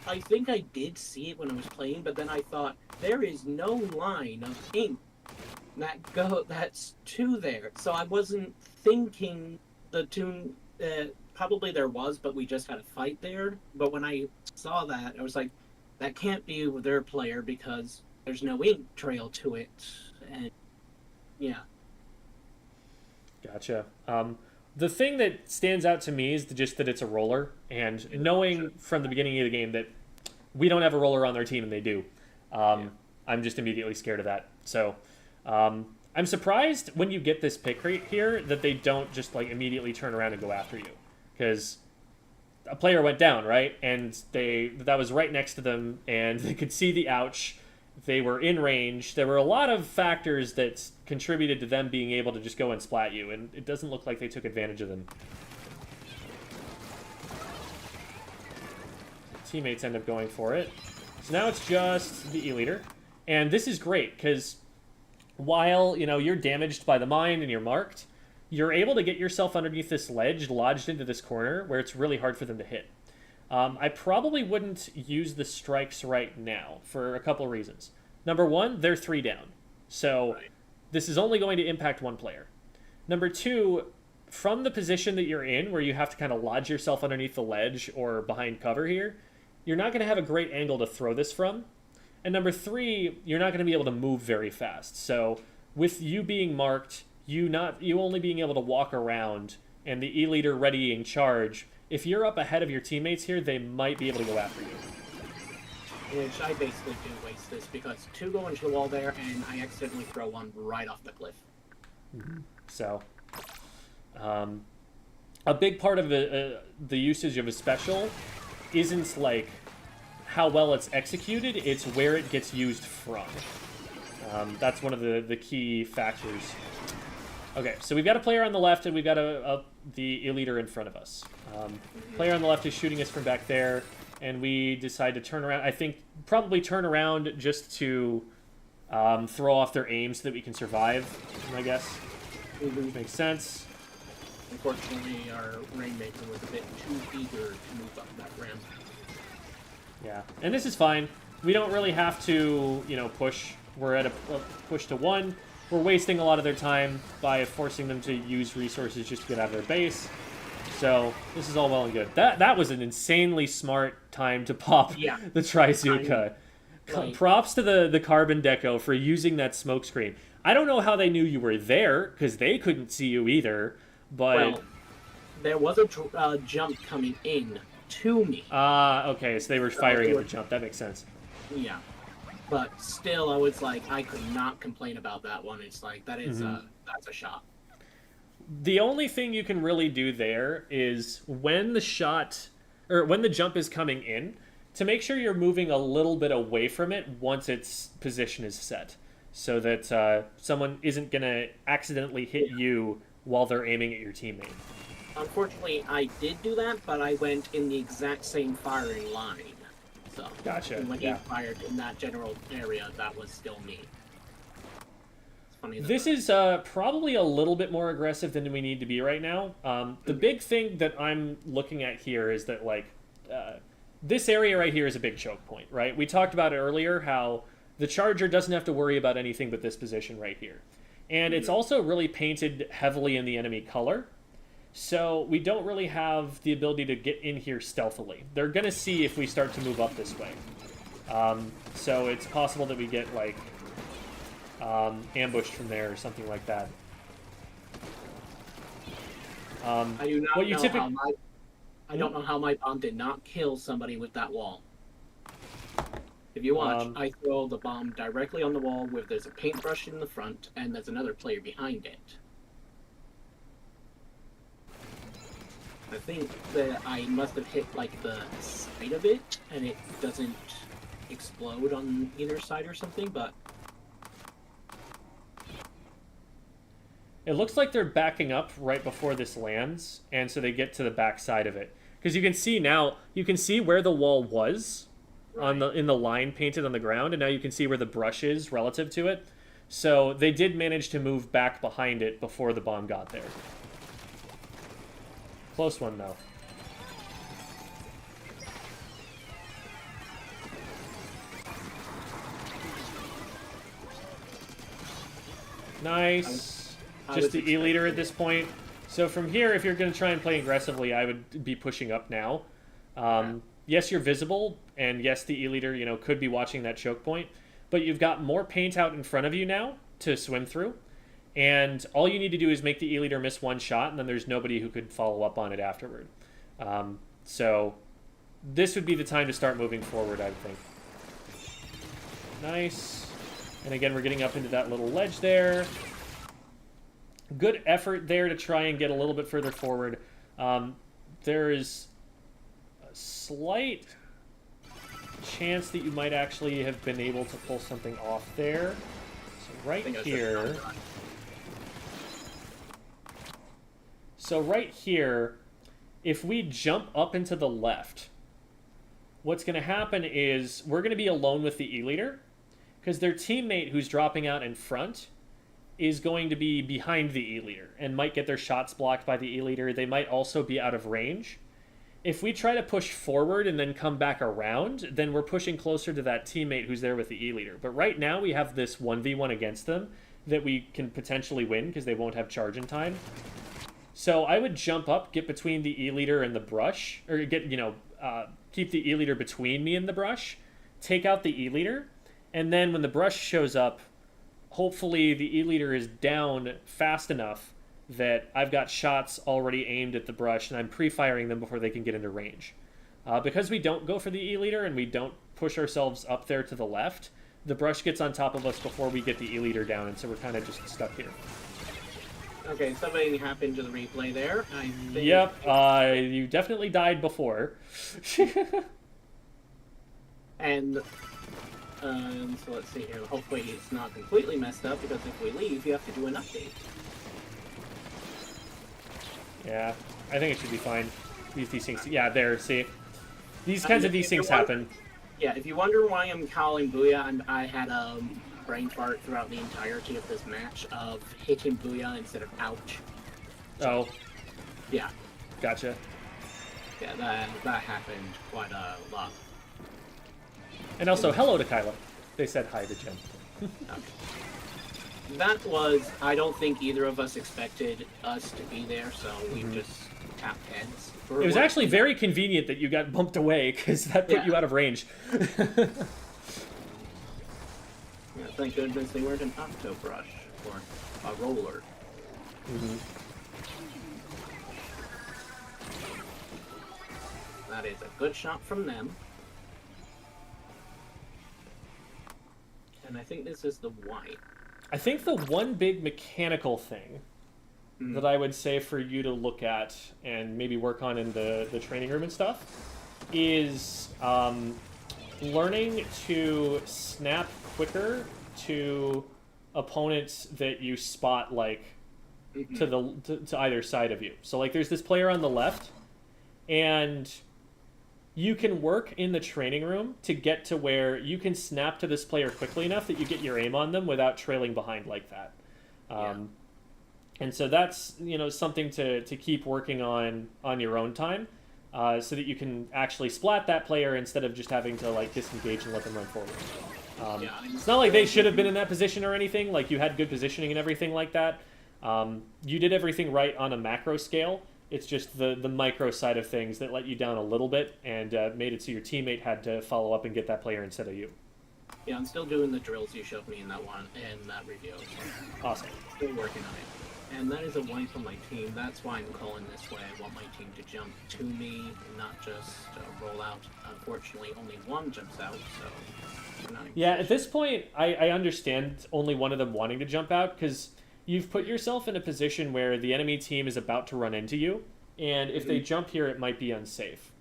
I think I did see it when I was playing, but then I thought there is no line of ink that's to there. So I wasn't thinking the tune. Probably there was, but we just had a fight there. But when I saw that, I was like, that can't be their player because there's no ink trail to it. And yeah. Gotcha. The thing that stands out to me is just that it's a roller, and knowing from the beginning of the game that we don't have a roller on their team and they do, I'm just immediately scared of that. So I'm surprised when you get this pick rate here that they don't just like immediately turn around and go after you, because a player went down, right? And that was right next to them, and they could see the ouch. They were in range. There were a lot of factors that contributed to them being able to just go and splat you, and it doesn't look like they took advantage of them. Teammates end up going for it. So now it's just the E-Leader. And this is great, because while, you're damaged by the mine and you're marked, you're able to get yourself underneath this ledge, lodged into this corner, where it's really hard for them to hit. I probably wouldn't use the strikes right now for a couple of reasons. Number one, they're 3 down. So this is only going to impact one player. Number two, from the position that you're in, where you have to kind of lodge yourself underneath the ledge or behind cover here, you're not going to have a great angle to throw this from. And number three, you're not going to be able to move very fast. So with you being marked, you only being able to walk around, and the E-Leader readying charge, if you're up ahead of your teammates here, they might be able to go after you. Which I basically do waste this because 2 go into the wall there, and I accidentally throw 1 right off the cliff. So, a big part of the usage of a special isn't like how well it's executed, it's where it gets used from. That's one of the key factors. Okay, so we've got a player on the left, and we've got the E-Leader in front of us. Player on the left is shooting us from back there, and we decide to turn around. I think probably turn around just to throw off their aim so that we can survive, I guess. Which makes sense. Unfortunately, our Rainmaker was a bit too eager to move up that ramp. Yeah, and this is fine. We don't really have to, push. We're at a push to 1. We're wasting a lot of their time by forcing them to use resources just to get out of their base. So this is all well and good. That was an insanely smart time to pop the Trizuka. Props to the Carbon Deco for using that smoke screen. I don't know how they knew you were there, because they couldn't see you either, but... Well, there was a jump coming in to me. Okay, so they were firing at the jump. That makes sense. Yeah. But still, I was like, I could not complain about that one. It's like, that is that's a shot. The only thing you can really do there is when the jump is coming in, to make sure you're moving a little bit away from it once its position is set, so that someone isn't going to accidentally hit you while they're aiming at your teammate. Unfortunately, I did do that, but I went in the exact same firing line. So, gotcha. When he fired in that general area, that was still me. It's funny. This is probably a little bit more aggressive than we need to be right now. The big thing that I'm looking at here is that, this area right here is a big choke point, right? We talked about it earlier, how the Charger doesn't have to worry about anything but this position right here. And it's also really painted heavily in the enemy color. So we don't really have the ability to get in here stealthily. They're going to see if we start to move up this way. So it's possible that we get, ambushed from there or something like that. I do not know I don't know how my bomb did not kill somebody with that wall. If you watch, I throw the bomb directly on the wall where there's a paintbrush in the front and there's another player behind it. I think that I must have hit the side of it and it doesn't explode on either side or something, but... It looks like they're backing up right before this lands, and so they get to the back side of it. Because you can see now, you can see where the wall was in the line painted on the ground, and now you can see where the brush is relative to it. So they did manage to move back behind it before the bomb got there. Close one, though. Nice. I Just was the E-leader at expecting this point. So from here, if you're going to try and play aggressively, I would be pushing up now. Yes, you're visible, and yes, the E-leader, you know, could be watching that choke point, but you've got more paint out in front of you now to swim through, and all you need to do is make the E-leader miss one shot, and then there's nobody who could follow up on it afterward. So this would be the time to start moving forward, I think. Nice. And again, we're getting up into that little ledge there. Good effort there to try and get a little bit further forward. There is a slight chance that you might actually have been able to pull something off there. So right here... So right here, if we jump up into the left, what's going to happen is we're going to be alone with the E-leader, because their teammate who's dropping out in front is going to be behind the E-leader and might get their shots blocked by the E-leader. They might also be out of range. If we try to push forward and then come back around, then we're pushing closer to that teammate who's there with the E-leader. But right now we have this 1v1 against them that we can potentially win because they won't have charge in time. So I would jump up, get between the E-leader and the brush, or get, you know, keep the E-leader between me and the brush, take out the E-leader, and then when the brush shows up, hopefully the E-leader is down fast enough that I've got shots already aimed at the brush and I'm pre-firing them before they can get into range. Because we don't go for the E-leader and we don't push ourselves up there to the left, the brush gets on top of us before we get the E-leader down, and so we're kind of just stuck here. Okay, something happened to the replay there. I think... Yep, you definitely died before. And... so let's see here. Hopefully it's not completely messed up, because if we leave, you have to do an update. Yeah, I think it should be fine. These things, yeah, there, see? These kinds of these things happen. Yeah, if you wonder why I'm calling Booyah, I had a brain fart throughout the entirety of this match of hitting Booyah instead of ouch. Oh. Yeah. Gotcha. Yeah, that happened quite a lot. And also, hello to Kyla. They said hi to Jen. Okay. That was, I don't think either of us expected us to be there, so we just tapped heads. It was actually very convenient that you got bumped away, because that put you out of range. Yeah, thank goodness they weren't an octo brush or a roller. That is a good shot from them. And I think this is the white. I think the one big mechanical thing that I would say for you to look at and maybe work on in the training room and stuff is learning to snap quicker to opponents that you spot, like, to either side of you. So, like, there's this player on the left, and you can work in the training room to get to where you can snap to this player quickly enough that you get your aim on them without trailing behind like that. And so that's, you know, something to keep working on your own time, so that you can actually splat that player instead of just having to, like, disengage and let them run forward. It's not like they should have been in that position or anything. Like, you had good positioning and everything like that. You did everything right on a macro scale. It's just the micro side of things that let you down a little bit and made it so your teammate had to follow up and get that player instead of you. Yeah, I'm still doing the drills you showed me in that one, in that review. Awesome. Still working on it. And that is a wipe on my team. That's why I'm calling this way. I want my team to jump to me, not just roll out. Unfortunately, only one jumps out, so... we're not Yeah, at this point, I understand only one of them wanting to jump out, because you've put yourself in a position where the enemy team is about to run into you, and if they jump here, it might be unsafe.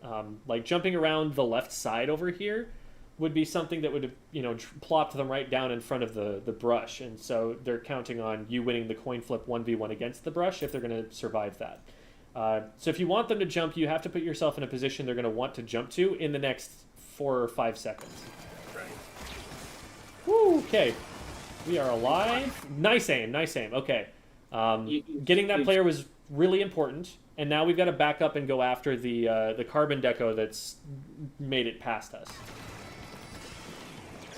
Like, jumping around the left side over here would be something that would have, you know, plopped them right down in front of the brush, and so they're counting on you winning the coin flip 1v1 against the brush if they're going to survive that. So if you want them to jump, you have to put yourself in a position they're going to want to jump to in the next 4 or 5 seconds. Right. Woo, okay. We are alive. Nice aim, nice aim. Okay. Getting that player was really important, and now we've got to back up and go after the carbon deco that's made it past us.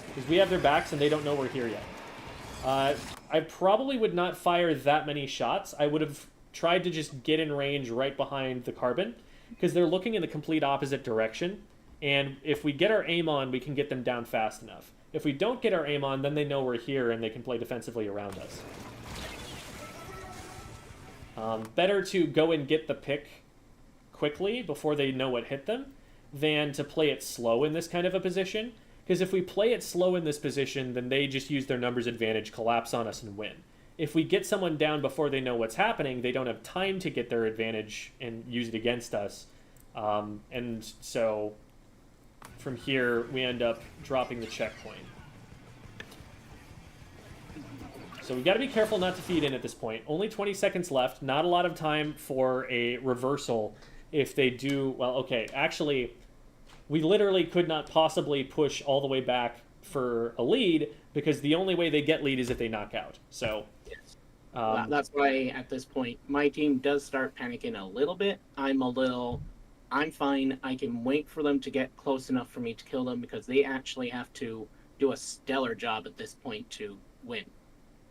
Because we have their backs and they don't know we're here yet. I probably would not fire that many shots. I would have tried to just get in range right behind the carbon, because they're looking in the complete opposite direction. And if we get our aim on, we can get them down fast enough. If we don't get our aim on, then they know we're here and they can play defensively around us. Better to go and get the pick quickly before they know what hit them than to play it slow in this kind of a position. Because if we play it slow in this position, then they just use their numbers advantage, collapse on us, and win. If we get someone down before they know what's happening, they don't have time to get their advantage and use it against us. And so from here, we end up dropping the checkpoint. So we've got to be careful not to feed in at this point. Only 20 seconds left. Not a lot of time for a reversal if they do... Well, okay, actually, we literally could not possibly push all the way back for a lead because the only way they get lead is if they knock out. So... Yes. That's why, at this point, my team does start panicking a little bit. I'm fine. I can wait for them to get close enough for me to kill them because they actually have to do a stellar job at this point to win.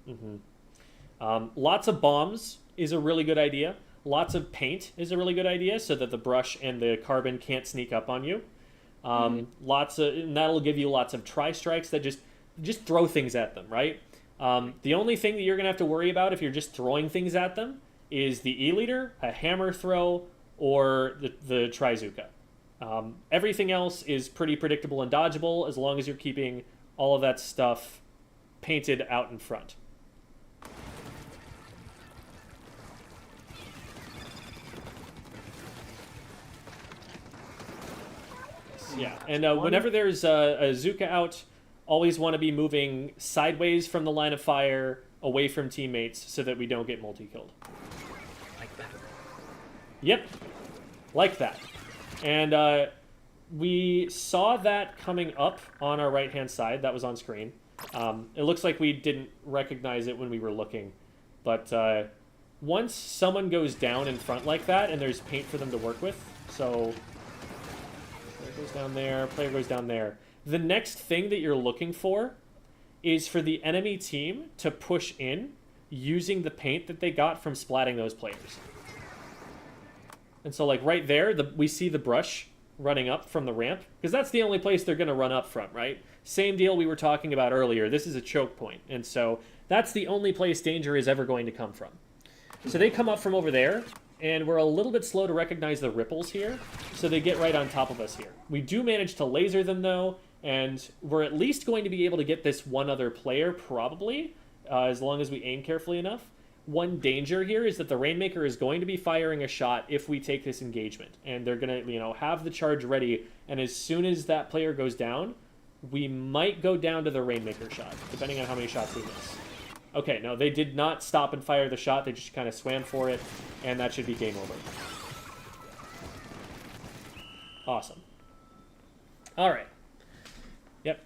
Mm-hmm. Lots of bombs is a really good idea. Lots of paint is a really good idea so that the brush and the carbon can't sneak up on you. And that'll give you lots of tri-strikes that just throw things at them, right? The only thing that you're going to have to worry about if you're just throwing things at them is the E-liter, a hammer throw, or the Trizuka. Everything else is pretty predictable and dodgeable as long as you're keeping all of that stuff painted out in front. Yeah, and whenever there's a Zuka out, always want to be moving sideways from the line of fire, away from teammates, so that we don't get multi-killed. Like that. Yep, like that. And we saw that coming up on our right-hand side. That was on screen. It looks like we didn't recognize it when we were looking. But once someone goes down in front like that, and there's paint for them to work with, so... Player goes down there, player goes down there. The next thing that you're looking for is for the enemy team to push in using the paint that they got from splatting those players. And so, like, right there, we see the brush running up from the ramp, because that's the only place they're going to run up from, right? Same deal we were talking about earlier. This is a choke point, and so that's the only place danger is ever going to come from. So they come up from over there, and we're a little bit slow to recognize the ripples here, so they get right on top of us here. We do manage to laser them, though, and we're at least going to be able to get this one other player, probably, as long as we aim carefully enough. One danger here is that the Rainmaker is going to be firing a shot if we take this engagement, and they're going to, have the charge ready, and as soon as that player goes down, we might go down to the Rainmaker shot, depending on how many shots we miss. Okay, no, they did not stop and fire the shot. They just kind of swam for it, and that should be game over. Awesome. All right. Yep.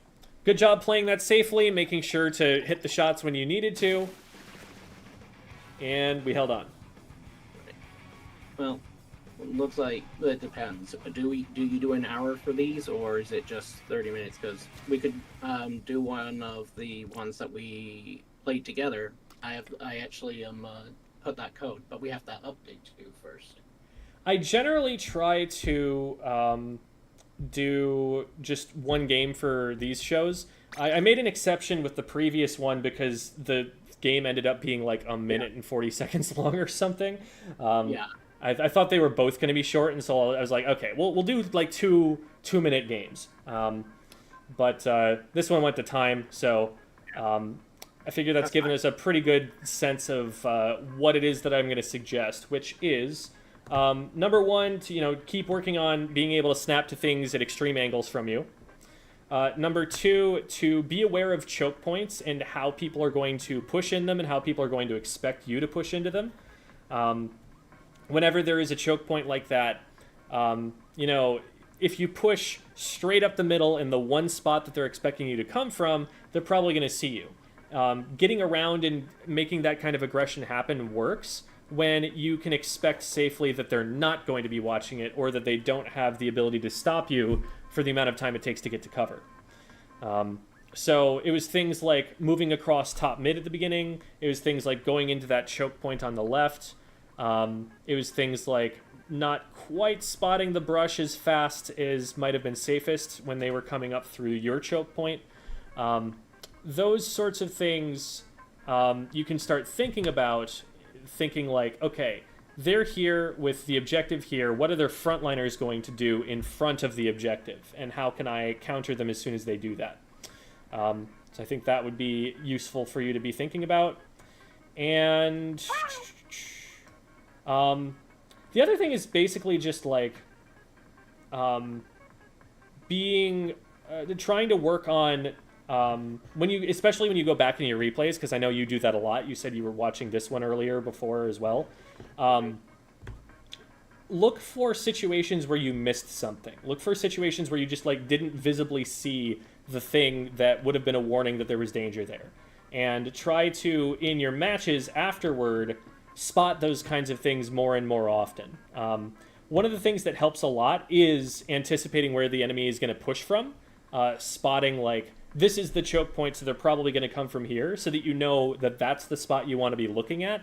Good job playing that safely, making sure to hit the shots when you needed to. And we held on. Well, looks like it depends. Do you do an hour for these, or is it just 30 minutes? Because we could do one of the ones that we played together. I actually put that code, but we have that update to do first. I generally try to do just one game for these shows. I made an exception with the previous one because the game ended up being like a minute and 40 seconds long or something. I thought they were both going to be short, and so I was like, okay, we'll do like two-minute games. But this one went to time, so I figure that's given us a pretty good sense of what it is that I'm going to suggest, which is number one, to keep working on being able to snap to things at extreme angles from you. Number two, to be aware of choke points and how people are going to push in them and how people are going to expect you to push into them. Whenever there is a choke point like that, if you push straight up the middle in the one spot that they're expecting you to come from, they're probably going to see you. Getting around and making that kind of aggression happen works when you can expect safely that they're not going to be watching it or that they don't have the ability to stop you for the amount of time it takes to get to cover. So it was things like moving across top mid at the beginning. It was things like going into that choke point on the left. It was things like not quite spotting the brush as fast as might have been safest when they were coming up through your choke point. Those sorts of things you can start thinking about, thinking like, okay, they're here with the objective here. What are their frontliners going to do in front of the objective? And how can I counter them as soon as they do that? So I think that would be useful for you to be thinking about. And the other thing is basically just like being trying to work on especially when you go back in your replays, because I know you do that a lot. You said you were watching this one earlier before as well. Look for situations where you missed something. Look for situations where you just like didn't visibly see the thing that would have been a warning that there was danger there. And try to, in your matches afterward, spot those kinds of things more and more often. One of the things that helps a lot is anticipating where the enemy is going to push from. Spotting like, this is the choke point, so they're probably going to come from here, so that you know that that's the spot you want to be looking at.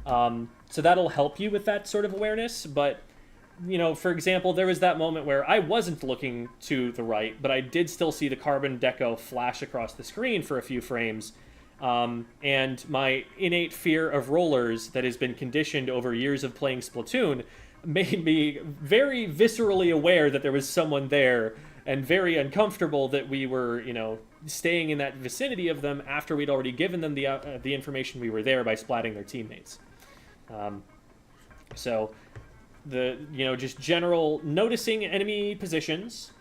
So that'll help you with that sort of awareness. But, you know, for example, there was that moment where I wasn't looking to the right, but I did still see the carbon deco flash across the screen for a few frames. And my innate fear of rollers that has been conditioned over years of playing Splatoon made me very viscerally aware that there was someone there, and very uncomfortable that we were, you know, staying in that vicinity of them after we'd already given them the information we were there by splatting their teammates. So just general noticing enemy positions,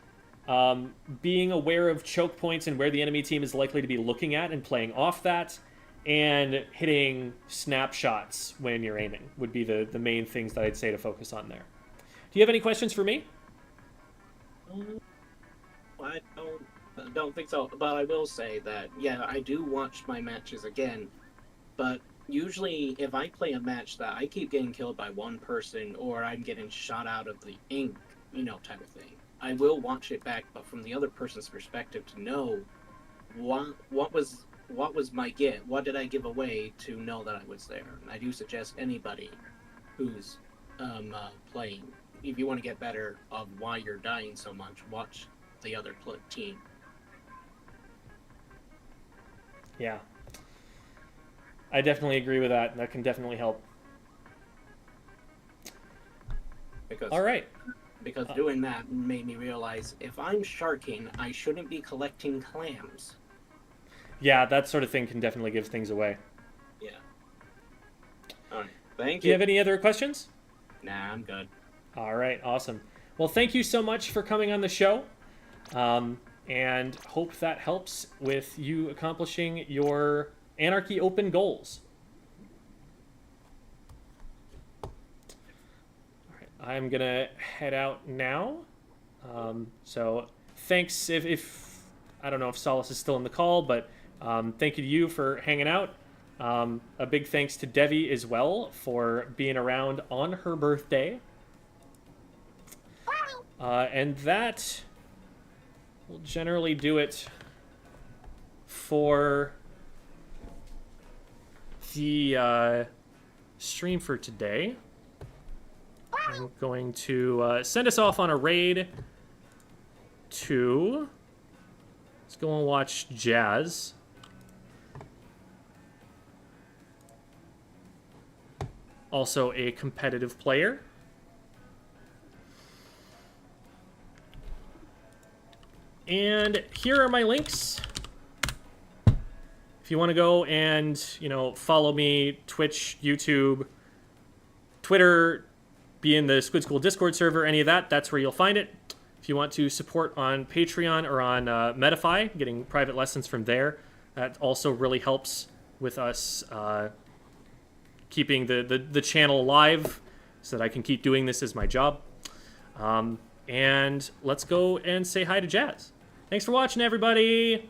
being aware of choke points and where the enemy team is likely to be looking at and playing off that, and hitting snapshots when you're aiming would be the main things that I'd say to focus on there. Do you have any questions for me? I don't think so, but I will say that, yeah, I do watch my matches again, but usually if I play a match that I keep getting killed by one person or I'm getting shot out of the ink, type of thing, I will watch it back, but from the other person's perspective to know what was my get, what did I give away to know that I was there. And I do suggest anybody who's playing, if you want to get better of why you're dying so much, watch the other team. Yeah. I definitely agree with that. That can definitely help. All right. Because doing that made me realize if I'm sharking, I shouldn't be collecting clams. Yeah, that sort of thing can definitely give things away. Yeah. All right. Thank you. Do you have any other questions? Nah, I'm good. All right. Awesome. Well, thank you so much for coming on the show. And hope that helps with you accomplishing your Anarchy Open goals. All right, I'm gonna head out now. So thanks if I don't know if Solace is still in the call, but thank you to you for hanging out. A big thanks to Devvy as well for being around on her birthday. And that will generally do it for the stream for today. I'm going to send us off on a raid to... Let's go and watch Jazz. Also a competitive player. And here are my links. If you want to go and, follow me, Twitch, YouTube, Twitter, be in the Squid School Discord server, any of that, that's where you'll find it. If you want to support on Patreon or on Medify, getting private lessons from there, that also really helps with us keeping the channel alive so that I can keep doing this as my job. And let's go and say hi to Jazz. Thanks for watching, everybody!